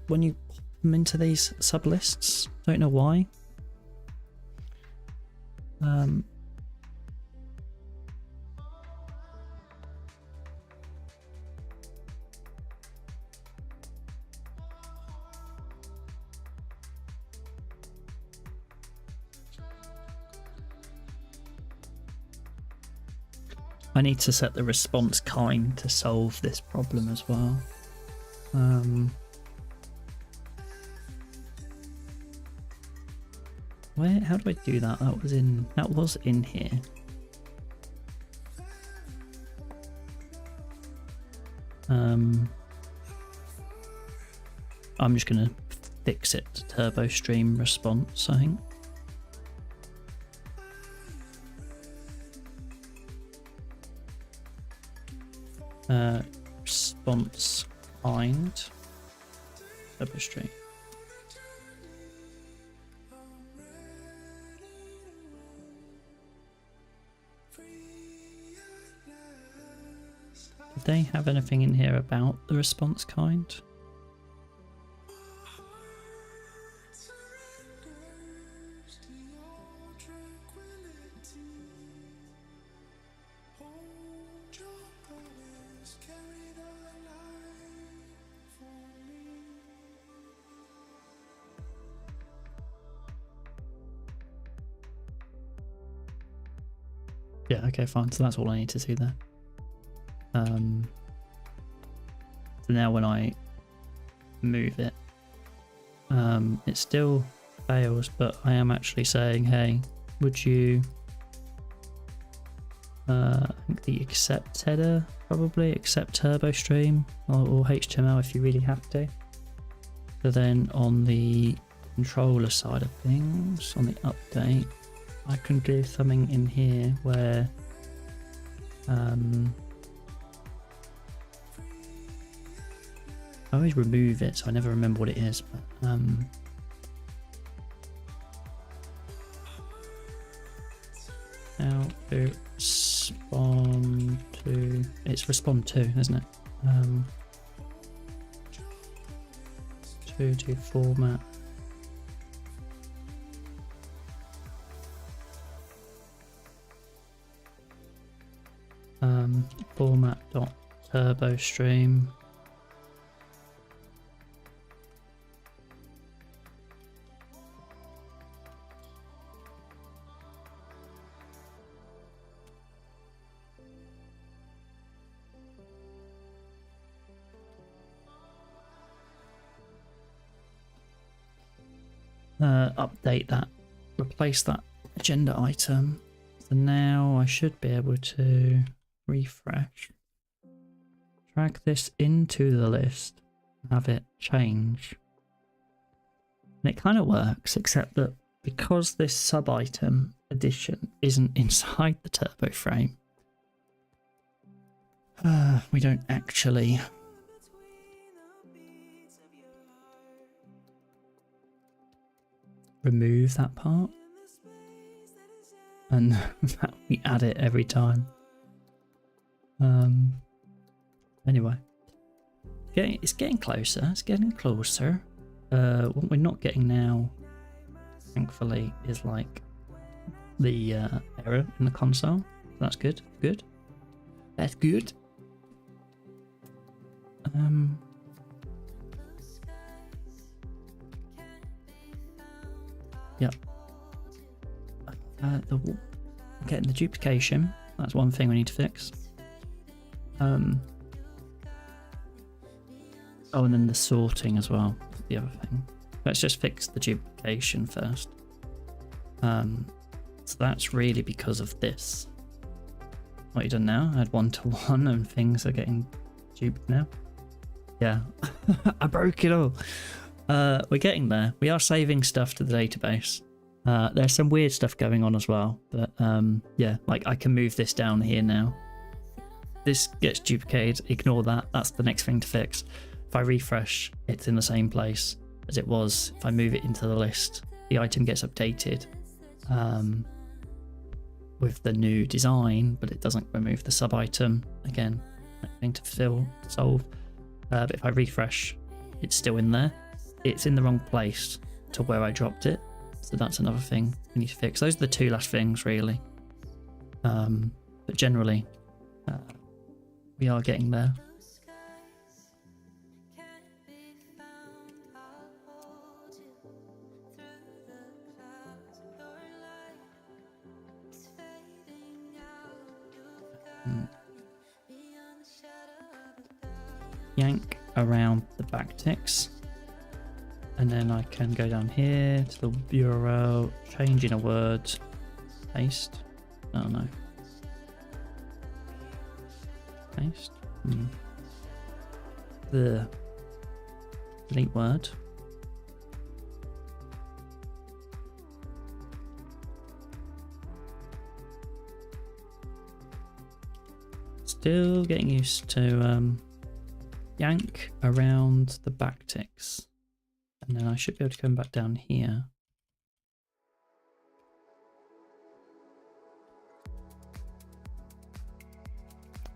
when you pop them into these sublists. Don't know why. I need to set the response kind to solve this problem as well. How do I do that? That was in here. I'm just gonna fix it to turbo stream response, I think. Response kind turbo stream. Did they have anything in here about the response kind? Yeah, okay, fine. So that's all I need to do there. So now when I move it, it still fails, but I am actually saying, hey, would you, I think the accept header, probably accept turbo stream or HTML if you really have to. So then on the controller side of things, on the update, I can do something in here where I always remove it, so I never remember what it is, but how to respond to, it's respond to, isn't it? To format. Format dot turbo stream. Update that replace that agenda item. So now I should be able to refresh, drag this into the list, and have it change. And it kind of works, except that because this sub item addition isn't inside the turbo frame, we don't actually remove that part, and we add it every time. Anyway, it's getting closer. It's getting closer. What we're not getting now, thankfully, is like the error in the console. That's good. Good. That's good. Yep. Getting the duplication. That's one thing we need to fix. Oh, and then the sorting as well. The other thing. Let's just fix the duplication first. So that's really because of this. What you done now? I had 1-to-1 and things are getting duped now. Yeah, I broke it all. We're getting there. We are saving stuff to the database. There's some weird stuff going on as well, but yeah, like I can move this down here now. This gets duplicated, ignore that, that's the next thing to fix. If I refresh, it's in the same place as it was. If I move it into the list, the item gets updated with the new design, but it doesn't remove the sub item. Again, thing to solve. But if I refresh, it's still in there. It's in the wrong place to where I dropped it. So that's another thing we need to fix. Those are the two last things, really. But generally, we are getting there. Yank around the backticks. And then I can go down here to the URL, change in a word, paste. Oh no. Paste. The delete word. Still getting used to yank around the backticks. And then I should be able to come back down here.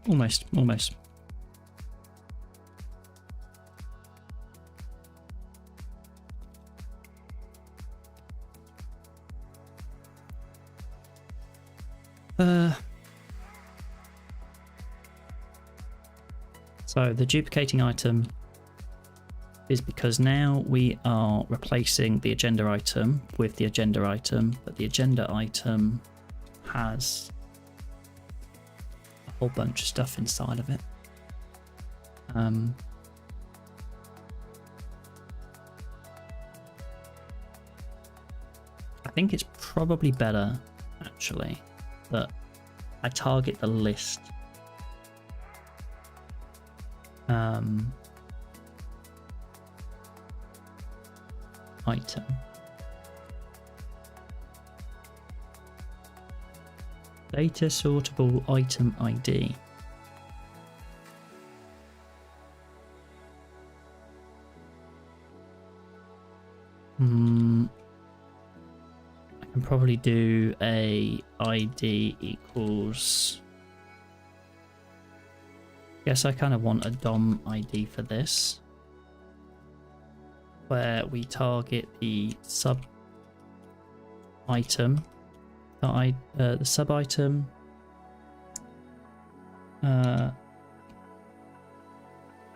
Almost. So the duplicating item is because now we are replacing the agenda item with the agenda item, but the agenda item has a whole bunch of stuff inside of it. I think it's probably better, actually, that I target the list. Item. Data sortable item ID. I can probably do a ID equals. Guess I kind of want a DOM ID for this, where we target the sub item, the sub item,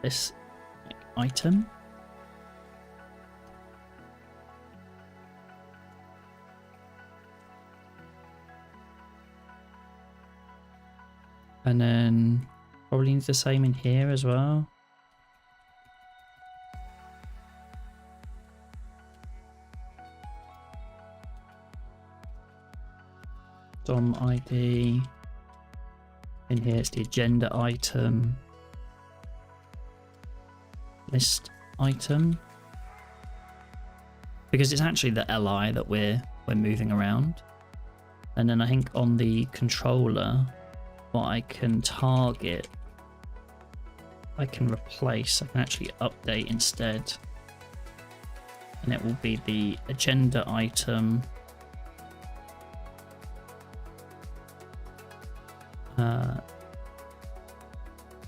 this item, and then probably needs the same in here as well. custom ID. In here it's the agenda item, list item, because it's actually the li that we're moving around. And then I think on the controller, what I can target, I can replace, I can actually update instead, and it will be the agenda item.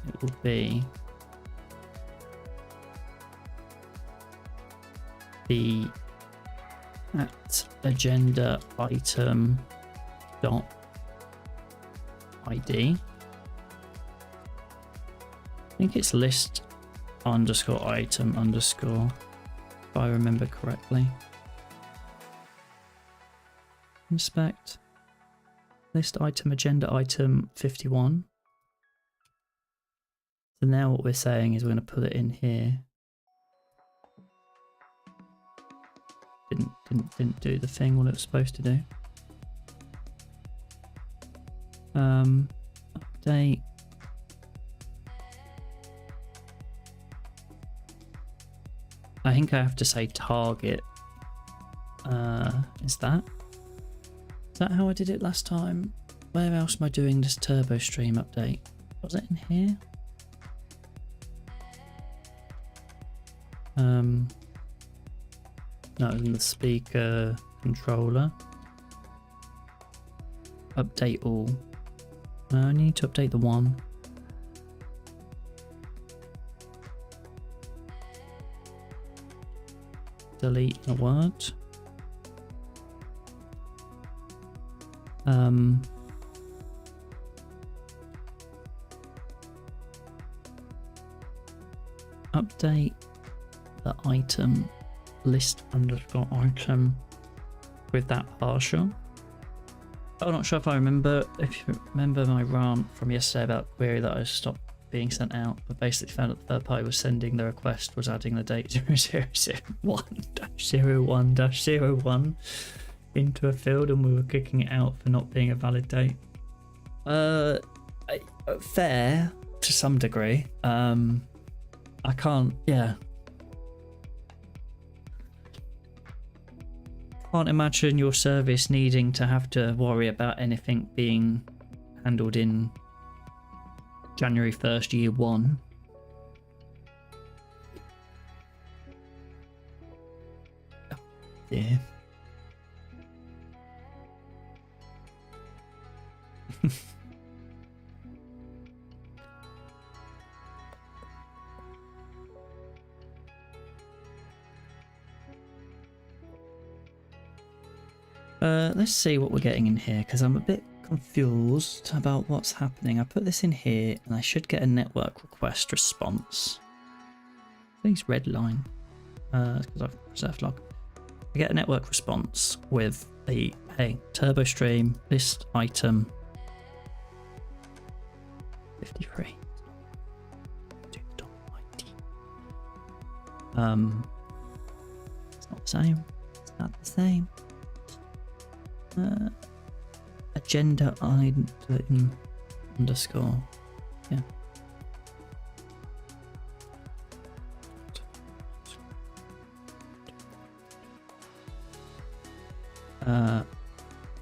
It will be the at agenda item dot ID. I think it's list underscore item underscore, if I remember correctly. Inspect. List item agenda item 51. So now what we're saying is we're going to put it in here. Didn't do the thing what it was supposed to do. Update. I think I have to say target. Is that how I did it last time? Where else am I doing this turbo stream update? Was it in here? No, it was in the speaker controller. Update all. I need to update the one. Delete a word. Update the item list underscore item with that partial. I'm not sure if I remember, if you remember my rant from yesterday about query that I stopped being sent out, but basically found that the third party was sending the request was adding the date 0001-01-01 into a field, and we were kicking it out for not being a valid date. Fair to some degree. I can't imagine your service needing to have to worry about anything being handled in January 1st, year one. Oh, yeah. Let's see what we're getting in here, because I'm a bit confused about what's happening. I put this in here and I should get a network request response. Please red line, because I've reserved log. I get a network response with the hey turbo stream list item 53. It's not the same. It's not the same. Agenda item underscore. Yeah.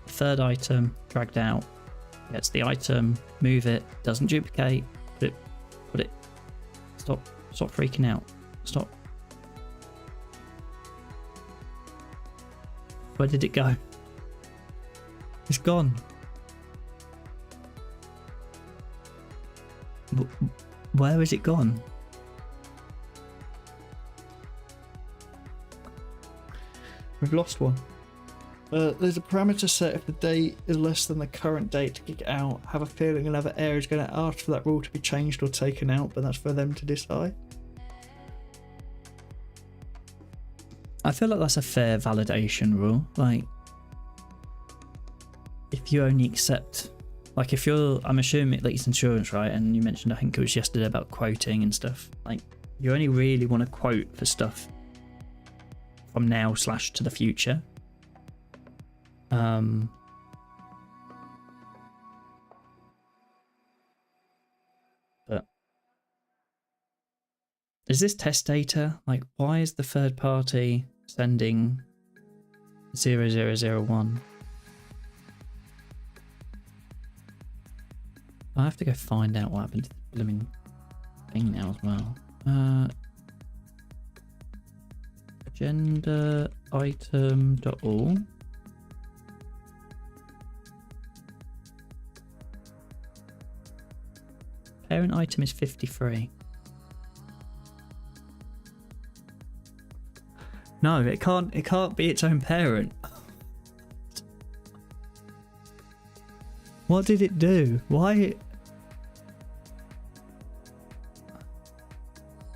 Third item dragged out. Gets the item, move it, doesn't duplicate, put it. Stop freaking out. Stop. Where did it go? It's gone. Where is it gone? We've lost one. There's a parameter set if the date is less than the current date to kick it out. Have a feeling another area is going to ask for that rule to be changed or taken out, but that's for them to decide. I feel like that's a fair validation rule. Like, if you only accept, like if you're, I'm assuming like it's insurance, right? And you mentioned, I think it was yesterday, about quoting and stuff. Like, you only really want to quote for stuff from now / to the future. Is this test data? Like, why is the third party sending 0001? I have to go find out what happened to the blooming thing now as well. Agenda item.all. Parent item is 53. No, it can't be its own parent. What did it do? Why?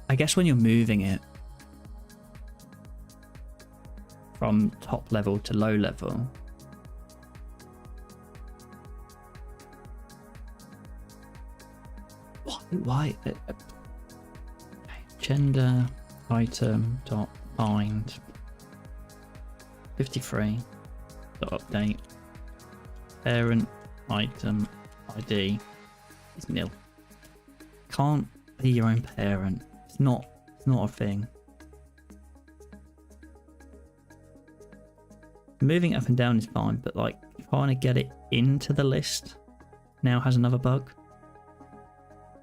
I guess when you're moving it from top level to low level, why? Gender item dot bind 53 dot update parent item ID is nil. Can't be your own parent. It's not a thing. Moving it up and down is fine, but like if I want to get it into the list, now has another bug.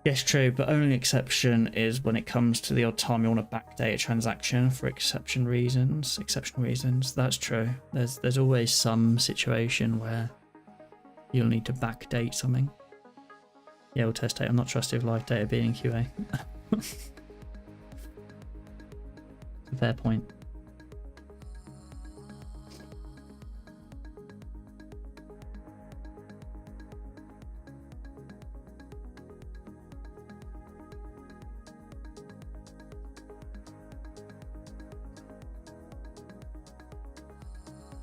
Yes, true, but only exception is when it comes to the odd time you want to backdate a transaction for exceptional reasons. That's true. There's always some situation where you'll need to backdate something. Yeah, we'll test data. I'm not trusting of live data being in QA. Fair point.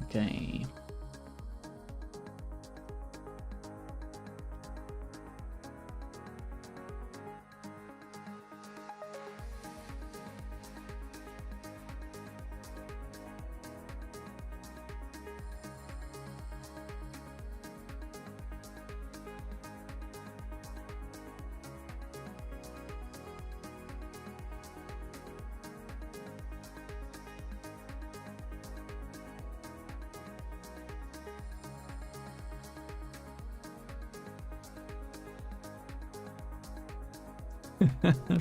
Okay.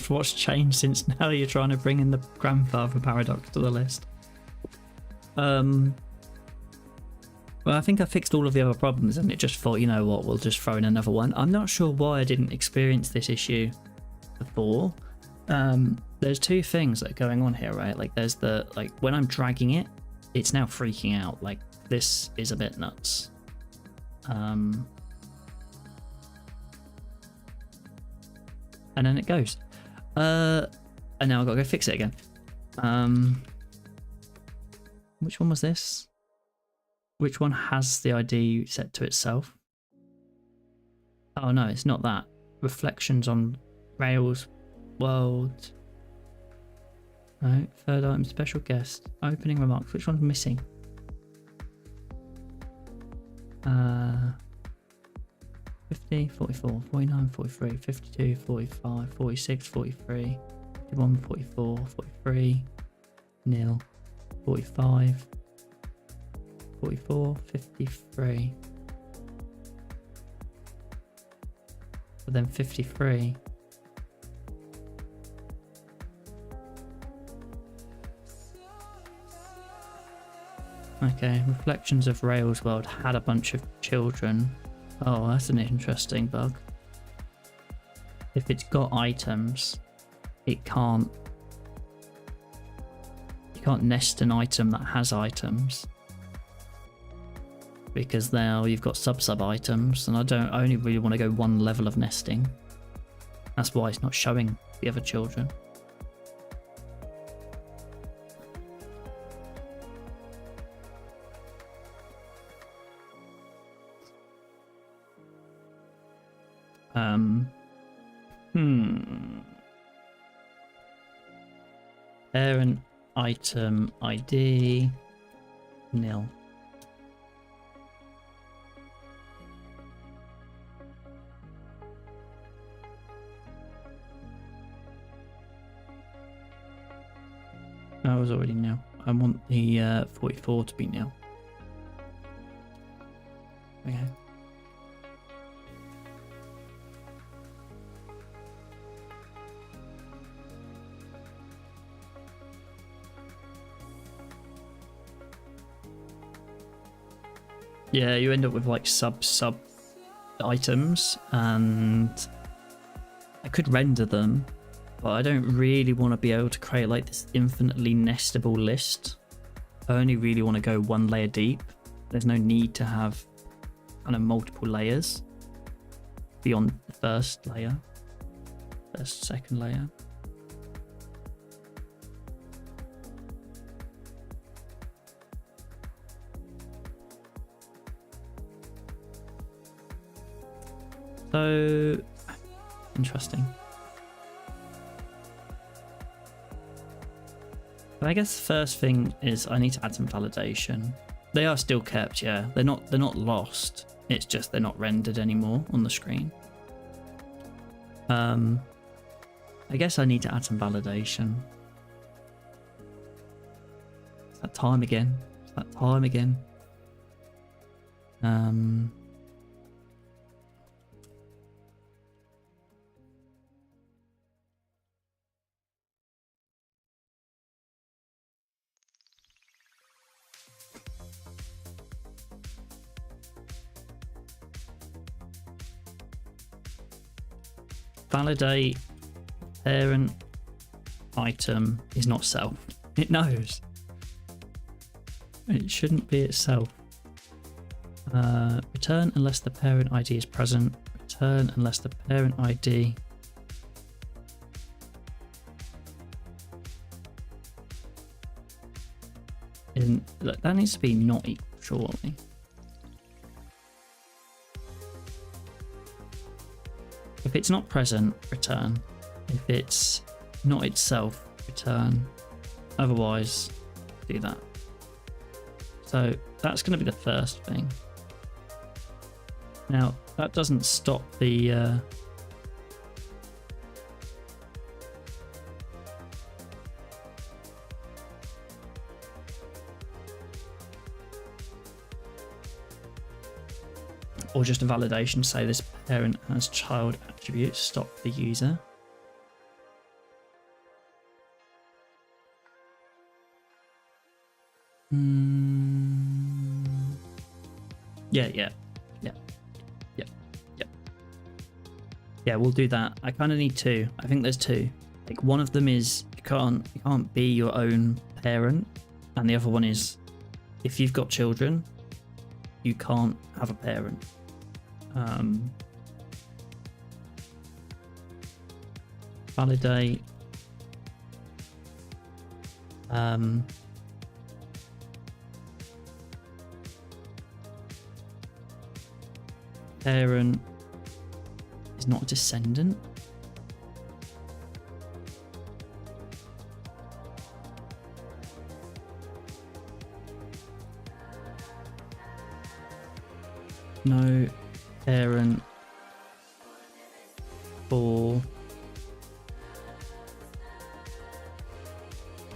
What's changed since now you're trying to bring in the grandfather paradox to the list? Well, I think I fixed all of the other problems and it just thought, you know what, we'll just throw in another one. I'm not sure why I didn't experience this issue before. There's two things that are going on here, right? Like there's the, like when I'm dragging it, it's now freaking out. Like this is a bit nuts. And then it goes. And now I've got to go fix it again. Which one was this? Which one has the ID set to itself? Oh no, it's not that. Reflections on Rails World. No, third item, special guest. Opening remarks. Which one's missing? 50, 44, 49, 43, 52, 45, 46, 43, 51, 44, 43, nil, 45, 44, 53. But then 53. Okay, Reflections of Rails World had a bunch of children. Oh, that's an interesting bug. If it's got items, it can't... You can't nest an item that has items. Because now you've got sub-sub items, and I only really want to go one level of nesting. That's why it's not showing the other children. Parent item ID nil. I was already nil. I want the 44 to be nil. Okay. Yeah, you end up with like sub items, and I could render them, but I don't really want to be able to create like this infinitely nestable list. I only really want to go one layer deep. There's no need to have kind of multiple layers beyond the first layer, second layer. So interesting. But I guess the first thing is I need to add some validation. They are still kept, yeah. They're not lost. It's just they're not rendered anymore on the screen. I guess I need to add some validation. It's that time again. It's that time again. Validate parent item is not self. It knows. It shouldn't be itself. Return unless the parent ID is present. Return unless the parent ID isn't. Look, that needs to be not equal, surely. If it's not present, return. If it's not itself, return. Otherwise, do that. So that's going to be the first thing. Now, that doesn't stop the... or just a validation, say this parent has child attributes, stop the user. Yeah. Yeah, we'll do that. I kind of need two. I think there's two. Like one of them is you can't be your own parent, and the other one is if you've got children, you can't have a parent. Validate. Parent is not a descendant. No parent for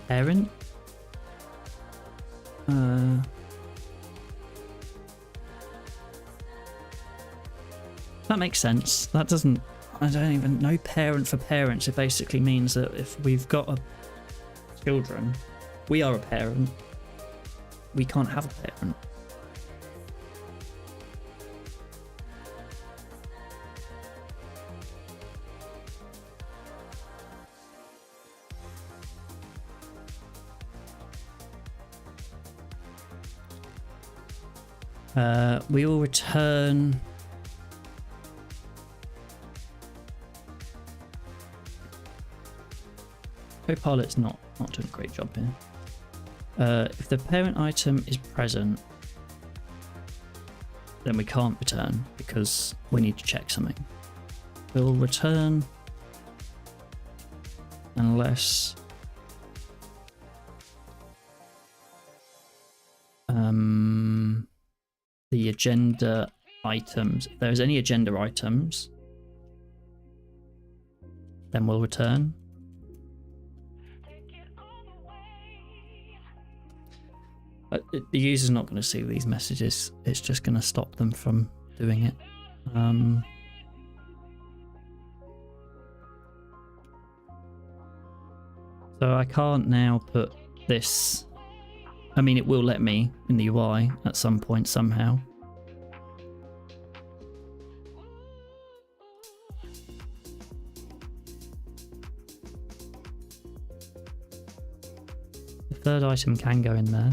parent. That makes sense. That doesn't... I don't even know parent for parents. It basically means that if we've got children, we are a parent. We can't have a parent. We will return... Copilot's not doing a great job here. If the parent item is present, then we can't return because we need to check something. We'll return unless the agenda items, if there's any agenda items, then we'll return. The user's not going to see these messages. It's just going to stop them from doing it. So I can't now put this. I mean, it will let me in the UI at some point somehow. The third item can go in there.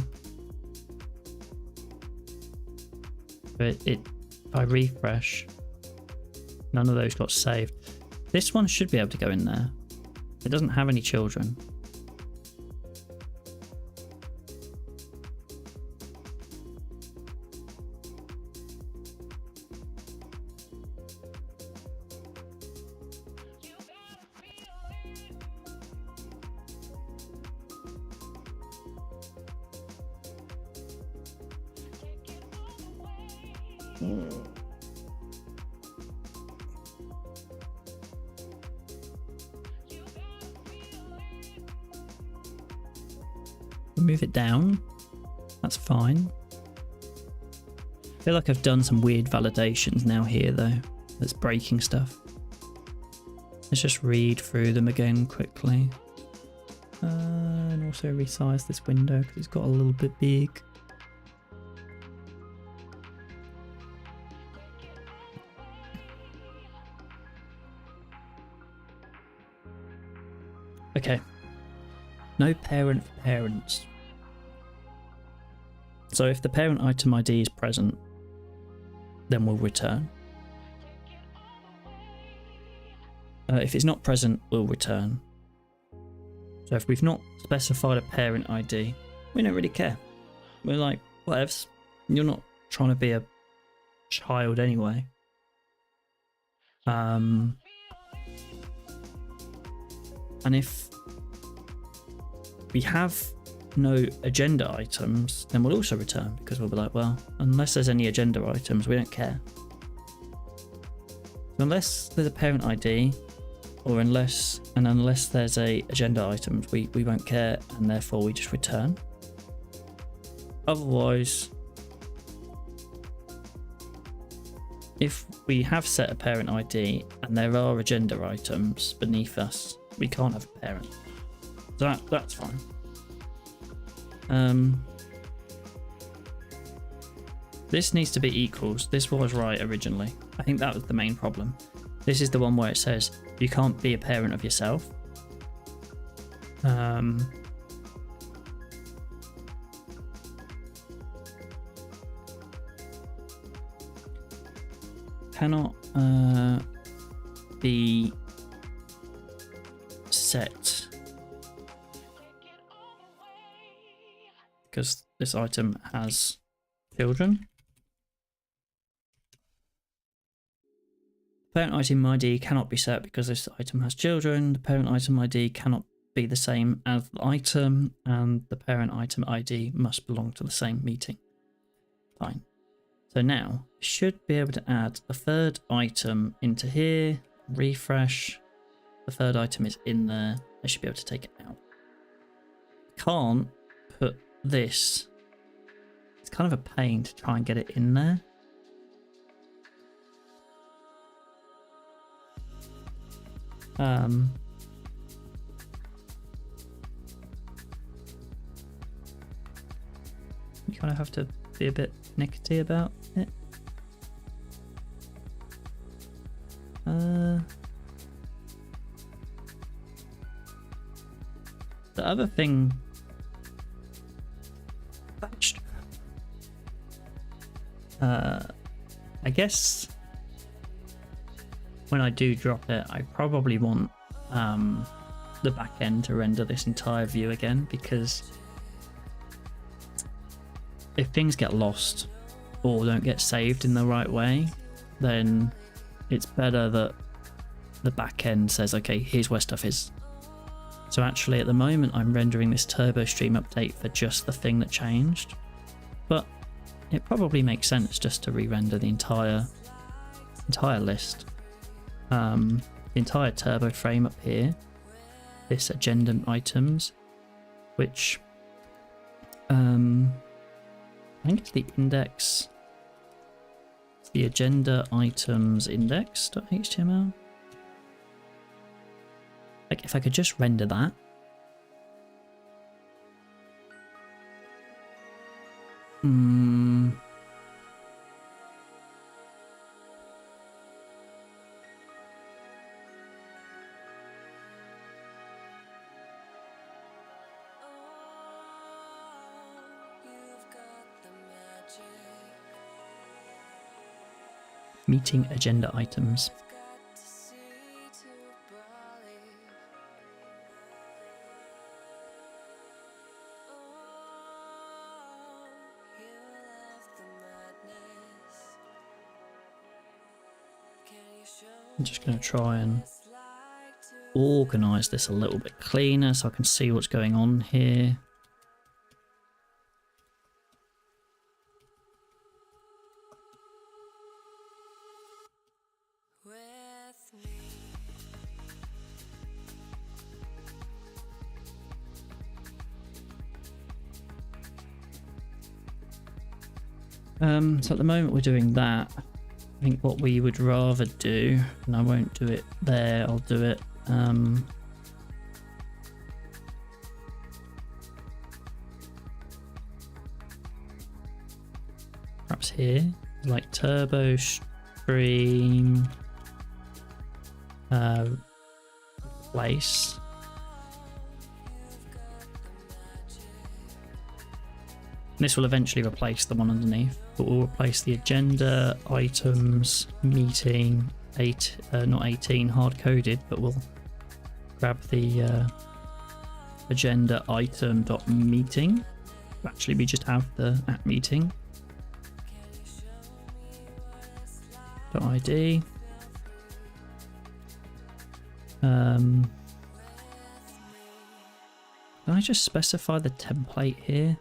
But if I refresh, none of those got saved. This one should be able to go in there. It doesn't have any children. Move it down. That's fine. I feel like I've done some weird validations now here though. That's breaking stuff. Let's just read through them again quickly. And also resize this window because it's got a little bit big. Okay. No parent for parents. So if the parent item ID is present, then we'll return. If it's not present, we'll return. So if we've not specified a parent ID, we don't really care. We're like, whatevs. You're not trying to be a child anyway. And if we have no agenda items, then we'll also return, because we'll be like, well, unless there's any agenda items, we don't care. So unless there's a parent ID, or unless there's a agenda items, we won't care, and therefore we just return. Otherwise, if we have set a parent ID and there are agenda items beneath us, we can't have a parent. So that's fine. This needs to be equals. This was right originally. I think that was the main problem. This is the one where it says you can't be a parent of yourself. Cannot be set because this item has children. Parent item ID cannot be set because this item has children. The parent item ID cannot be the same as the item, and the parent item ID must belong to the same meeting. Fine. So now should be able to add the third item into here, refresh. The third item is in there. I should be able to take it out. Can't put this. It's kind of a pain to try and get it in there. You kind of have to be a bit nickety about it. The other thing, I guess when I do drop it, I probably want the back end to render this entire view again, because if things get lost or don't get saved in the right way, then it's better that the back end says, okay, here's where stuff is. So actually at the moment I'm rendering this turbo stream update for just the thing that changed, but it probably makes sense just to re-render the entire list. The entire turbo frame up here, this agenda items, which I think it's the index. It's the agenda items index.html. Like if I could just render that. Meeting agenda items. I'm just going to try and organise this a little bit cleaner so I can see what's going on here. So at the moment we're doing that. I think what we would rather do, and I won't do it there, I'll do it perhaps here, like turbo stream place. This will eventually replace the one underneath, but we'll replace the agenda items meeting not 18 hard coded, but we'll grab the agenda item dot meeting. Actually, we just have the at meeting dot ID. Can I just specify the template here?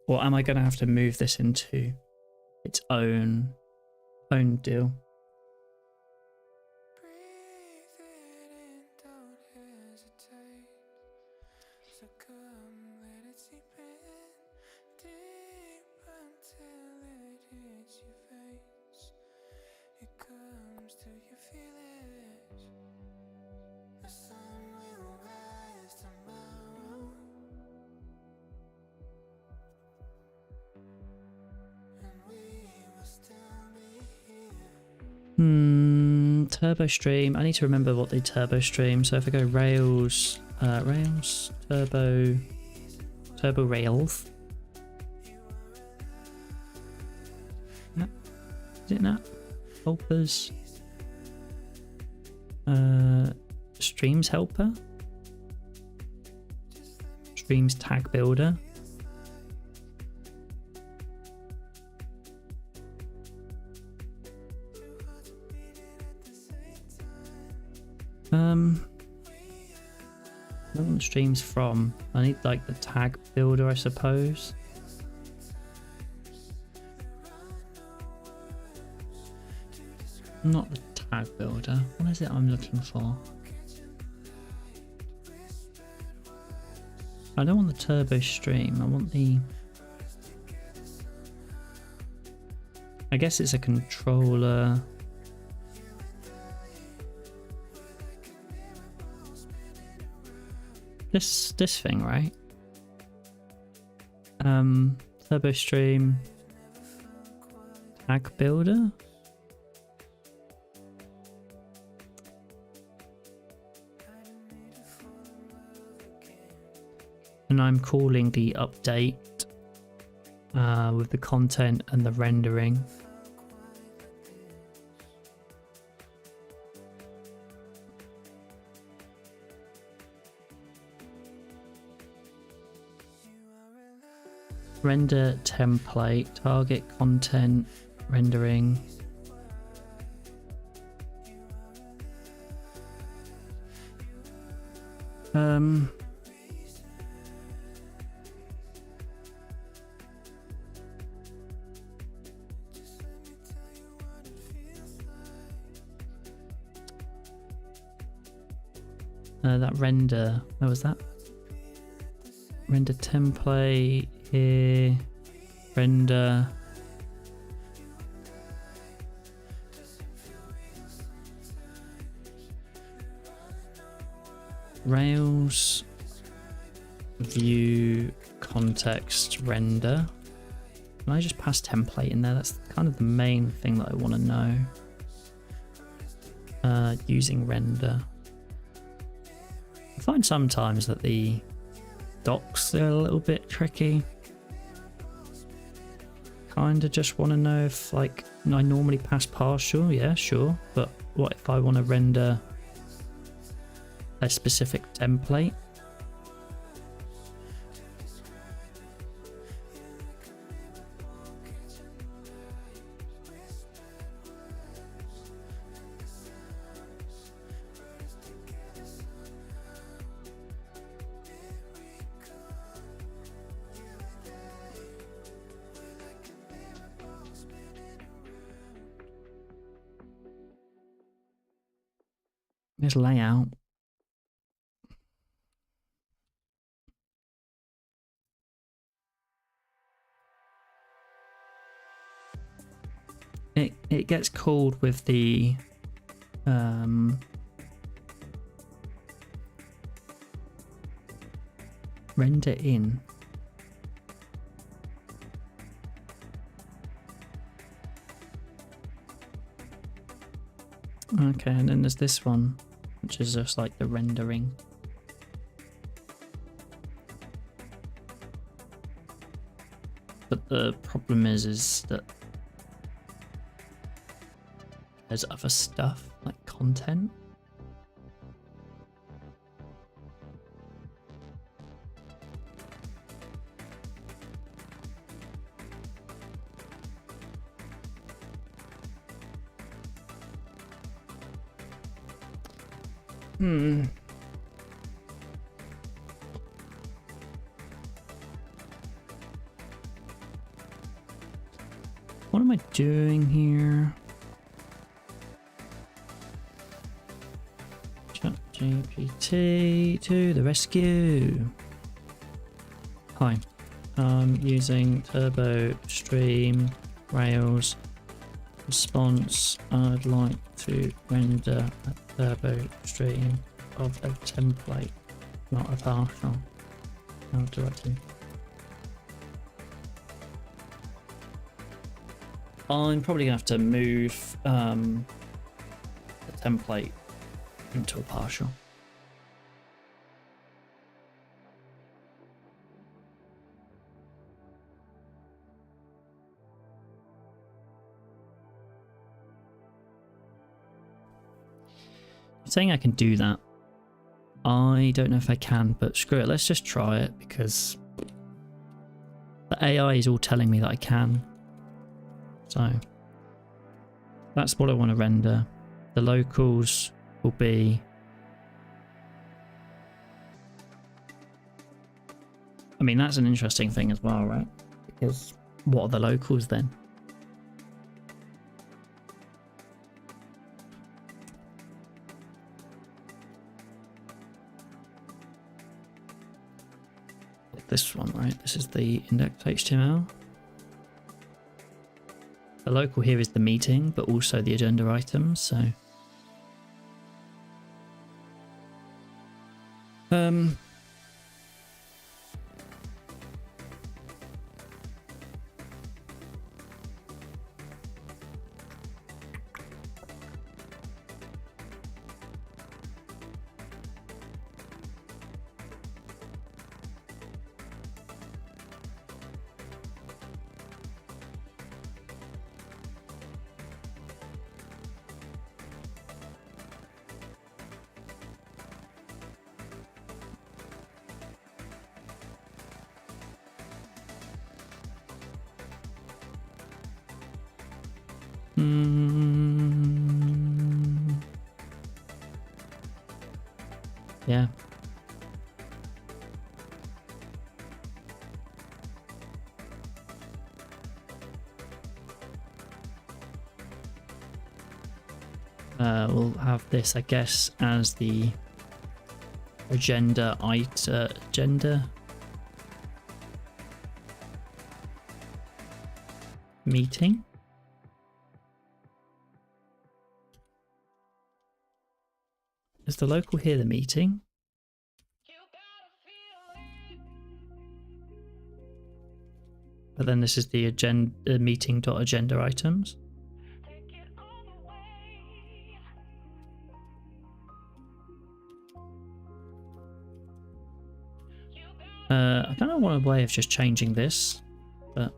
Or am I going to have to move this into its own deal? Turbo stream. I need to remember what they turbo stream. So if I go Rails, turbo Rails. Is it that? Helpers. Streams helper. Streams tag builder. I want the streams from. I need like the tag builder, I suppose. Not the tag builder. What is it I'm looking for? I don't want the turbo stream. I want the... I guess it's a controller. This thing, right? Turbo stream tag builder. And I'm calling the update with the content and the rendering. Render template, target content, rendering. that render, where was that? Render template here, render. Rails, view, context, render. Can I just pass template in there? That's kind of the main thing that I want to know. Using render. I find sometimes that the docs are a little bit tricky. Kind of just want to know if, like, I normally pass partial, yeah, sure, but what if I want to render a specific template? There's layout. It gets called with the render in. Okay, and then there's this one, which is just like the rendering. But the problem is that there's other stuff like content. What am I doing here? ChatGPT to the rescue. Hi, I'm using Turbo Stream Rails response. I'd like to render a Turbo Stream of a template, not a partial. How do I do? I'm probably gonna have to move the template into a partial. I'm saying I can do that. I don't know if I can, but screw it, let's just try it because the AI is all telling me that I can. So that's what I want to render. The locals will be, I mean, that's an interesting thing as well, right? Because what are the locals then? Like this one, right? This is the index HTML. The local here is the meeting, but also the agenda items, so yeah. We'll have this, I guess, as the agenda meeting. Is the local here the meeting? But then this is the agenda meeting.agenda items. I don't know what way of just changing this, but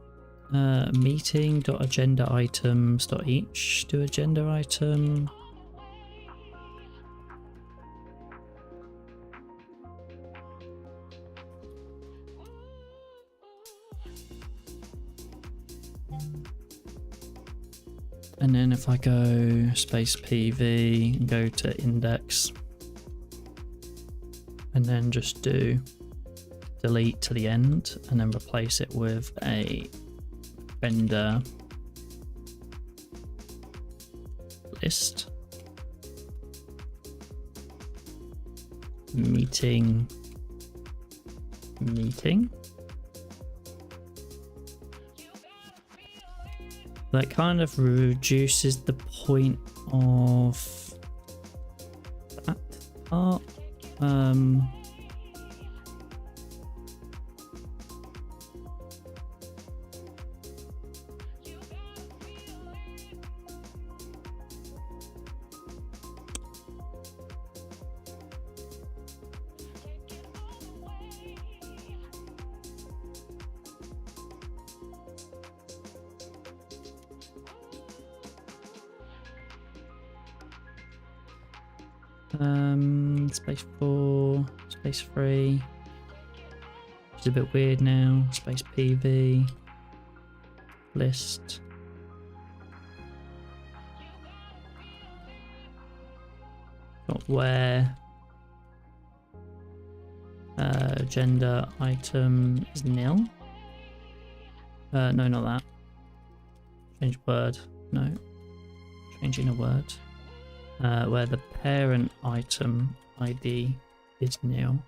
meeting.agenda items.each do agenda item. And then if I go space PV and go to index and then just do delete to the end and then replace it with a vendor list meeting. That kind of reduces the point of that part. Space 4, space 3. It's a bit weird now. Space PV. List. Got where. Agenda item is nil. No, not that. Change word. No. Changing a word. Where the parent item ID is nil.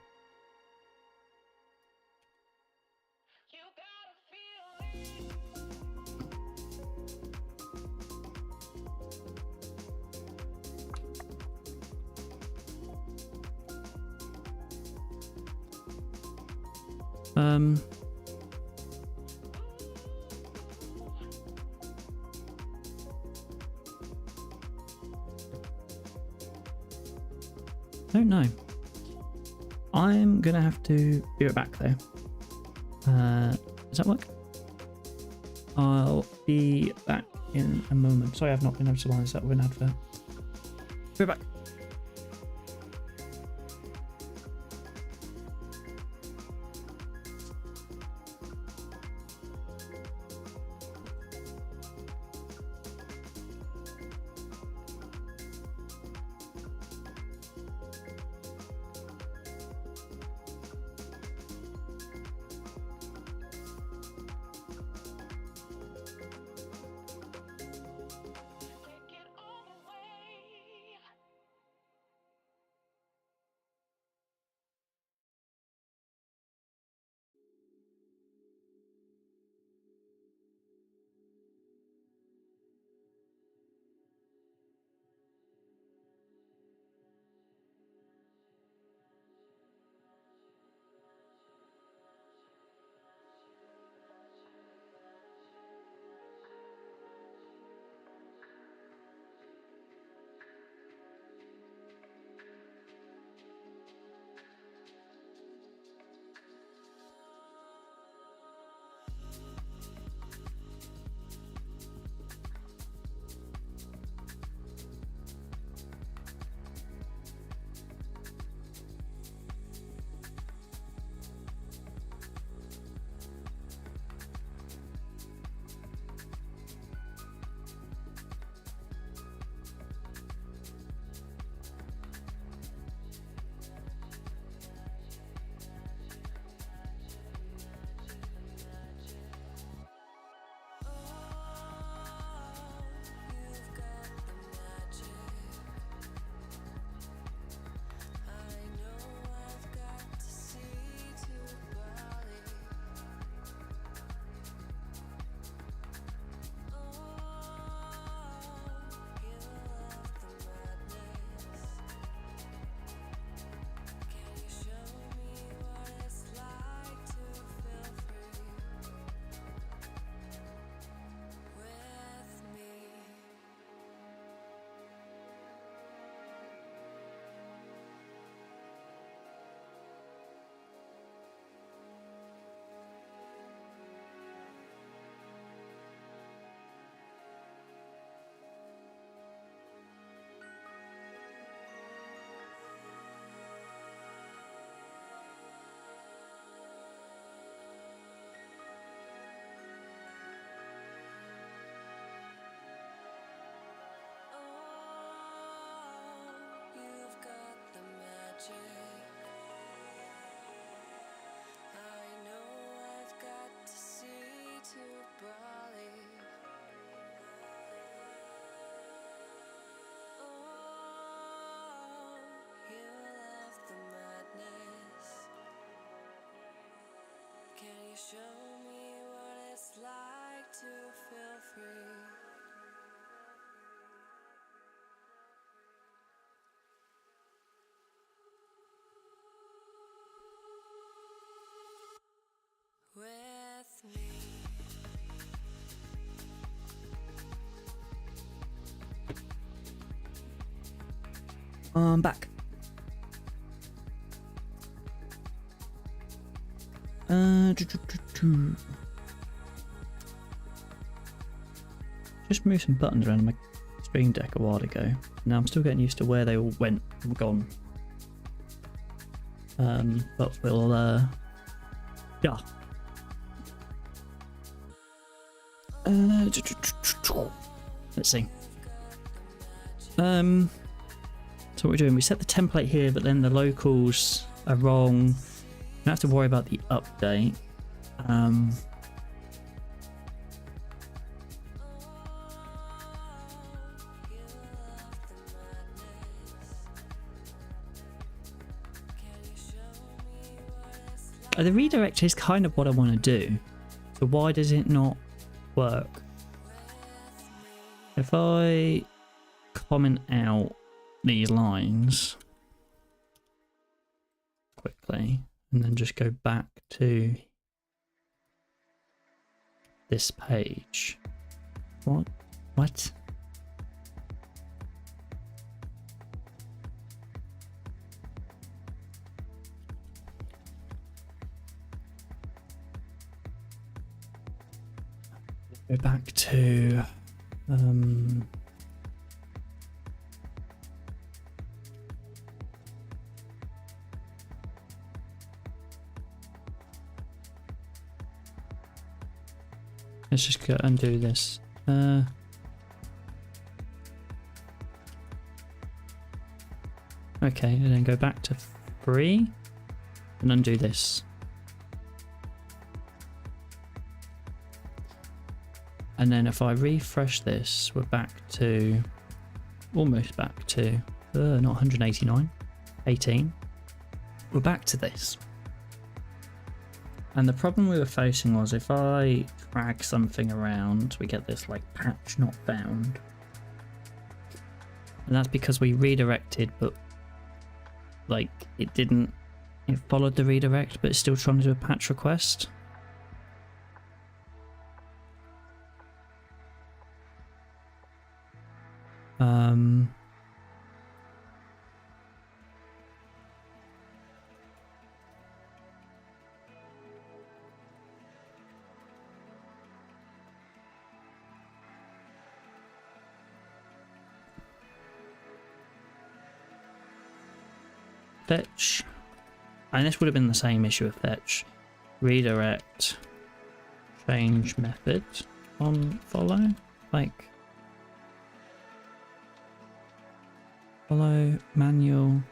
Don't know. I'm gonna have to be right back though. Does that work? I'll be back in a moment. Sorry, I've not been able to line this up with an advert. Be right back. Show me what it's like to feel free. With me. I'm back. Just moved some buttons around my Stream Deck a while ago. Now I'm still getting used to where they all went and gone. But we'll yeah. Let's see. So what we're doing, we set the template here, but then the locals are wrong. You don't have to worry about the update. The redirect is kind of what I want to do. So why does it not work? If I comment out these lines quickly and then just go back to this page. What? Go back to let's just go undo this. Okay, and then go back to 3 and undo this. And then if I refresh this, we're back to, almost back to, not 189, 18. We're back to this. And the problem we were facing was if I drag something around, we get this like patch not found. And that's because we redirected, but like it followed the redirect, but it's still trying to do a patch request. Fetch, and this would have been the same issue with fetch. Redirect, change method on follow, like follow manual.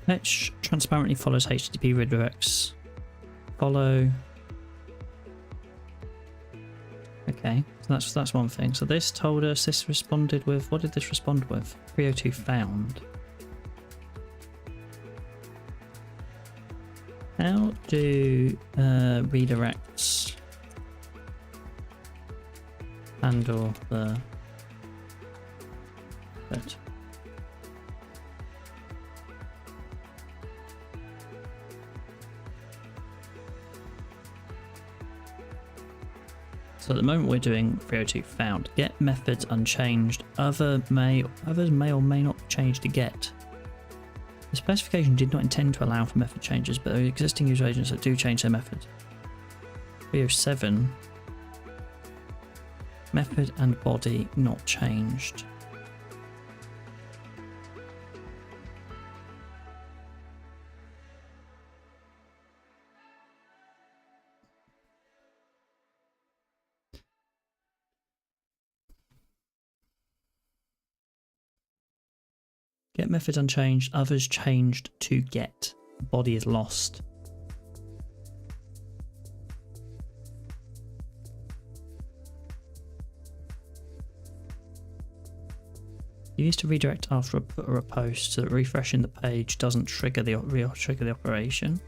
Fetch transparently follows HTTP redirects. Follow. Okay, so that's one thing. So this told us, this responded with, what did this respond with? 302 found. How do redirects handle the bit? So at the moment we're doing 302 found. Get methods unchanged. Others may or may not change to get. The specification did not intend to allow for method changes, but there are existing user agents that do change their methods. 307. Method and body not changed. Get methods unchanged, others changed to get. Body is lost. Used to redirect after a put or a post so that refreshing the page doesn't trigger the operation.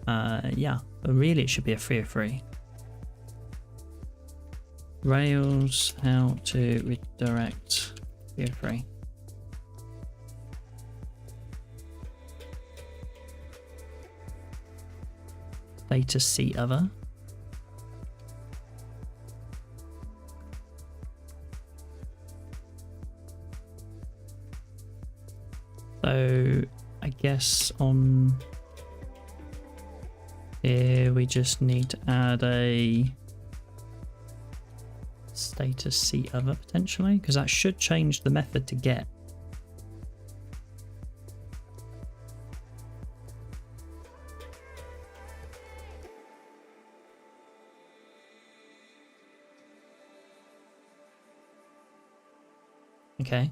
Yeah, but really it should be a 303. Rails, how to redirect 303. Status see other. So I guess on here we just need to add a status see other potentially, because that should change the method to get. Okay.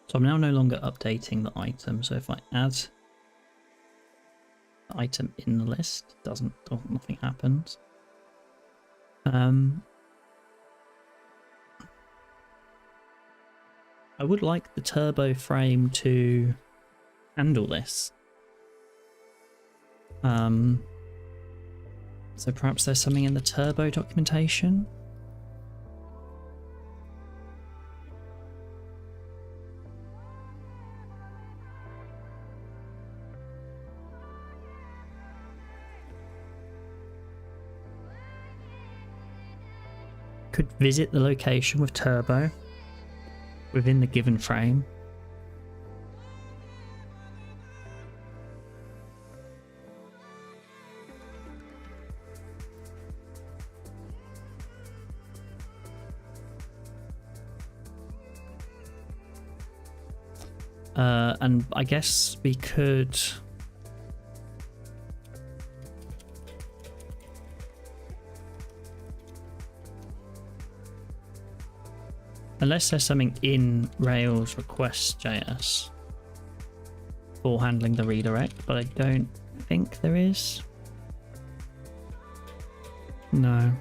So I'm now no longer updating the item. So if I add the item in the list, nothing happens. I would like the turbo frame to handle this. So perhaps there's something in the turbo documentation. Could visit the location with turbo within the given frame. And I guess we could unless there's something in Rails request.js for handling the redirect, but I don't think there is. No.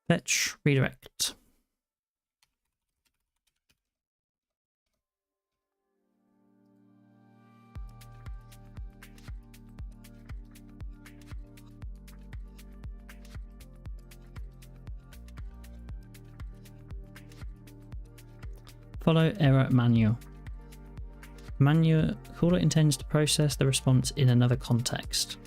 Fetch redirect. Follow error manual. Caller intends to process the response in another context.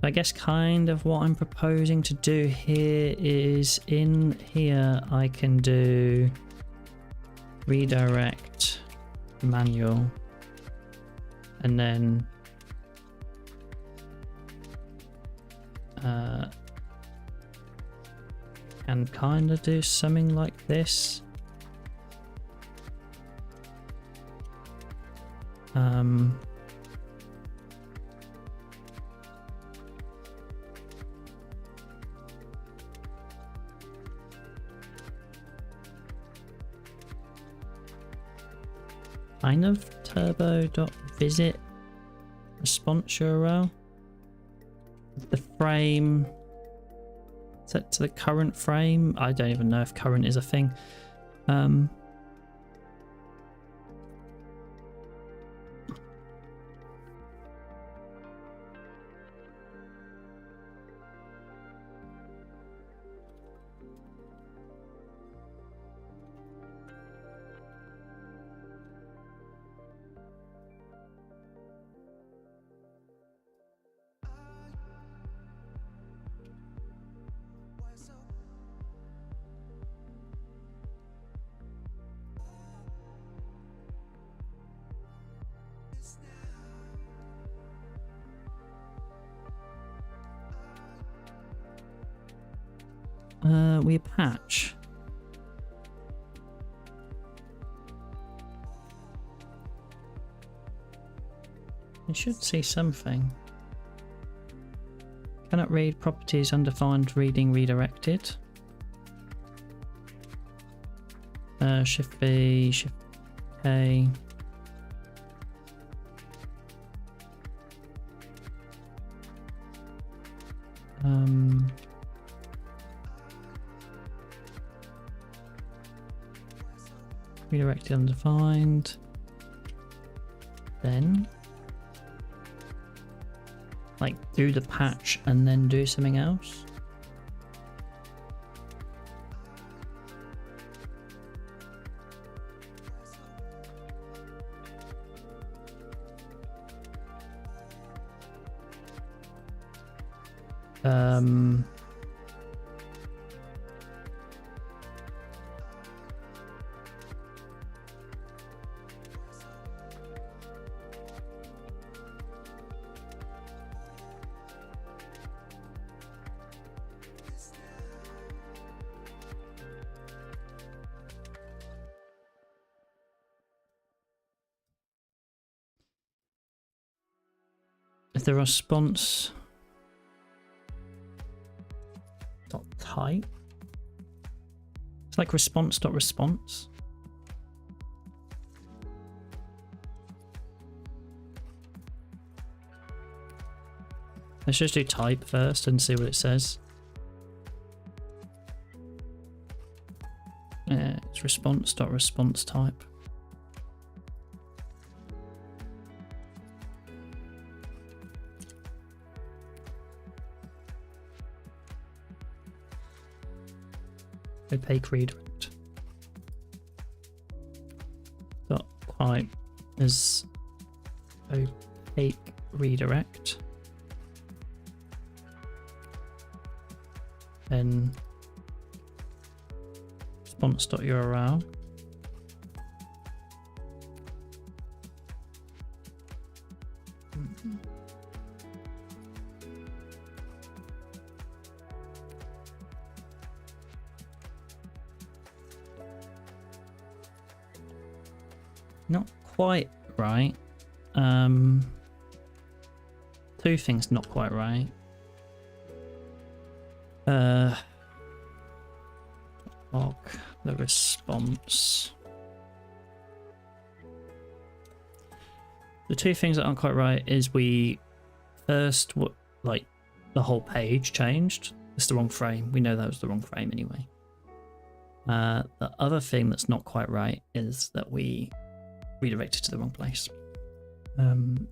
I guess kind of what I'm proposing to do here is in here I can do redirect manual and then and kind of do something like this. Kind of turbo.visit response URL. The frame set to the current frame. I don't even know if current is a thing. We patch. You should see something. Cannot read properties undefined reading redirected. Shift B, Shift K. Redirected undefined. Then like do the patch and then do something else. If the response dot type, it's like response dot response. Let's just do type first and see what it says. Yeah, it's response dot response type. Opaque redirect. Dot type is opaque redirect. Then response.url. Not quite right. Two things not quite right. Lock the response. The two things that aren't quite right is we first like the whole page changed. It's the wrong frame. We know that was the wrong frame anyway. The other thing that's not quite right is that we redirected to the wrong place.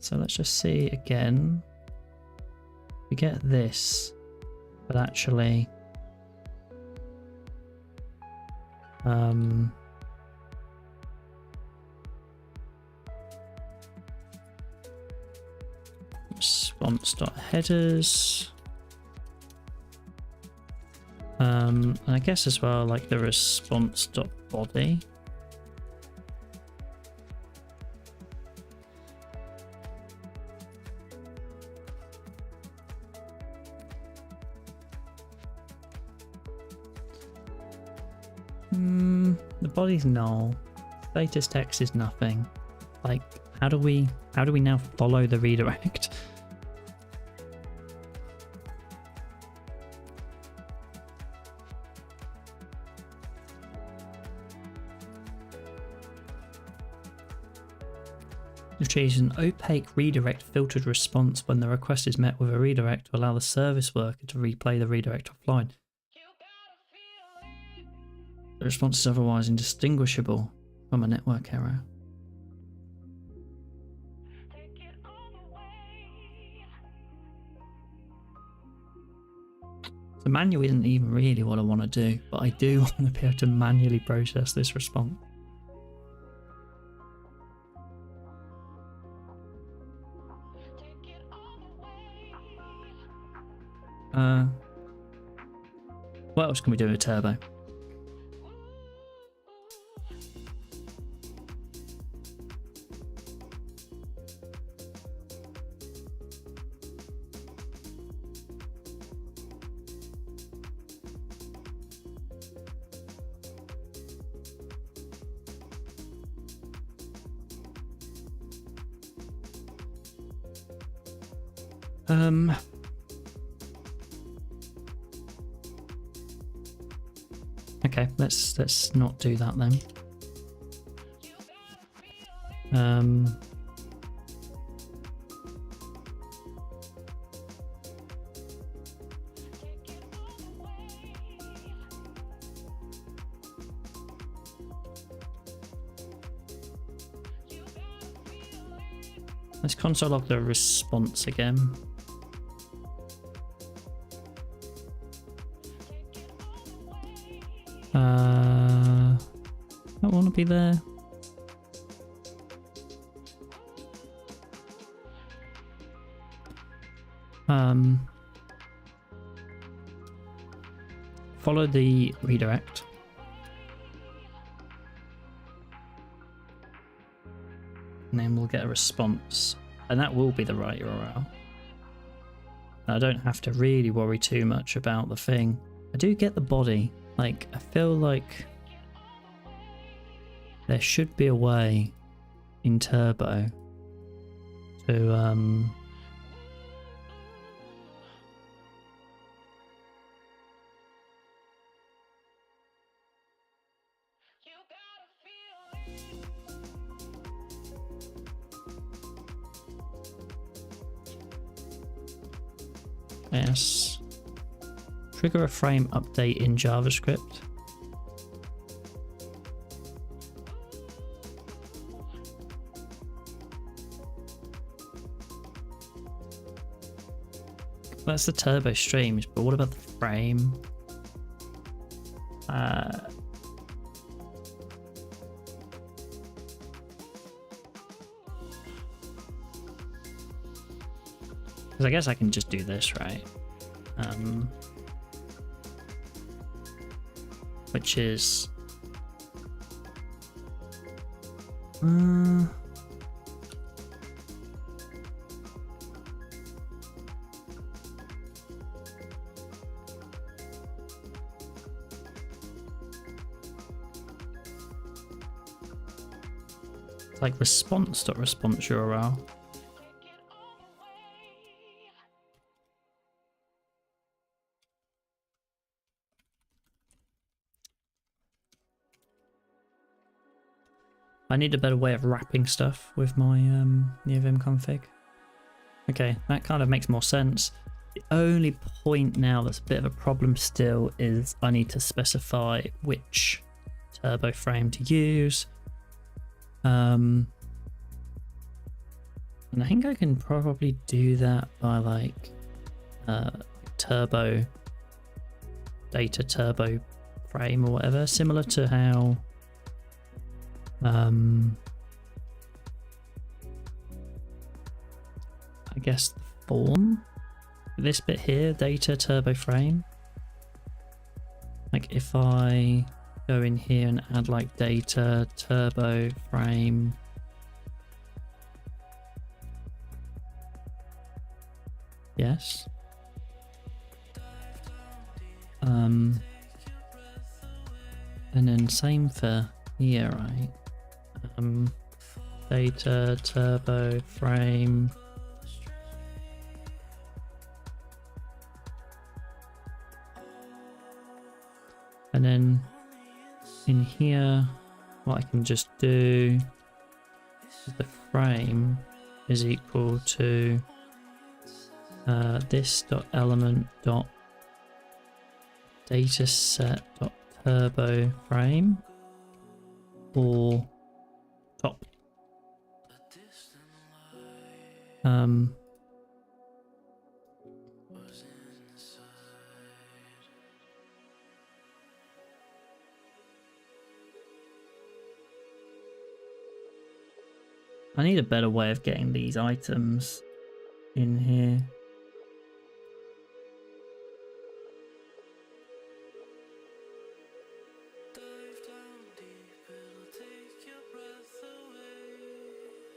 So let's just see again. We get this, but actually response.headers. And I guess as well like the response.body. The body's null. Status text is nothing. Like, how do we now follow the redirect? We've chosen an opaque redirect filtered response when the request is met with a redirect to allow the service worker to replay the redirect offline. The response is otherwise indistinguishable from a network error. So manual isn't even really what I want to do, but I do want to be able to manually process this response. What else can we do with Turbo? Okay, let's not do that then. Let's console log the response again. Don't want to be there. Follow the redirect. And then we'll get a response. And that will be the right URL. I don't have to really worry too much about the thing. I do get the body. Like, I feel like there should be a way in Turbo to yes. Trigger a frame update in JavaScript. That's the turbo streams, but what about the frame? Because I guess I can just do this, right? Which is like response.response URL. I need a better way of wrapping stuff with my NeoVim config. Okay, that kind of makes more sense. The only point now that's a bit of a problem still is I need to specify which turbo frame to use. And I think I can probably do that by like turbo data turbo frame or whatever, similar to how I guess the form, this bit here, data turbo frame. Like if I go in here and add like data turbo frame, yes. And then same for here, right? Data turbo frame. And then in here, what I can just do is the frame is equal to this dot element dot dataset dot turbo frame or top. I need a better way of getting these items in here.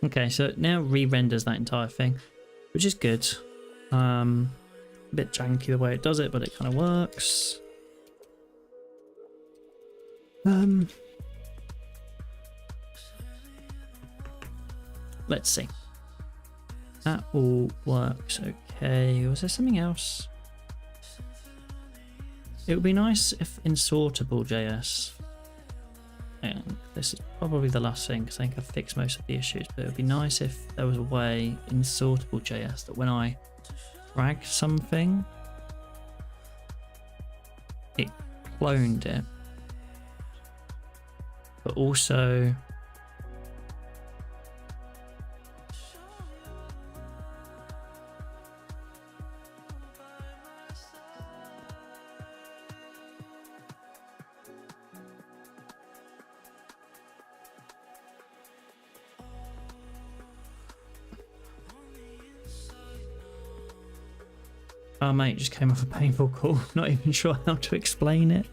Okay, so it now re-renders that entire thing, which is good. A bit janky the way it does it, but it kind of works. Let's see. That all works okay. Was there something else? It would be nice if in sortable JS. And this is probably the last thing because I think I've fixed most of the issues, but it would be nice if there was a way in sortable JS that when I drag something, it cloned it, but also oh mate, just came off a painful call. Not even sure how to explain it.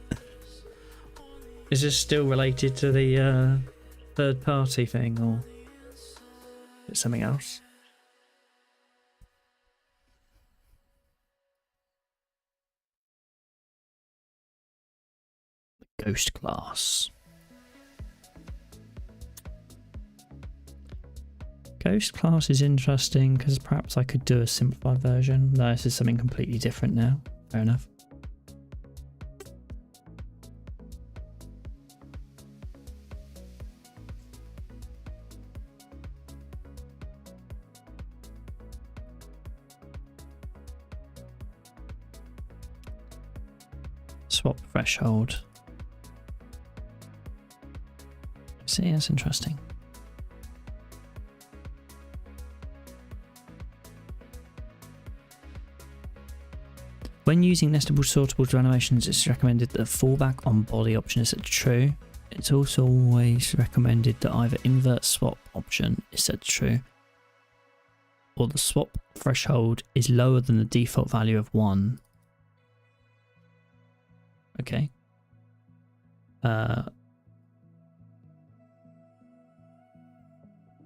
Is this still related to the third party thing or is it something else? The ghost class. Ghost class is interesting because perhaps I could do a simplified version. No, this is something completely different now. Fair enough. Swap threshold. See, that's interesting. When using nestable sortable animations, it's recommended that the fallback on body option is set to true. It's also always recommended that either invert swap option is set to true, or the swap threshold is lower than the default value of 1. Okay.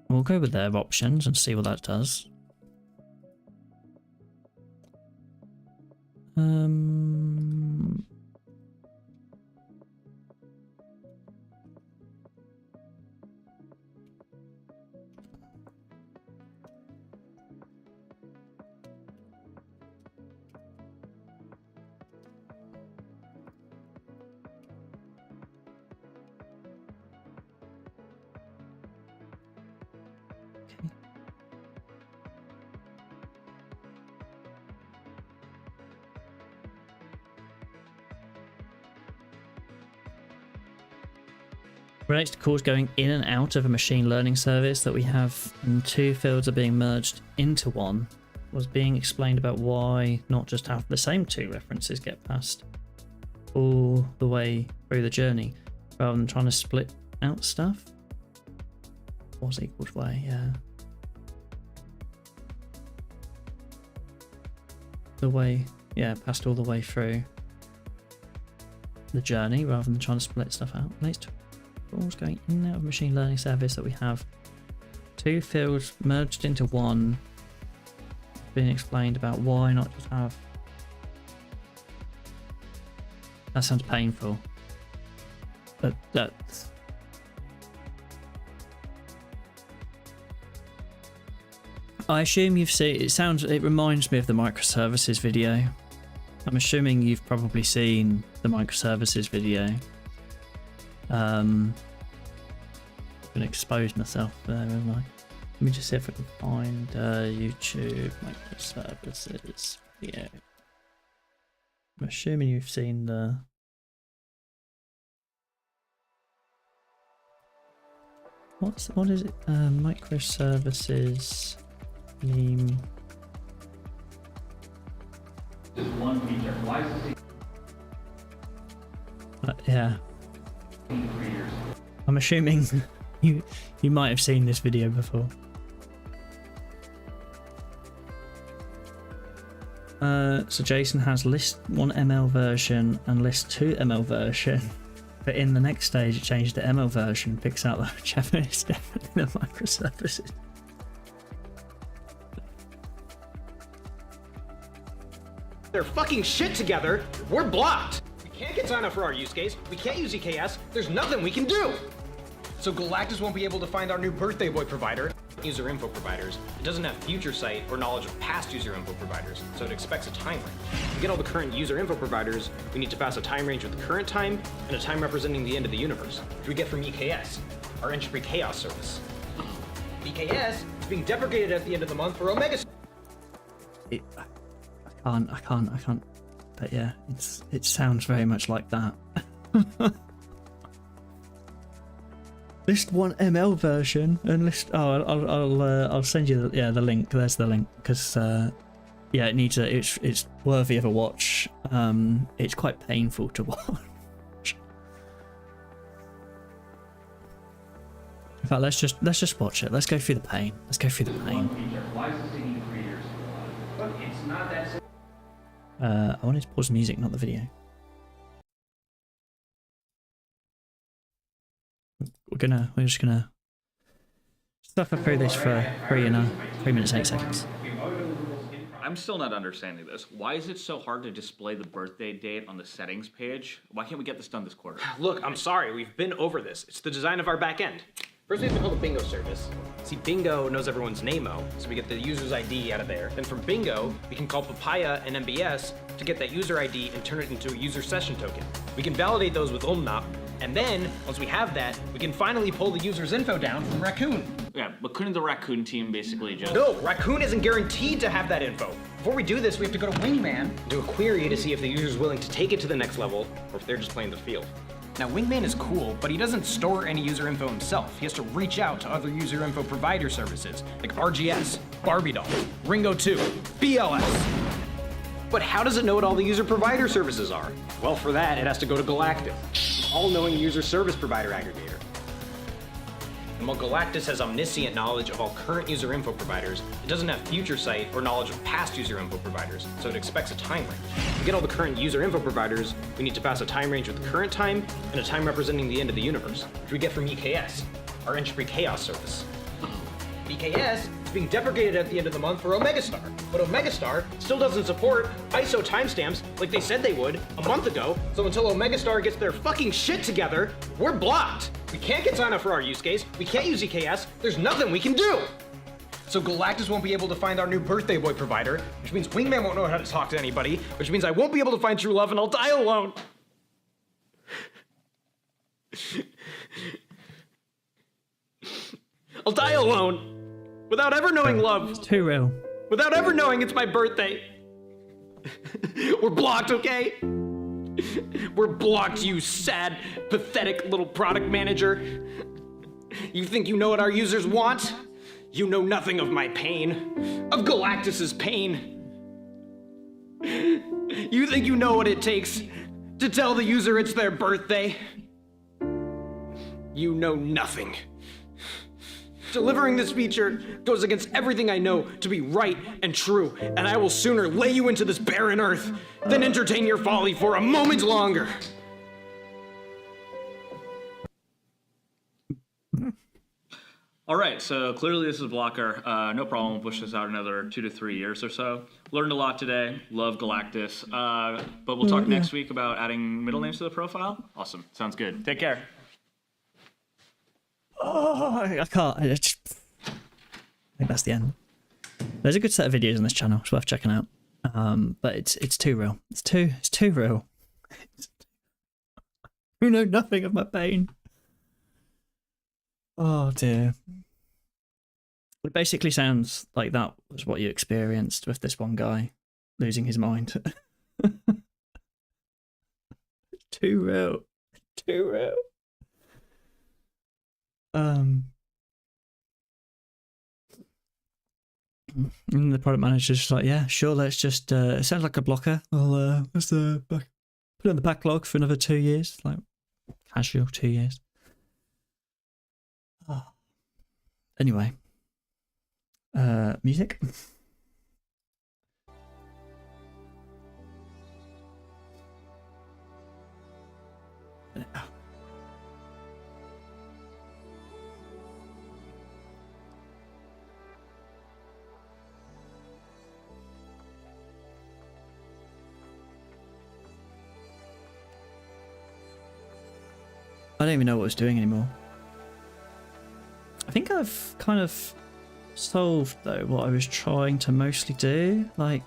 We'll go with their options and see what that does. Relates to calls going in and out of a machine learning service that we have, and 2 fields are being merged into one. Was being explained about why not just have the same 2 references get passed all the way through the journey rather than trying to split out stuff. Was equals way, yeah. The way, yeah, passed all the way through the journey rather than trying to split stuff out. Relates to calls going in and out of machine learning service that we have 2 fields merged into one. Being explained about why not just have. That sounds painful, but that's. I assume you've seen. It reminds me of the microservices video. I'm assuming you've probably seen the microservices video. I'm gonna expose myself there, am I? Let me just see if I can find YouTube microservices video. I'm assuming you've seen the. What is it? Microservices meme. Just one feature. Why is it Yeah. 3 years? I'm assuming you might have seen this video before. So Jason has list 1 ML version and list 2 ML version, but in the next stage it changed to ML version, picks out that whichever is definitely the microservices. Their fucking shit together, we're blocked. We can't get signed up for our use case. We can't use EKS. There's nothing we can do. So Galactus won't be able to find our new birthday boy provider, user info providers. It doesn't have future sight or knowledge of past user info providers, so it expects a time range. To get all the current user info providers, we need to pass a time range with the current time and a time representing the end of the universe, which we get from EKS, our entropy chaos service. EKS is being deprecated at the end of the month for Omega. I can't. But yeah, it sounds very much like that. List 1 ML version and list. Oh, I'll send you the link. There's the link because yeah, it needs a. It's worthy of a watch. It's quite painful to watch. In fact, let's just watch it. Let's go through the pain. Let's go through the pain. Why is this taking 3 years? But it's not that simple. I wanted to pause the music, not the video. We're just gonna suffer through this for 3 minutes and 8 seconds. I'm still not understanding this. Why is it so hard to display the birthday date on the settings page? Why can't we get this done this quarter? Look, I'm sorry, we've been over this. It's the design of our back end. First we have to call the bingo service. See, bingo knows everyone's name-o, so we get the user's ID out of there. Then from bingo, we can call papaya and MBS to get that user ID and turn it into a user session token. We can validate those with umnop, and then, once we have that, we can finally pull the user's info down from Raccoon. Yeah, but couldn't the Raccoon team basically just... No, Raccoon isn't guaranteed to have that info. Before we do this, we have to go to Wingman, do a query to see if the user's willing to take it to the next level, or if they're just playing the field. Now, Wingman is cool, but he doesn't store any user info himself. He has to reach out to other user info provider services, like RGS, Barbie Doll, Ringo 2, BLS. But how does it know what all the user provider services are? Well, for that, it has to go to Galactus, all-knowing user service provider aggregator. And while Galactus has omniscient knowledge of all current user info providers, it doesn't have future sight or knowledge of past user info providers, so it expects a time range. To get all the current user info providers, we need to pass a time range with the current time and a time representing the end of the universe, which we get from EKS, our entropy chaos service. EKS is being deprecated at the end of the month for Omegastar, but Omegastar still doesn't support ISO timestamps like they said they would a month ago, so until Omegastar gets their fucking shit together, we're blocked. We can't get signed up for our use case, we can't use EKS, there's nothing we can do. So Galactus won't be able to find our new birthday boy provider, which means Wingman won't know how to talk to anybody, which means I won't be able to find true love and I'll die alone. I'll die alone. Without ever knowing love. It's too real. Without ever knowing it's my birthday. We're blocked, okay? We're blocked, you sad, pathetic little product manager. You think you know what our users want? You know nothing of my pain. Of Galactus's pain. You think you know what it takes to tell the user it's their birthday? You know nothing. Delivering this feature goes against everything I know to be right and true, and I will sooner lay you into this barren earth than entertain your folly for a moment longer. All right, so clearly this is Blocker. No problem, we'll push this out another 2 to 3 years or so. Learned a lot today, love Galactus. But we'll talk next week about adding middle names to the profile. Awesome, sounds good. Take care. Oh, I can't. I think that's the end. There's a good set of videos on this channel. It's worth checking out. But it's too real. It's too real. You know nothing of my pain. Oh dear. It basically sounds like that was what you experienced with this one guy losing his mind. Too real. Too real. And the product manager's just like, yeah, sure, let's just, it sounds like a blocker. Let's put it on the backlog for another 2 years. Like, casual 2 years. Oh. Anyway. Music. I don't even know what I was doing anymore. think I've kind of solved though what I was trying to mostly do. Like,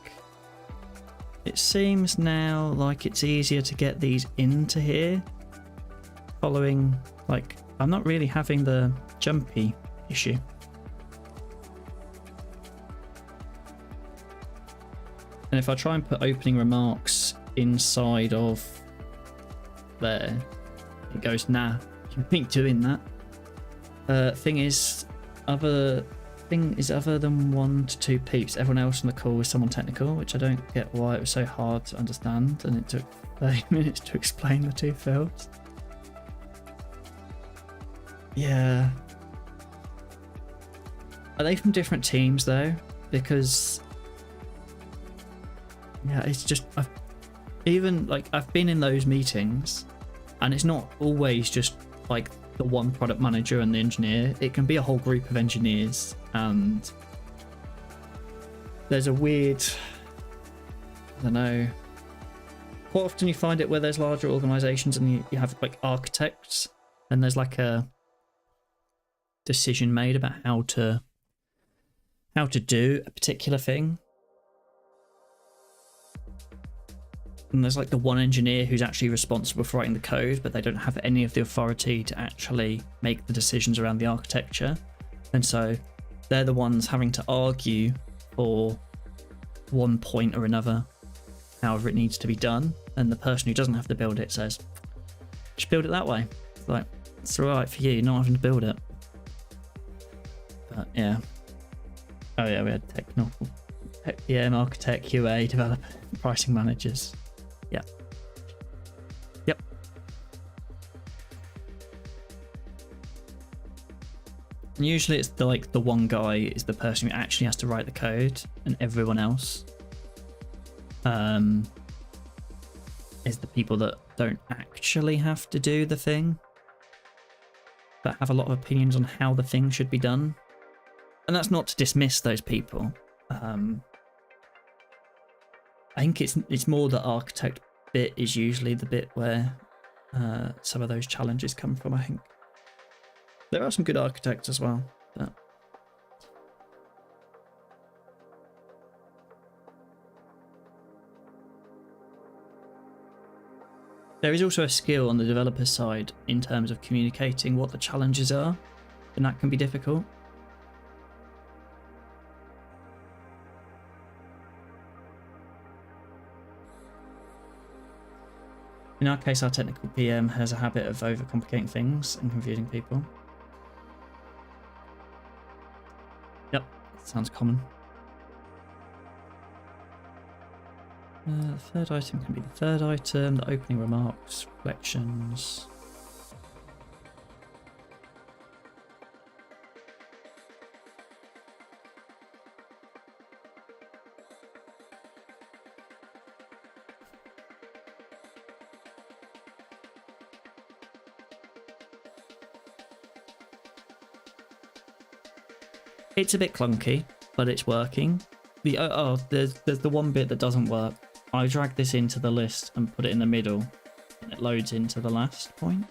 it seems now like it's easier to get these into here following, like, I'm not really having the jumpy issue. And if I try and put opening remarks inside of there, it goes, nah, you ain't doing that. Thing is other than 1 to 2 peeps. Everyone else on the call is someone technical, which I don't get why it was so hard to understand, and it took 30 minutes to explain the 2 fields. Yeah. Are they from different teams though? Because yeah, it's just I've been in those meetings, and it's not always just like the one product manager and the engineer. It can be a whole group of engineers, and there's a weird, I don't know, quite often you find it where there's larger organizations and you have like architects, and there's like a decision made about how to do a particular thing. And there's like the one engineer who's actually responsible for writing the code, but they don't have any of the authority to actually make the decisions around the architecture. And so they're the ones having to argue for one point or another, however it needs to be done. And the person who doesn't have to build it says, just build it that way. It's like, it's alright for you not having to build it. But yeah. Oh yeah, we had technical, PM, architect, QA, developer, pricing managers. Yeah. Yep. And usually it's the one guy is the person who actually has to write the code, and everyone else is the people that don't actually have to do the thing, but have a lot of opinions on how the thing should be done. And that's not to dismiss those people. I think it's more the architect bit is usually the bit where some of those challenges come from. I think there are some good architects as well, but there is also a skill on the developer side in terms of communicating what the challenges are, and that can be difficult. In our case, our technical PM has a habit of overcomplicating things and confusing people. Yep, sounds common. The third item can be the third item, the opening remarks, reflections. It's a bit clunky, but it's working. There's the one bit that doesn't work. I drag this into the list and put it in the middle, and it loads into the last point.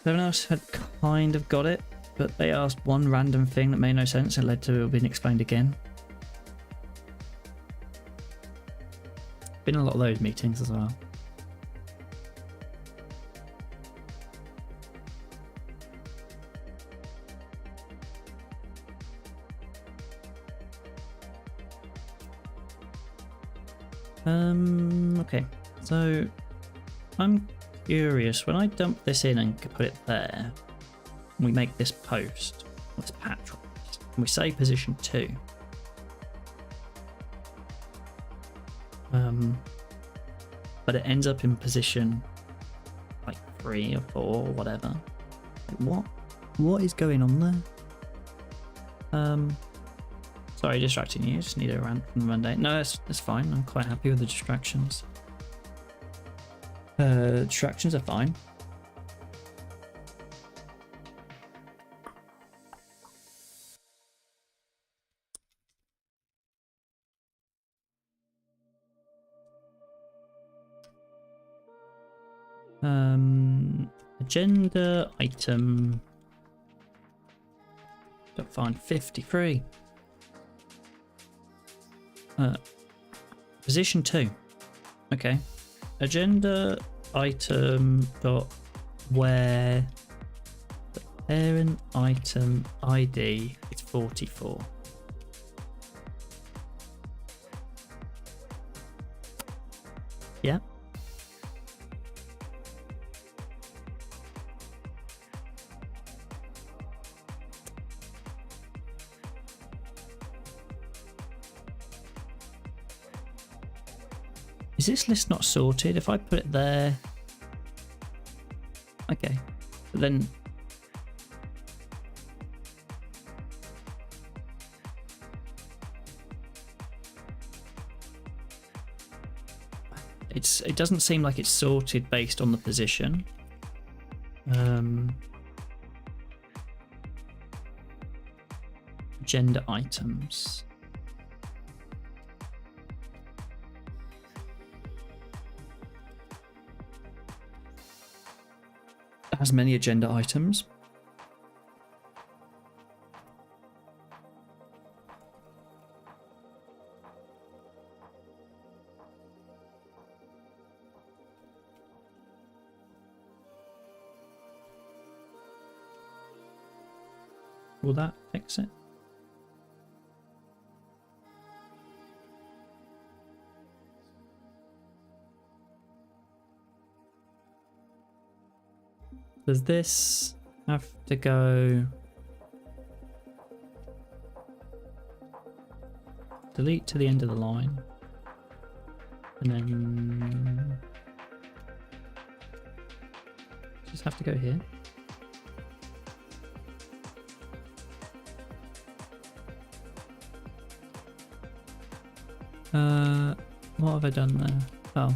Everyone else had kind of got it, but they asked one random thing that made no sense and led to it being explained again. Been a lot of those meetings as well. Okay, so I'm curious, when I dump this in and put it there, and we make this post, let's patch it, and we say position 2. But it ends up in position like 3 or 4 or whatever. Like, what is going on there? Sorry, distracting you. Just need a rant from the Monday. No, that's fine. I'm quite happy with the distractions. Distractions are fine. Agenda item Got find 53. Position 2. Okay. Agenda item dot where the parent item ID is 44. Yeah. Is this list not sorted? If I put it there... Okay. But then... It doesn't seem like it's sorted based on the position. Agenda items. Has many agenda items. Will that fix it? Does this have to go delete to the end of the line and then just have to go here? What have I done there? Oh.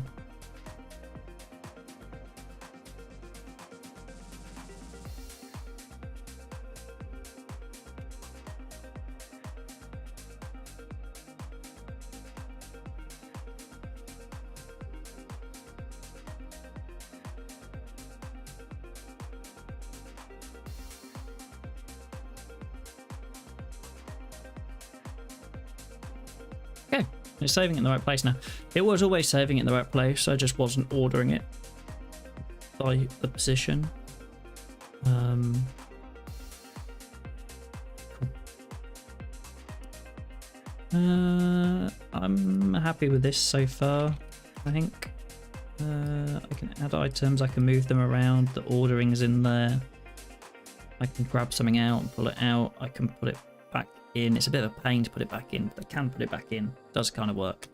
Okay, it's saving it in the right place now. It was always saving it in the right place, I just wasn't ordering it by the position. I'm happy with this so far, I think. I can add items, I can move them around, the ordering's in there. I can grab something out and pull it out, I can put it back in. It's a bit of a pain to put it back in, but I can put it back in. It does kind of work.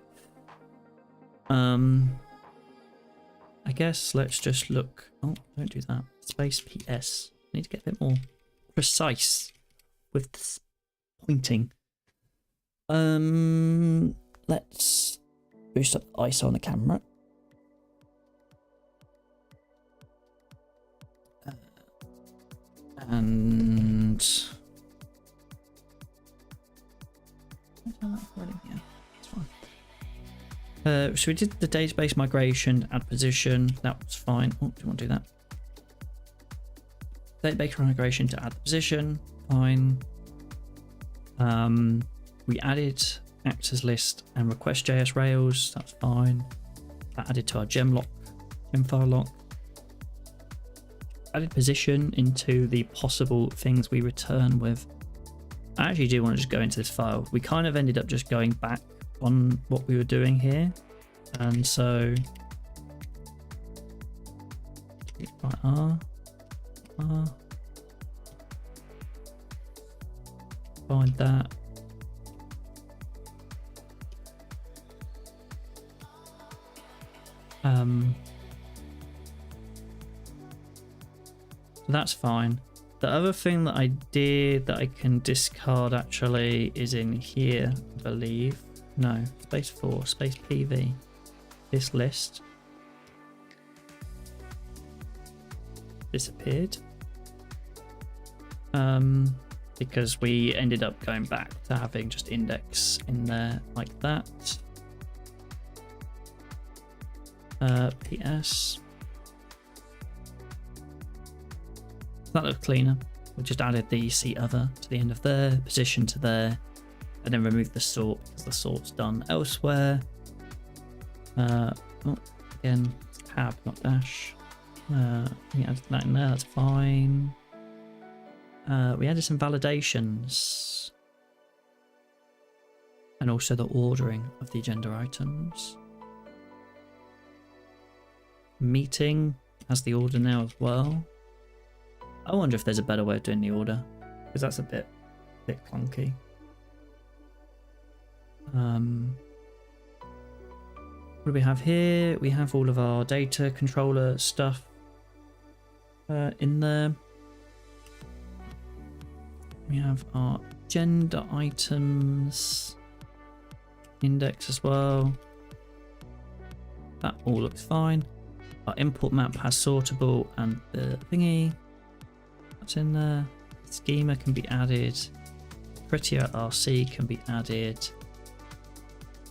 I guess let's just look. Oh, don't do that. Space PS. I need to get a bit more precise with this pointing. Let's boost up the ISO on the camera. And yeah, it's fine. So we did the database migration, add position, that was fine. Oh, do you want to do that? Database migration to add the position, fine. We added actors list and request.js rails, that's fine. That added to our gem file lock. Added position into the possible things we return with. I actually do want to just go into this file. We kind of ended up just going back on what we were doing here, and so find that. So that's fine. The other thing that I did that I can discard actually is in here, I believe. No, space 4, space PV. This list disappeared. Because we ended up going back to having just index in there like that. PS. That looks cleaner. We just added the see other to the end of there, position to there, and then remove the sort because the sort's done elsewhere. Again, tab, not dash. We added that in there, that's fine. We added some validations. And also the ordering of the agenda items. Meeting has the order now as well. I wonder if there's a better way of doing the order, because that's a bit clunky. What do we have here? We have all of our data controller stuff in there. We have our agenda items index as well. That all looks fine. Our import map has sortable and the thingy that's in there. Schema can be added. Prettier RC can be added.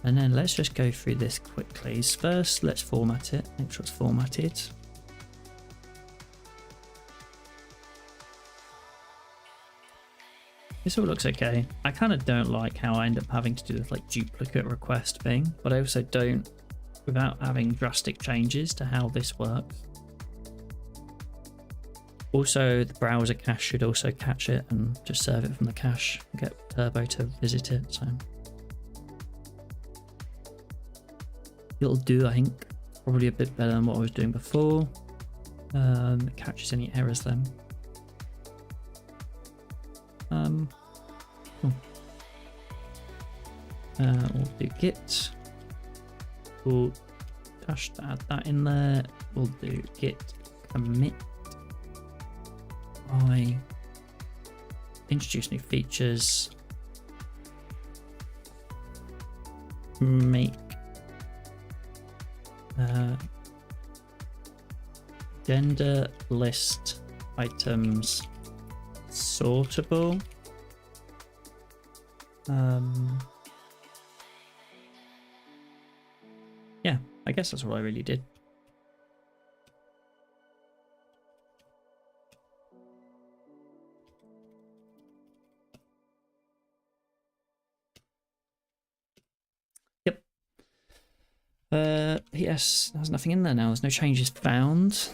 And then let's just go through this quickly. First, let's format it. Make sure it's formatted. This all looks okay. I kind of don't like how I end up having to do this like duplicate request thing, but I also don't without having drastic changes to how this works. Also, the browser cache should also catch it and just serve it from the cache and get Turbo to visit it. So it'll do, I think, probably a bit better than what I was doing before. It catches any errors then. We'll do git. We'll dash to add that in there. We'll do git commit. I introduce new features. Make agenda list items sortable. Yeah, I guess that's what I really did. Yep. Yes, there's nothing in there now. There's no changes found.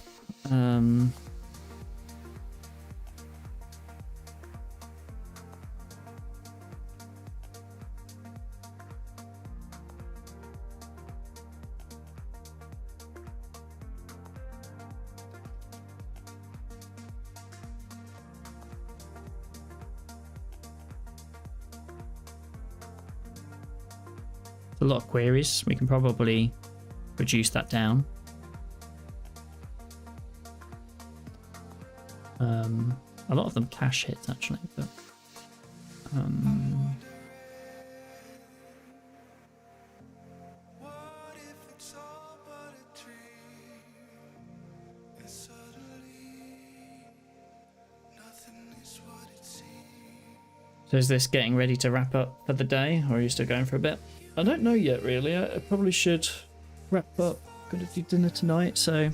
A lot of queries. We can probably reduce that down. A lot of them cache hits actually, but so is this getting ready to wrap up for the day, or are you still going for a bit? I don't know yet, really. I probably should wrap up. Gonna do dinner tonight, so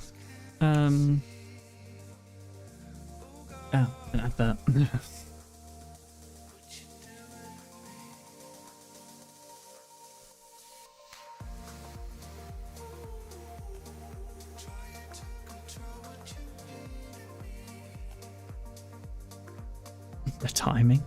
an advert. The timing.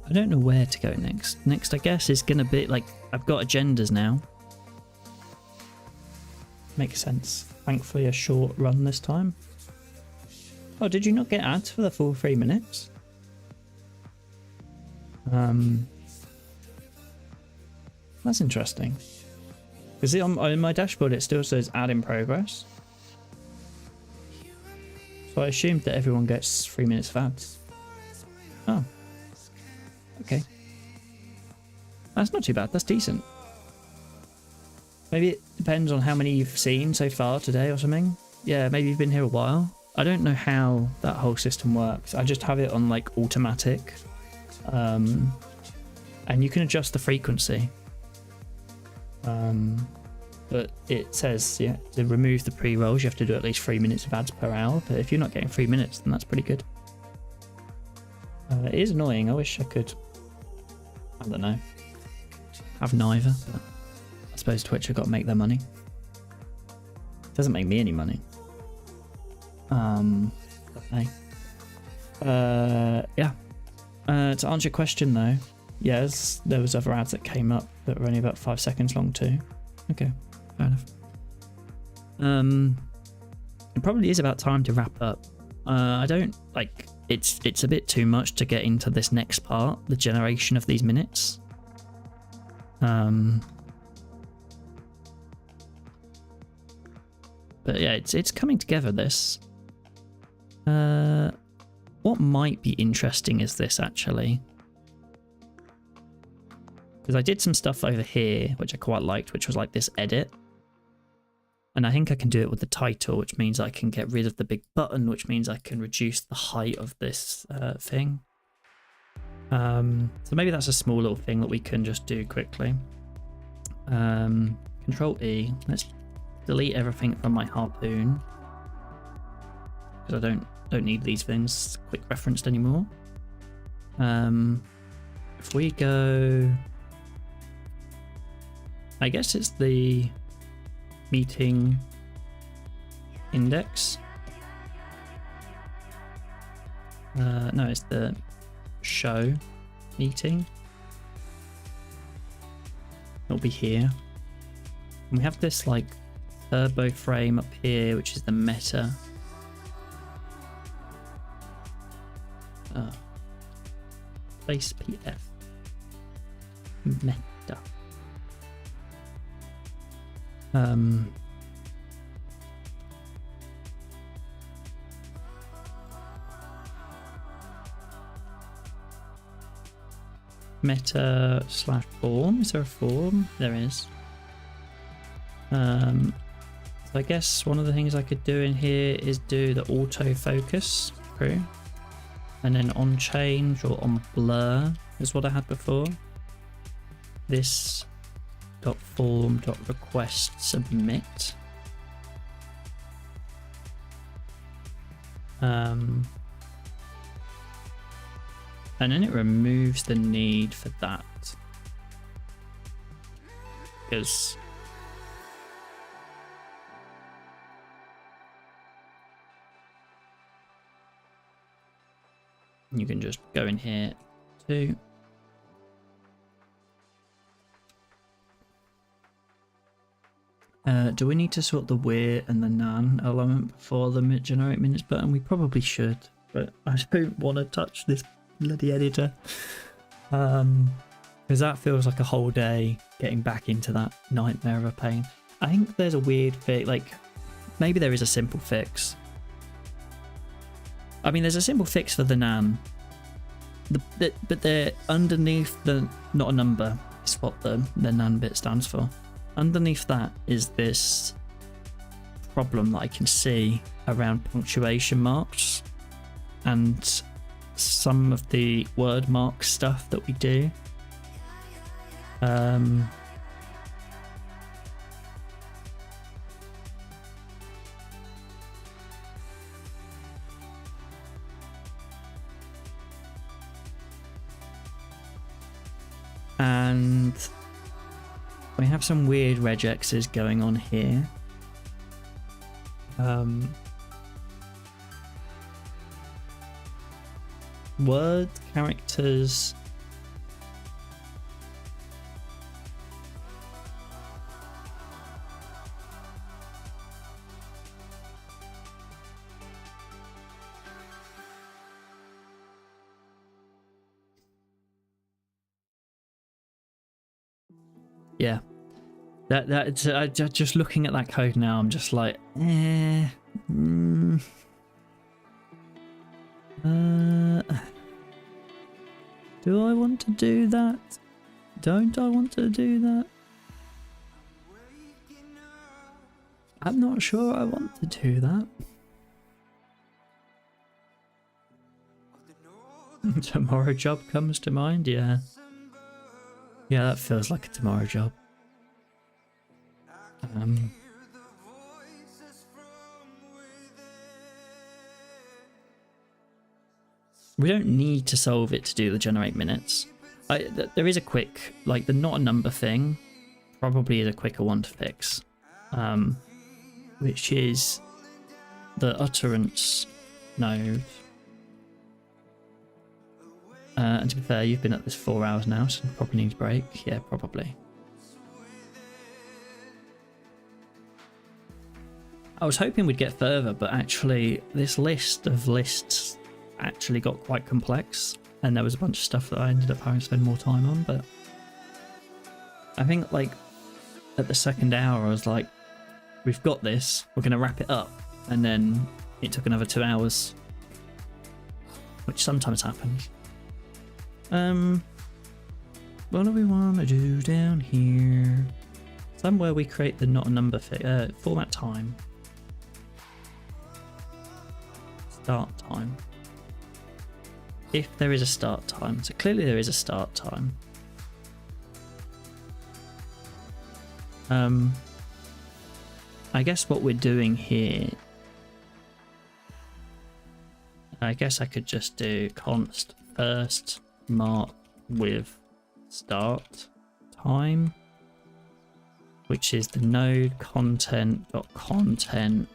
I don't know where to go next. Next, I guess, is going to be like, I've got agendas now. Makes sense. Thankfully, a short run this time. Oh, did you not get ads for the full 3 minutes? That's interesting. Because on my dashboard, it still says ad in progress. So I assumed that everyone gets 3 minutes of ads. Oh. Okay. That's not too bad. That's decent. Maybe it depends on how many you've seen so far today or something. yeah, maybe you've been here a while. I don't know how that whole system works. I just have it on like automatic. And you can adjust the frequency. But it says, yeah, to remove the pre-rolls, you have to do at least 3 minutes of ads per hour. But if you're not getting 3 minutes, then that's pretty good. It is annoying. I wish I could, I don't know, have neither. But I suppose Twitch have got to make their money. It doesn't make me any money. Okay. Yeah. To answer your question though, yes, there was other ads that came up that were only about 5 seconds long too. Okay, fair enough. It probably is about time to wrap up. I don't like it's a bit too much to get into this next part, the generation of these minutes. But yeah, it's coming together, this. What might be interesting is this, actually. Because I did some stuff over here, which I quite liked, which was like this edit. And I think I can do it with the title, which means I can get rid of the big button, which means I can reduce the height of this thing. So maybe that's a small little thing that we can just do quickly. Control E. Let's delete everything from my harpoon, because I don't need these things quick referenced anymore. If we go, I guess it's the meeting index. No, it's the show meeting. It'll be here. And we have this like turbo frame up here, which is the meta. Place PF. Meta. Meta slash form. Is there a form? There is. So I guess one of the things I could do in here is do the autofocus through, and then on change or on blur is what I had before. This dot form dot request submit. And then it removes the need for that, because you can just go in here too. Do we need to sort the where and the nan element before the generate minutes button? We probably should, but I don't want to touch this bloody editor, because that feels like a whole day getting back into that nightmare of a pain. I think there's a weird fix, like maybe there is a simple fix. I mean, there's a simple fix for the nan, but they're underneath the, not a number, is what the nan bit stands for. Underneath that is this problem that I can see around punctuation marks and some of the word mark stuff that we do. And we have some weird regexes going on here. Word characters. Yeah, that's just looking at that code now. I'm just like, do I want to do that? Don't I want to do that? I'm not sure I want to do that. Tomorrow job comes to mind, yeah. Yeah, that feels like a tomorrow job. We don't need to solve it to do the generate minutes. There is a quick, like the not a number thing, probably is a quicker one to fix. Which is the utterance node. And to be fair, you've been at this 4 hours now, so you probably need a break. Yeah, probably. I was hoping we'd get further, but actually this list of lists actually got quite complex, and there was a bunch of stuff that I ended up having to spend more time on, but I think like at the second hour I was like, we've got this, we're going to wrap it up, and then it took another 2 hours, which sometimes happens. What do we want to do down here? Somewhere we create the not a number format time. Start time. If there is a start time. So clearly there is a start time. I guess what we're doing here, I guess I could just do const first mark with start time, which is the node content.content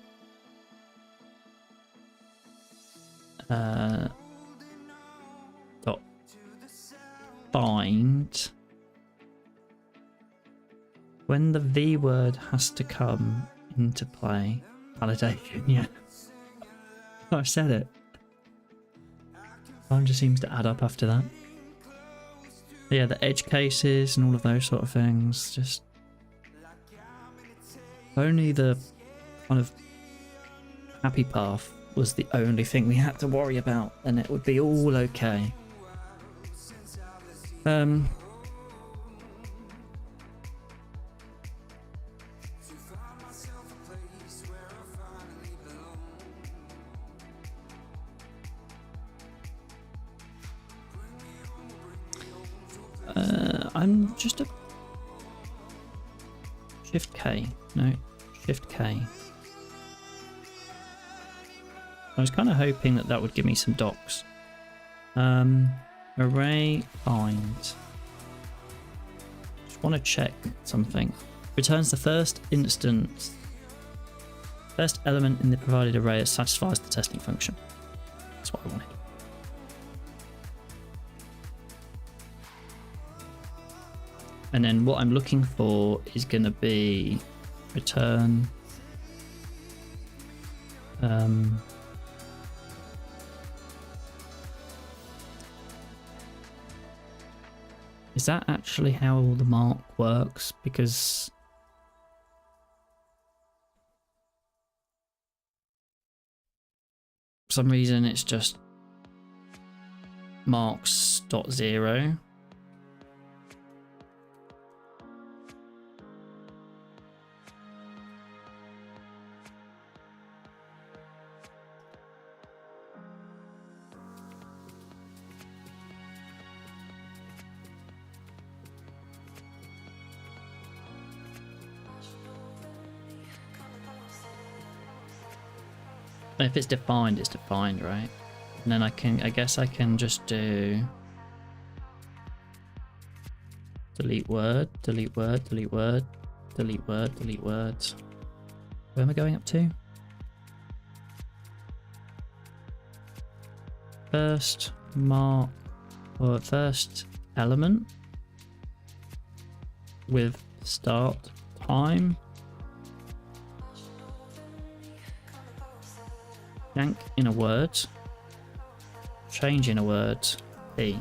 dot find when the V word has to come into play. Validation, yeah. I said it. Time just seems to add up after that. But yeah, the edge cases and all of those sort of things. Just only the kind of happy path was the only thing we had to worry about, and it would be all okay. I'm just a Shift K. No, Shift K. I was kind of hoping that that would give me some docs. Array find. Just want to check something. Returns the first instance, first element in the provided array that satisfies the testing function. That's what I wanted. And then what I'm looking for is going to be return is that actually how the mark works? Because for some reason it's just marks.0. If it's defined, it's defined, right? And then I guess I can just do delete word, delete word, delete word, delete word, delete words. Where am I going up to? First mark, or first element with start time. Yank in a word, change in a word, P.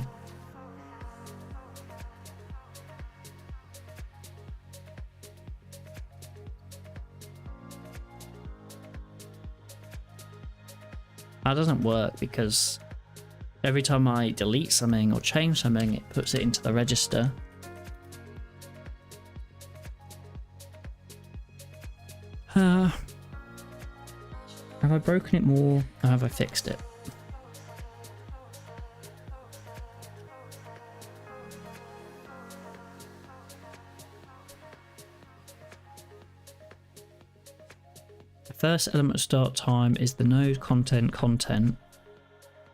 That doesn't work because every time I delete something or change something, it puts it into the register. Have I broken it more or have I fixed it? The first element start time is the node content.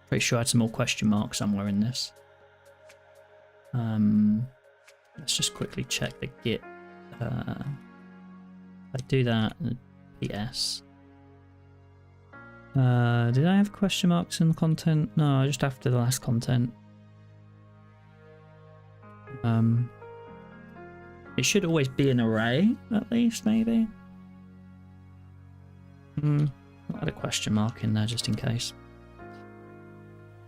Pretty sure I had some more question marks somewhere in this. Let's just quickly check the git. I do that. PS. Did I have question marks in the content? No, just after the last content. It should always be an array, at least, maybe. I'll add a question mark in there just in case.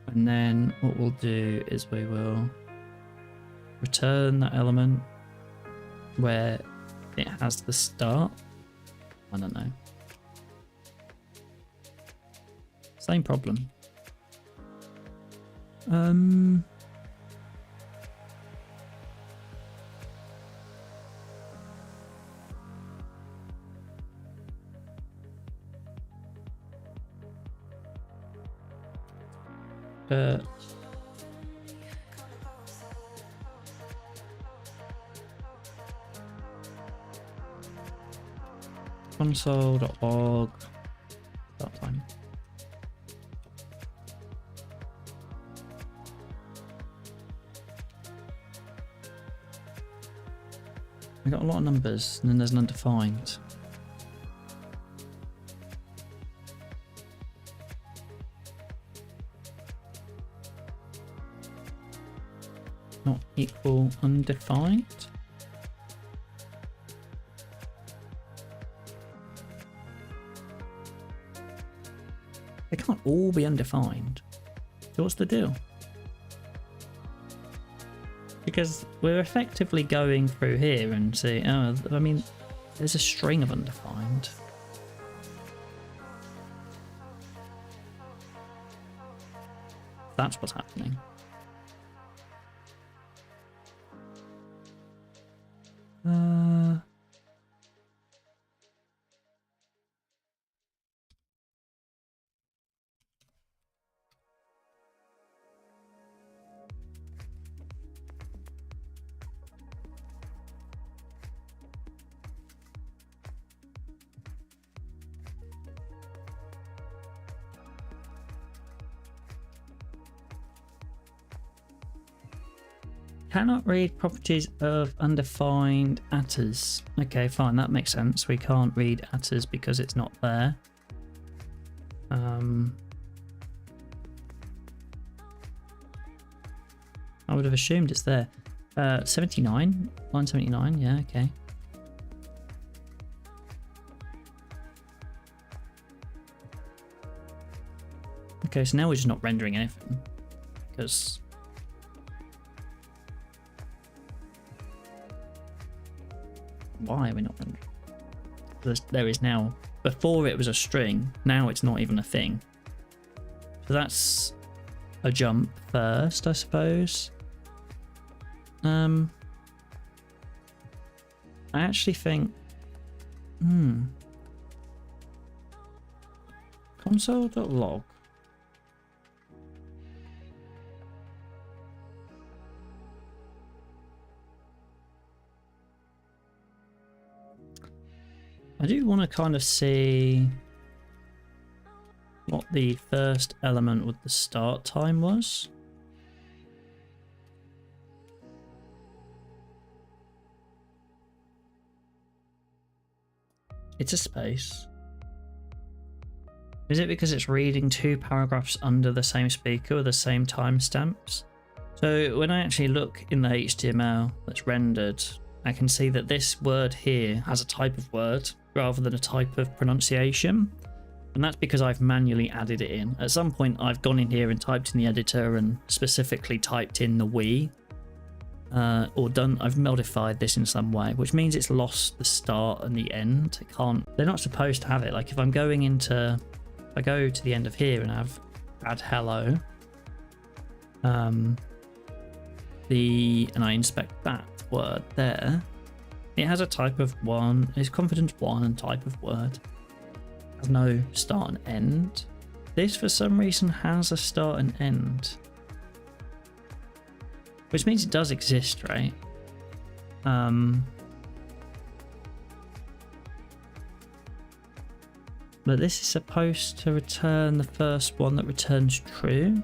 And then what we'll do is we will return that element where it has the start. I don't know. Same problem. Console.log start time. We got a lot of numbers and then there's an undefined. Not equal undefined. They can't all be undefined. So what's the deal? Because we're effectively going through here and see, oh, I mean, there's a string of undefined. That's what's happening. Cannot read properties of undefined attrs. Okay, fine, that makes sense. We can't read attrs because it's not there. I would have assumed it's there. 79, line 79, yeah, okay. Okay, so now we're just not rendering anything because why are we not rendering? There is now, before it was a string, now it's not even a thing. So that's a jump first, I suppose. I actually think, console.log. I do want to kind of see what the first element with the start time was. It's a space. Is it because it's reading two paragraphs under the same speaker with the same timestamps? So when I actually look in the HTML that's rendered, I can see that this word here has a type of word rather than a type of pronunciation. And that's because I've manually added it in. At some point I've gone in here and typed in the editor and specifically typed in the we. I've modified this in some way, which means it's lost the start and the end. It can't, they're not supposed to have it. Like if I'm going into, if I go to the end of here and add hello, and I inspect that word there, It has a type of one. It's confidence 1 and type of word. It has no start and end. This, for some reason, has a start and end. Which means it does exist, right? But this is supposed to return the first one that returns true.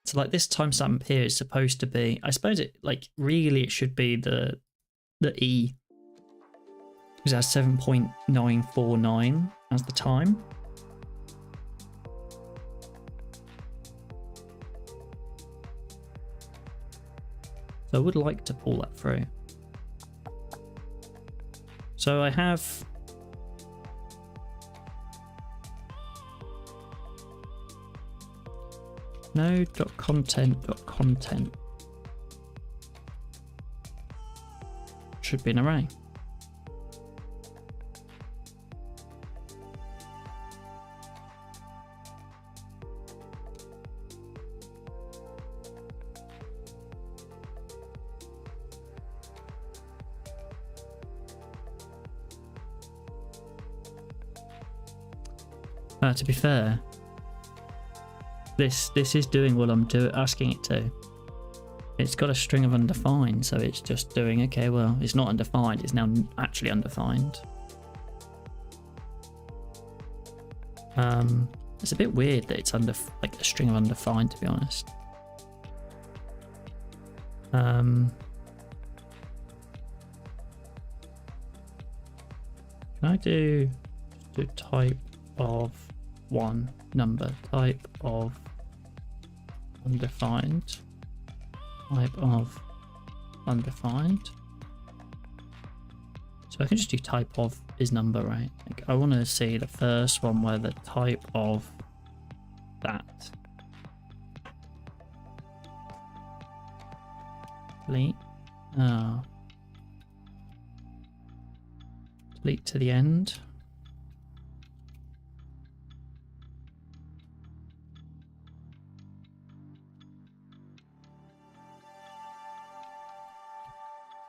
So like this timestamp here is supposed to be, I suppose it like really it should be the E, because it has 7.949 as the time. So I would like to pull that through. So I have node.content.content should be an array. To be fair, this is doing what I'm asking it to. It's got a string of undefined, so it's just doing, okay, well, it's not undefined, it's now actually undefined. It's a bit weird that it's like a string of undefined, to be honest. Can I do type of one number, type of undefined, type of undefined? So I can just do type of is number, right? Like I want to see the first one where the type of that. Delete. Oh. Delete to the end.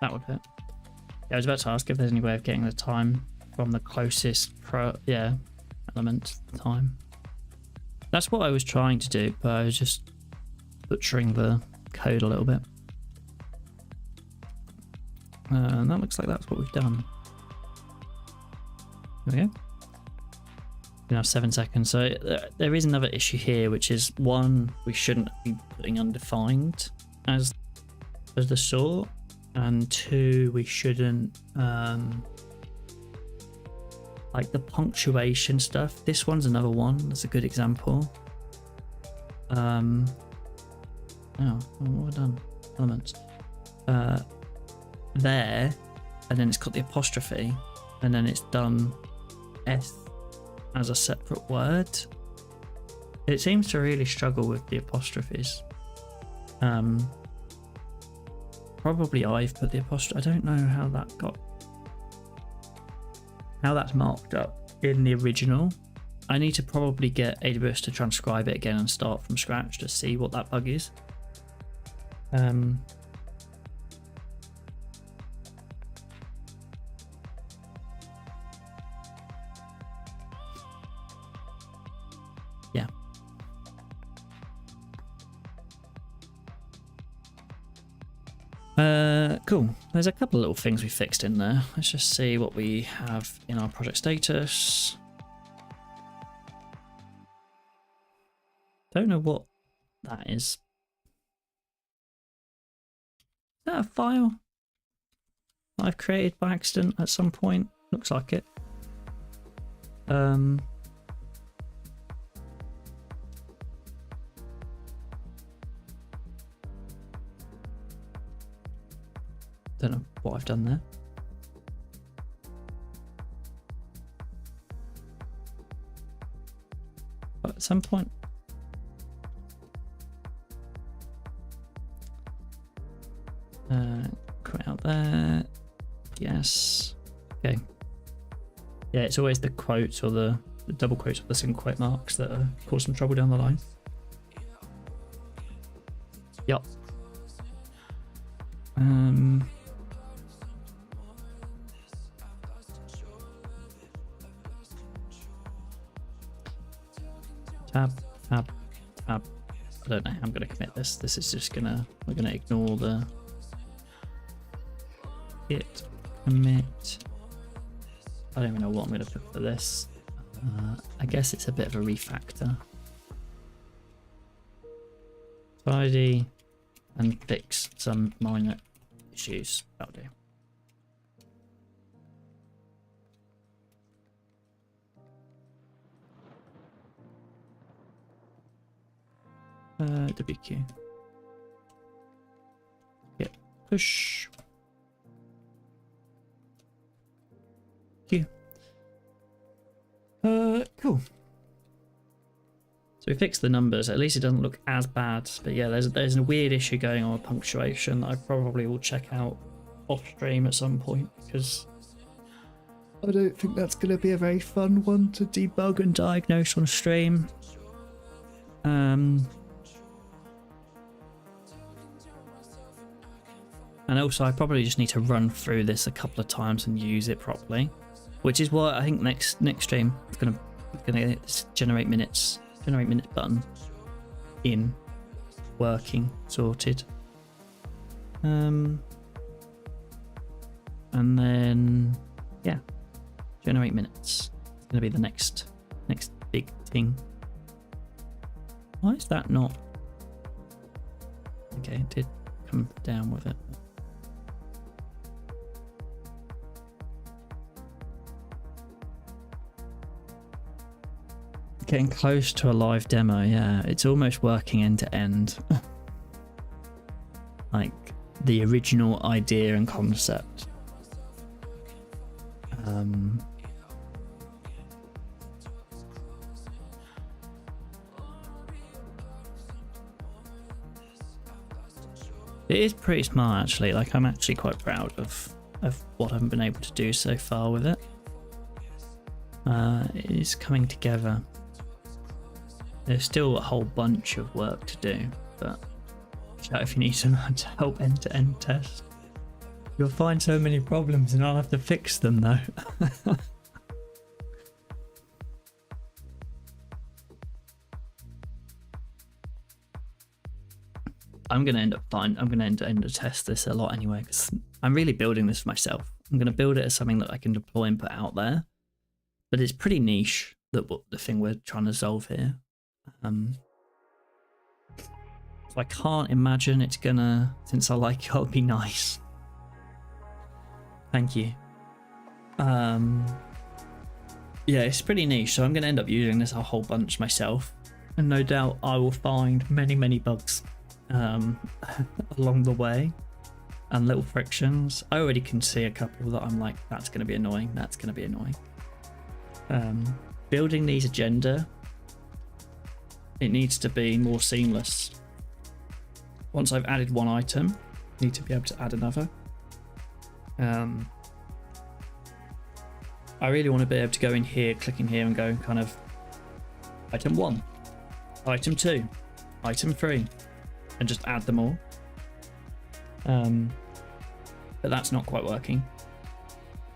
That would fit. Yeah, I was about to ask if there's any way of getting the time from the closest element to the time. That's what I was trying to do, but I was just butchering the code a little bit. And that looks like that's what we've done. There we go. We have 7 seconds. So there is another issue here, which is one, we shouldn't be putting undefined as the sort. And two, we shouldn't like the punctuation stuff. This one's another one that's a good example. Oh, what have I done? Elements there, and then it's got the apostrophe, and then it's done S as a separate word. It seems to really struggle with the apostrophes. Probably I've put the apostrophe. I don't know how that's marked up in the original. I need to probably get AWS to transcribe it again and start from scratch to see what that bug is. Yeah. Cool. There's a couple of little things we fixed in there. Let's just see what we have in our project status. Don't know what that is. Is that a file I've created by accident at some point? Looks like it. Don't know what I've done there. But at some point, come out there. Yes. Okay. Yeah, it's always the quotes or the double quotes or the single quote marks that cause some trouble down the line. Yep. Tab, tab, tab. I don't know how I'm going to commit this. This is just we're going to ignore the git commit. I don't even know what I'm going to put for this. I guess it's a bit of a refactor. Tidy and fix some minor issues. That'll do. WQ. Yep. Push. Q. Cool. So we fixed the numbers. At least it doesn't look as bad. But yeah, there's a weird issue going on with punctuation that I probably will check out off stream at some point, because I don't think that's going to be a very fun one to debug and diagnose on stream. And also, I probably just need to run through this a couple of times and use it properly, which is why I think next stream it's gonna get this generate minutes button in working sorted, and then yeah, generate minutes. It's gonna be the next big thing. Why is that not? Okay, it did come down with it. Getting close to a live demo, yeah. It's almost working end to end. Like the original idea and concept. It is pretty smart actually. Like, I'm actually quite proud of what I've been able to do so far with it. It is coming together. There's still a whole bunch of work to do, but shout if you need someone to help end-to-end test. You'll find so many problems and I'll have to fix them though. I'm gonna end up test this a lot anyway, because I'm really building this for myself. I'm gonna build it as something that I can deploy and put out there, but it's pretty niche, that what the thing we're trying to solve here. So I can't imagine it's gonna, since I like it, I'll be nice. Thank you. Yeah, it's pretty niche, so I'm gonna end up using this a whole bunch myself, and no doubt I will find many bugs along the way and little frictions. I already can see a couple that I'm like, that's gonna be annoying, that's gonna be annoying. Building these agenda, it needs to be more seamless. Once I've added one item, I need to be able to add another. I really want to be able to go in here, click in here and go kind of item 1, item 2, item 3, and just add them all. But that's not quite working.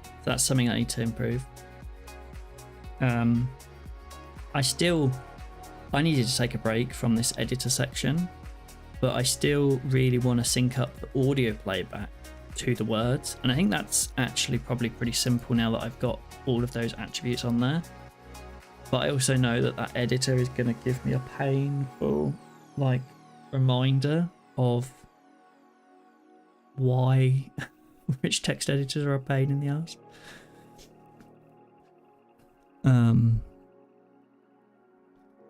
So that's something I need to improve. I needed to take a break from this editor section, but I still really want to sync up the audio playback to the words, and I think that's actually probably pretty simple now that I've got all of those attributes on there. But I also know that that editor is going to give me a painful like reminder of why which text editors are a pain in the ass.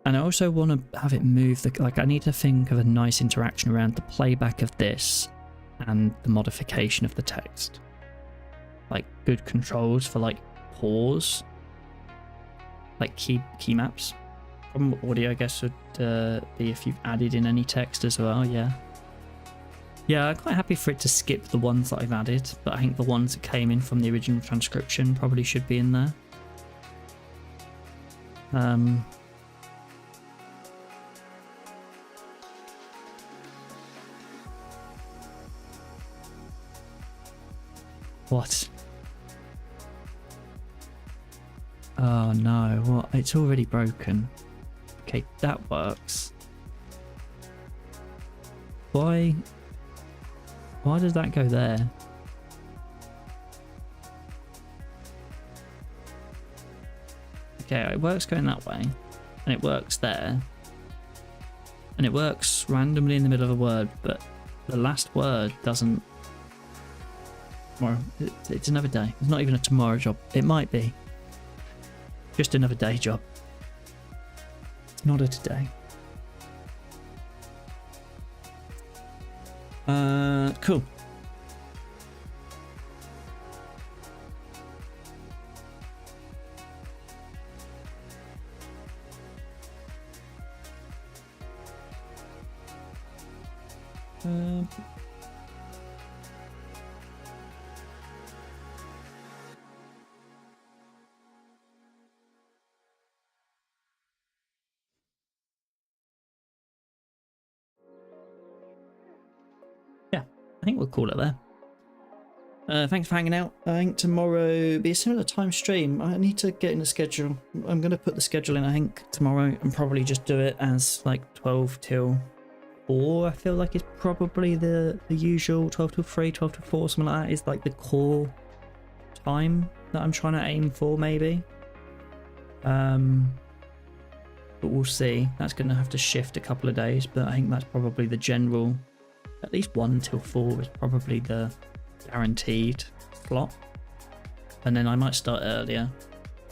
And I also want to have it move like I need to think of a nice interaction around the playback of this and the modification of the text. Like good controls for like pause, like key maps from audio, I guess would be if you've added in any text as well. Yeah. Yeah, I'm quite happy for it to skip the ones that I've added, but I think the ones that came in from the original transcription probably should be in there. What? Oh no, what? It's already broken. Okay, that works. Why does that go there? Okay, it works going that way, and it works there, and it works randomly in the middle of a word, but the last word doesn't. Tomorrow, it's another day. It's not even a tomorrow job. It might be. Just another day job. It's not a today. Cool. Yeah, I think we'll call it there. Thanks for hanging out. I think tomorrow will be a similar time stream. I need to get in the schedule. I'm going to put the schedule in, I think, tomorrow, and probably just do it as like 12 till 4. I feel like it's probably the usual 12 till 3, 12 till 4, something like that is like the core time that I'm trying to aim for, maybe. But we'll see. That's going to have to shift a couple of days, but I think that's probably the general. At least 1 till 4 is probably the guaranteed slot, and then I might start earlier,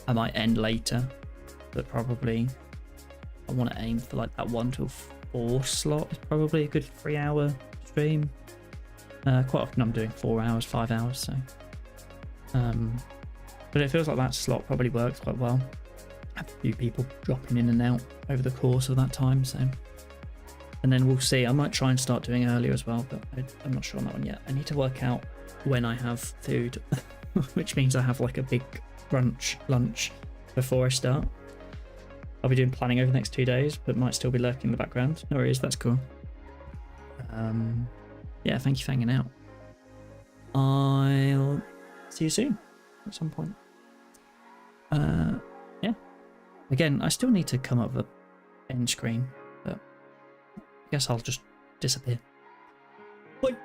I might end later, but probably I want to aim for like that 1 till 4 slot is probably a good 3-hour stream. Quite often I'm doing 4 hours, 5 hours, so but it feels like that slot probably works quite well. I have a few people dropping in and out over the course of that time, so. And then we'll see. I might try and start doing earlier as well, but I'm not sure on that one yet. I need to work out when I have food, which means I have like a big lunch before I start. I'll be doing planning over the next 2 days, but might still be lurking in the background. No worries, that's cool. Yeah, thank you for hanging out. I'll see you soon at some point. Yeah. Again, I still need to come up with an end screen, but I guess I'll just disappear. Bye.